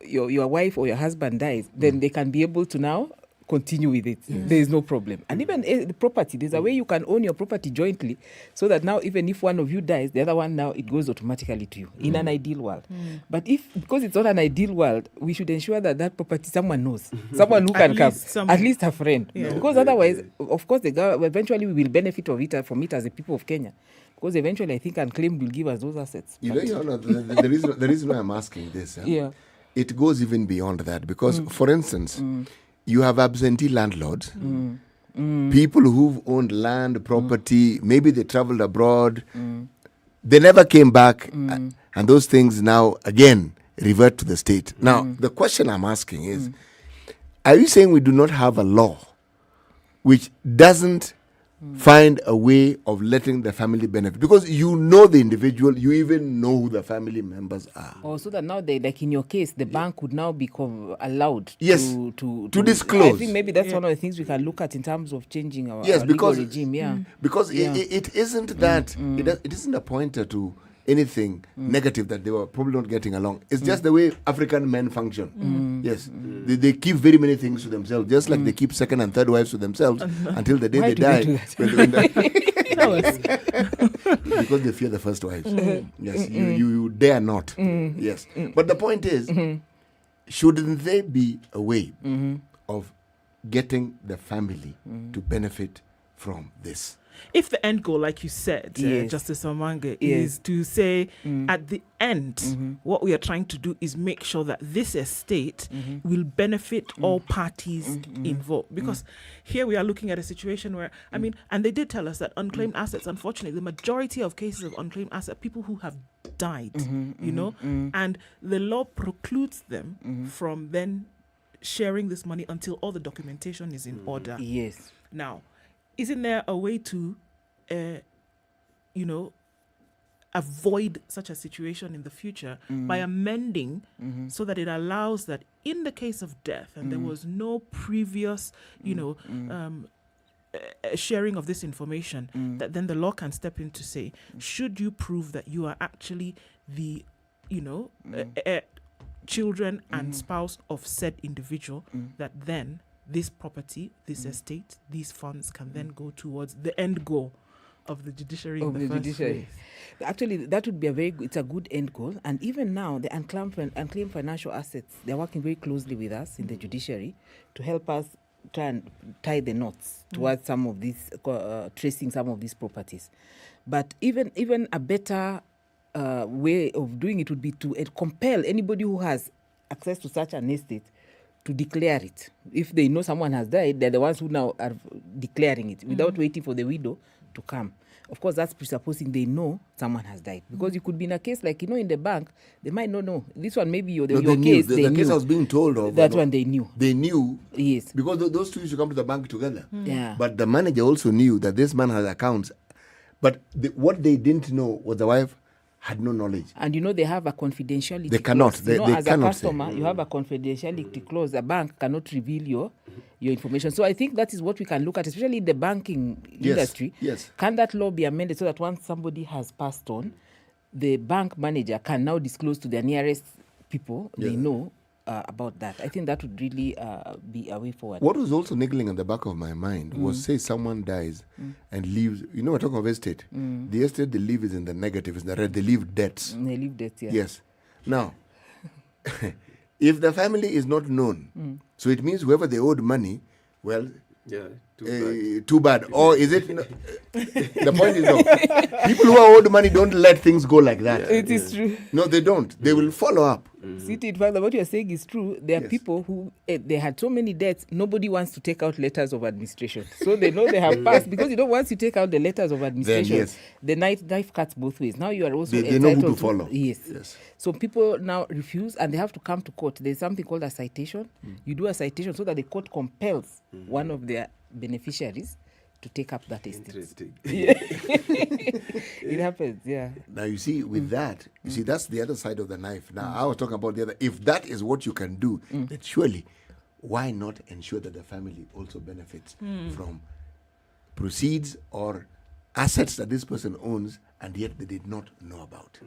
wife or your husband dies, then they can be able to now continue with it. There is no problem. And even the property, there's a way you can own your property jointly, so that now even if one of you dies, the other one now, it goes automatically to you in an ideal world. But because it's not an ideal world, we should ensure that property someone knows, someone who can come, at least a friend. Because otherwise, of course, eventually we will benefit from it as the people of Kenya. Because eventually, I think Unclaimed will give us those assets. The reason why I'm asking this, it goes even beyond that. Because, for instance, you have absentee landlords, people who've owned land, property, maybe they traveled abroad, they never came back, and those things now, again, revert to the state. Now, the question I'm asking is, are you saying we do not have a law which doesn't find a way of letting the family benefit? Because you know the individual, you even know who the family members are. Oh, so that now they, like in your case, the bank would now be allowed to disclose. I think maybe that's one of the things we can look at in terms of changing our, yes, our because, legal regime. Yeah, because it isn't that it isn't a pointer to anything negative that they were probably not getting along. It's just the way African men function. Yes, they keep very many things to themselves, just like they keep second and third wives to themselves until the day Why they do die. they do Because they fear the first wives. Yes, you dare not. Yes, but the point is, shouldn't there be a way of getting the family to benefit from this? If the end goal, like you said, Justice Omange, is to say at the end, what we are trying to do is make sure that this estate will benefit all parties involved. Because here we are looking at a situation where, I mean, and they did tell us that unclaimed assets, unfortunately, the majority of cases of unclaimed assets, people who have died, you know, and the law precludes them from then sharing this money until all the documentation is in order. Yes. Now, isn't there a way to, avoid such a situation in the future by amending so that it allows that in the case of death and there was no previous, sharing of this information, that then the law can step in to say, should you prove that you are actually the, children and spouse of said individual, that then this property, this estate, these funds can then go towards the end goal of the judiciary in the first place. Actually, that would be it's a good end goal. And even now, the unclaimed financial assets, they're working very closely with us in the judiciary to help us try and tie the knots towards some of these, tracing some of these properties. But even a better way of doing it would be to compel anybody who has access to such an estate to declare it. If they know someone has died, they're the ones who now are declaring it without waiting for the widow to come. Of course, that's presupposing they know someone has died. Because you could be in a case like, in the bank, they might not know. This one, maybe your case, they knew. The case I was being told of. That one, they knew. They knew. Yes. Because those two used to come to the bank together. Yeah. But the manager also knew that this man has accounts. But what they didn't know was the wife had no knowledge. And they have a confidentiality They cannot. clause. They as cannot a customer, you have a confidentiality clause. The bank cannot reveal your information. So I think that is what we can look at, especially in the banking industry. Yes. Can that law be amended so that once somebody has passed on, the bank manager can now disclose to their nearest people they know about that? I think that would really be a way forward. What was also niggling at the back of my mind was, say someone dies and leaves, we're talking of estate. The estate they leave is in the negative, is in the red. They leave debts. They leave debts, yeah. Yes. Now, if the family is not known, so it means whoever they owed money, well, too bad. Or is it? The point is, no. People who are owed money don't let things go like that. It is true. No, they don't. They will follow up. See, in fact, what you're saying is true. There are people who they had so many debts, nobody wants to take out letters of administration. So they know they have passed, because once you take out the letters of administration, the knife cuts both ways. Now you are also they know who to follow. Yes. So people now refuse and they have to come to court. There's something called a citation. You do a citation so that the court compels one of their beneficiaries to take up that estate. Interesting. It happens, yeah. Now you see, with that, that's the other side of the knife. Now I was talking about the other. If that is what you can do, then surely, why not ensure that the family also benefits from proceeds or assets that this person owns and yet they did not know about?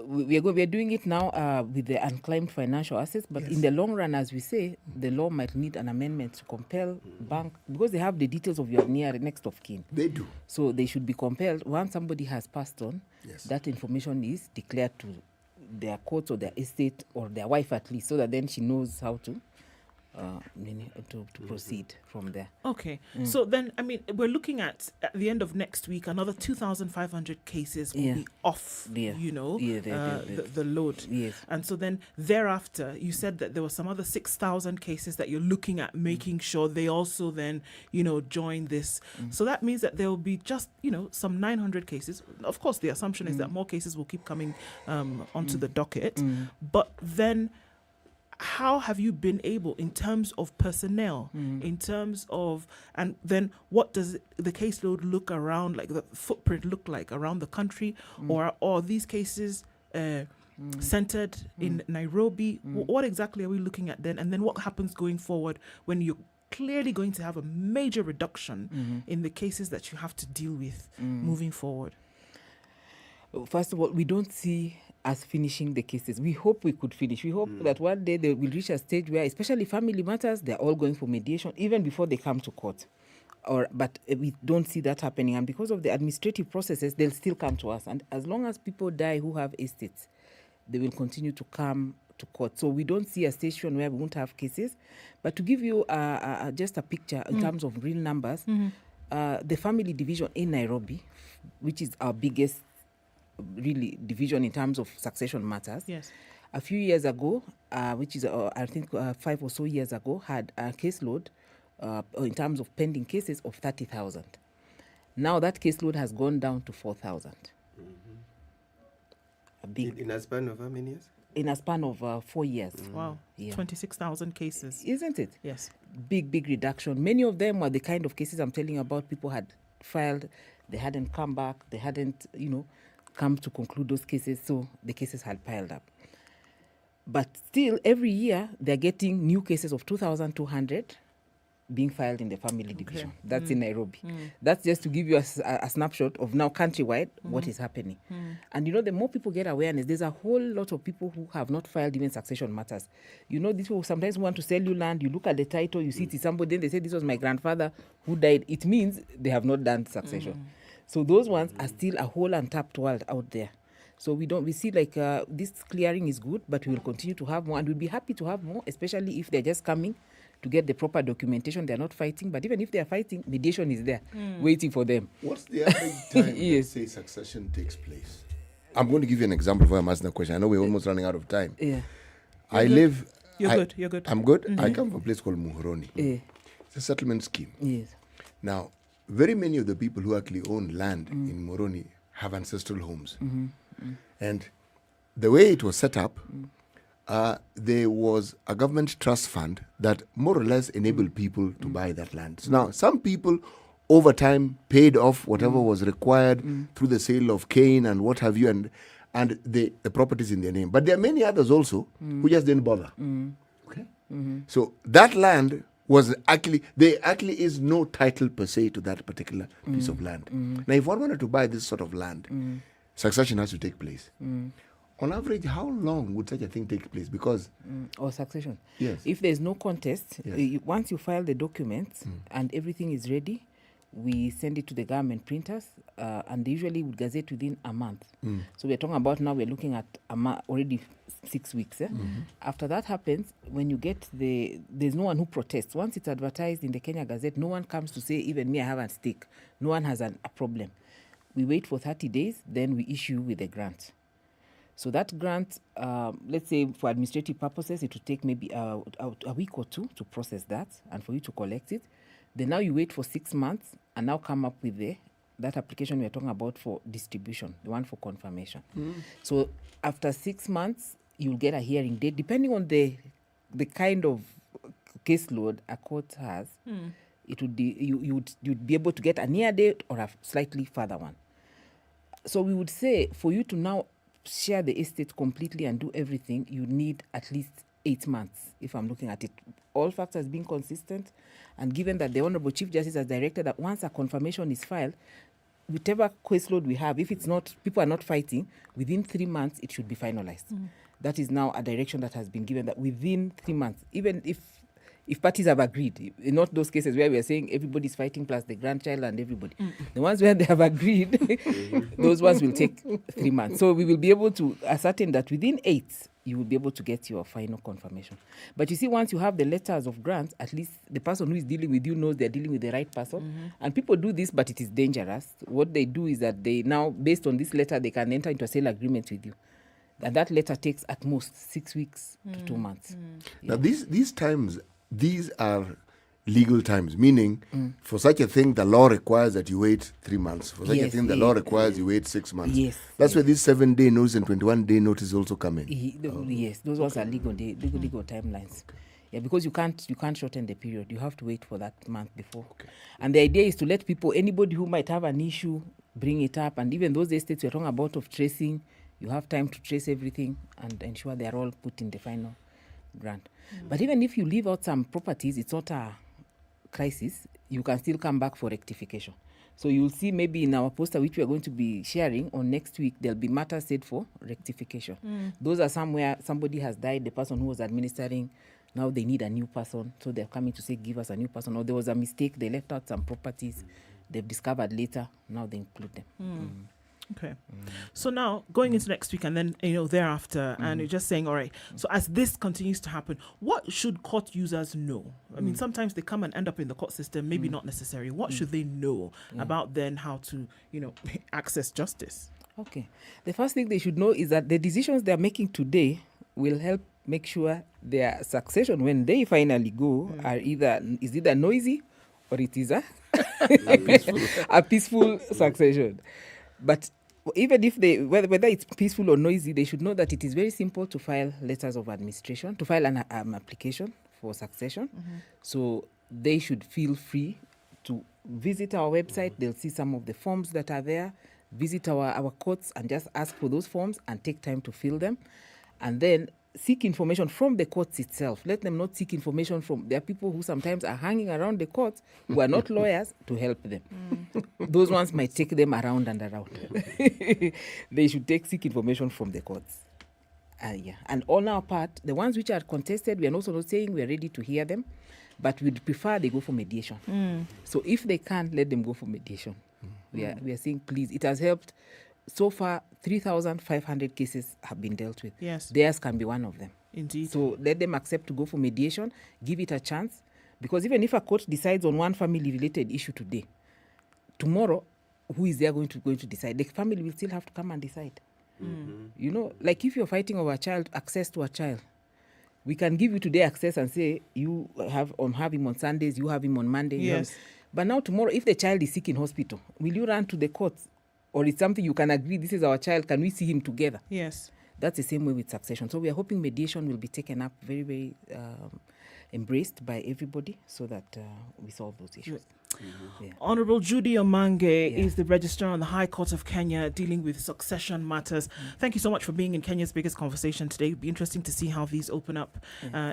We are doing it now with the unclaimed financial assets, but in the long run, as we say, the law might need an amendment to compel bank, because they have the details of your next of kin. They do. So they should be compelled, once somebody has passed on, that information is declared to their court or their estate or their wife at least, so that then she knows how to to proceed from there. Okay. So then, I mean, we're looking at the end of next week, another 2,500 cases will be off, the load. Yes. And so then thereafter, you said that there were some other 6,000 cases that you're looking at making sure they also then, join this. So that means that there will be just, some 900 cases. Of course, the assumption is that more cases will keep coming onto the docket. But then, how have you been able, in terms of personnel, in terms of, and then what does the caseload look around, like the footprint look like around the country, or are these cases centered in Nairobi? What exactly are we looking at then? And then what happens going forward when you're clearly going to have a major reduction in the cases that you have to deal with moving forward? First of all, we don't see us finishing the cases. We hope we could finish. We hope that one day they will reach a stage where, especially family matters, they're all going for mediation even before they come to court. But we don't see that happening. And because of the administrative processes, they'll still come to us. And as long as people die who have estates, they will continue to come to court. So we don't see a station where we won't have cases. But to give you just a picture in terms of real numbers, the family division in Nairobi, which is our biggest really division in terms of succession matters. Yes. A few years ago, which is I think 5 or so years ago, had a caseload in terms of pending cases of 30,000. Now that caseload has gone down to 4,000. In a span of how many years? In a span of 4 years. Wow. Yeah. 26,000 cases. Isn't it? Yes. Big reduction. Many of them were the kind of cases I'm telling you about. People had filed, they hadn't come back, they hadn't, come to conclude those cases, so the cases had piled up. But still, every year, they're getting new cases of 2,200 being filed in the family division. That's in Nairobi. That's just to give you a snapshot of now countrywide what is happening. And the more people get awareness, there's a whole lot of people who have not filed even succession matters. These people sometimes want to sell you land, you look at the title, you see it is somebody, then they say this was my grandfather who died. It means they have not done succession. So those ones are still a whole untapped world out there. So we see like this clearing is good, but we will continue to have more, and we'll be happy to have more, especially if they're just coming to get the proper documentation. They're not fighting, but even if they're fighting, mediation is there, waiting for them. What's the average time let's say succession takes place? I'm going to give you an example before I'm asking the question. I know we're almost running out of time. Yeah. You're good. I'm good. I come from a place called Muhoroni. It's a settlement scheme. Yes. Now, very many of the people who actually own land in Moroni have ancestral homes. And the way it was set up, there was a government trust fund that more or less enabled people to buy that land. So now, some people over time paid off whatever was required through the sale of cane and what have you, and the properties in their name. But there are many others also who just didn't bother. Okay? So that land was actually, there actually is no title per se to that particular piece of land. Now, if one wanted to buy this sort of land, succession has to take place. On average, how long would such a thing take place? Because or succession. Yes. If there's no contest, once you file the documents and everything is ready, we send it to the government printers, and they usually would gazette within a month. So we're talking about now, we're looking at already 6 weeks. After that happens, when you get there's no one who protests. Once it's advertised in the Kenya Gazette, no one comes to say, even me, I have a stake. No one has a problem. We wait for 30 days, then we issue with a grant. So that grant, let's say for administrative purposes, it will take maybe a week or two to process that and for you to collect it. Then now you wait for 6 months and now come up with that application we're talking about for distribution, the one for confirmation. So after 6 months, you'll get a hearing date. Depending on the kind of caseload a court has, it would be, you'd be able to get a near date or a slightly further one. So we would say for you to now share the estate completely and do everything, you need at least 8 months, if I'm looking at it. All factors being consistent, and given that the Honorable Chief Justice has directed that once a confirmation is filed, whichever caseload we have, if it's not, people are not fighting, within 3 months it should be finalized. That is now a direction that has been given, that within 3 months, even if if parties have agreed, not those cases where we are saying everybody's fighting plus the grandchild and everybody. The ones where they have agreed, those ones will take 3 months. So we will be able to ascertain that within 8, you will be able to get your final confirmation. But you see, once you have the letters of grant, at least the person who is dealing with you knows they're dealing with the right person. And people do this, but it is dangerous. What they do is that they now, based on this letter, they can enter into a sale agreement with you. And that letter takes at most 6 weeks to 2 months. Now, these times, these are legal times, meaning for such a thing, the law requires that you wait 3 months. For such a thing, the law requires you wait 6 months. Yes. That's where these 7-day notice and 21-day notice also come in. Yes, those ones are legal timelines. Yeah, because you can't shorten the period. You have to wait for that month before. And the idea is to let people, anybody who might have an issue, bring it up. And even those estates we're talking about of tracing, you have time to trace everything and ensure they are all put in the final grant. But even if you leave out some properties, it's not a crisis. You can still come back for rectification. So you'll see maybe in our poster, which we are going to be sharing on next week, there'll be matters said for rectification. Those are somewhere somebody has died, the person who was administering, now they need a new person. So they're coming to say, give us a new person. Or there was a mistake, they left out some properties, they've discovered later, now they include them. Okay. So now going into next week and then, thereafter, and you're just saying, all right, so as this continues to happen, what should court users know? I mean, sometimes they come and end up in the court system, maybe not necessary. What should they know about then how to, access justice? Okay. The first thing they should know is that the decisions they're making today will help make sure their succession, when they finally go, is either noisy or it is a peaceful succession. But even if whether it's peaceful or noisy, they should know that it is very simple to file letters of administration, to file an application for succession. So they should feel free to visit our website. They'll see some of the forms that are there, visit our courts and just ask for those forms and take time to fill them. And then seek information from the courts itself. Let them not seek information from... There are people who sometimes are hanging around the courts who are not lawyers to help them. Those ones might take them around and around. They should seek information from the courts. And on our part, the ones which are contested, we are also not saying we are ready to hear them, but we'd prefer they go for mediation. So if they can, let them go for mediation. We are saying, please, it has helped. So far, 3,500 cases have been dealt with. Yes. Theirs can be one of them. Indeed. So let them accept to go for mediation, give it a chance. Because even if a court decides on one family-related issue today, tomorrow, who is there going to decide? The family will still have to come and decide. Like if you're fighting over a child, access to a child, we can give you today access and say, you have him on Sundays, you have him on Monday. Yes. But now tomorrow, if the child is sick in hospital, will you run to the courts? Or it's something you can agree, this is our child, can we see him together? Yes. That's the same way with succession. So we are hoping mediation will be taken up very, very embraced by everybody so that we solve those issues. Honorable Judy Omange is the Registrar on the High Court of Kenya dealing with succession matters. Thank you so much for being in Kenya's biggest conversation today. It'll be interesting to see how these open up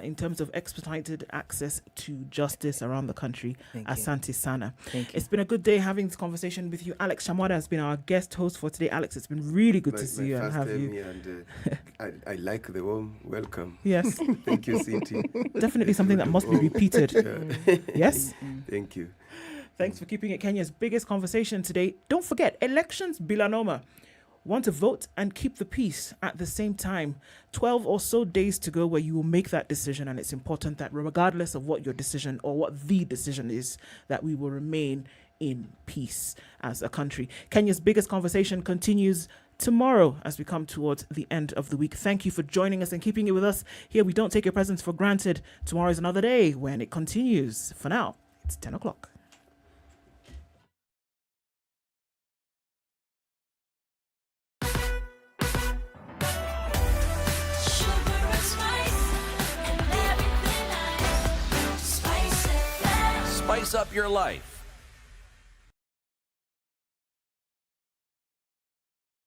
in terms of expedited access to justice around the country. Asante Sana. It's been a good day having this conversation with you. Alex Shamwada has been our guest host for today. Alex, it's been really good to see you and have you. And I like the warm welcome. Yes. Thank you, Cinti. Definitely something that must be repeated. Yes? Thank you. Thanks for keeping it Kenya's biggest conversation today. Don't forget, elections bilanoma. Want to vote and keep the peace at the same time. 12 or so days to go where you will make that decision, and it's important that regardless of what your decision or what the decision is, that we will remain in peace as a country. Kenya's biggest conversation continues tomorrow as we come towards the end of the week. Thank you for joining us and keeping it with us. Here we don't take your presence for granted. Tomorrow is another day when it continues. For now, it's 10 o'clock. Spice up your life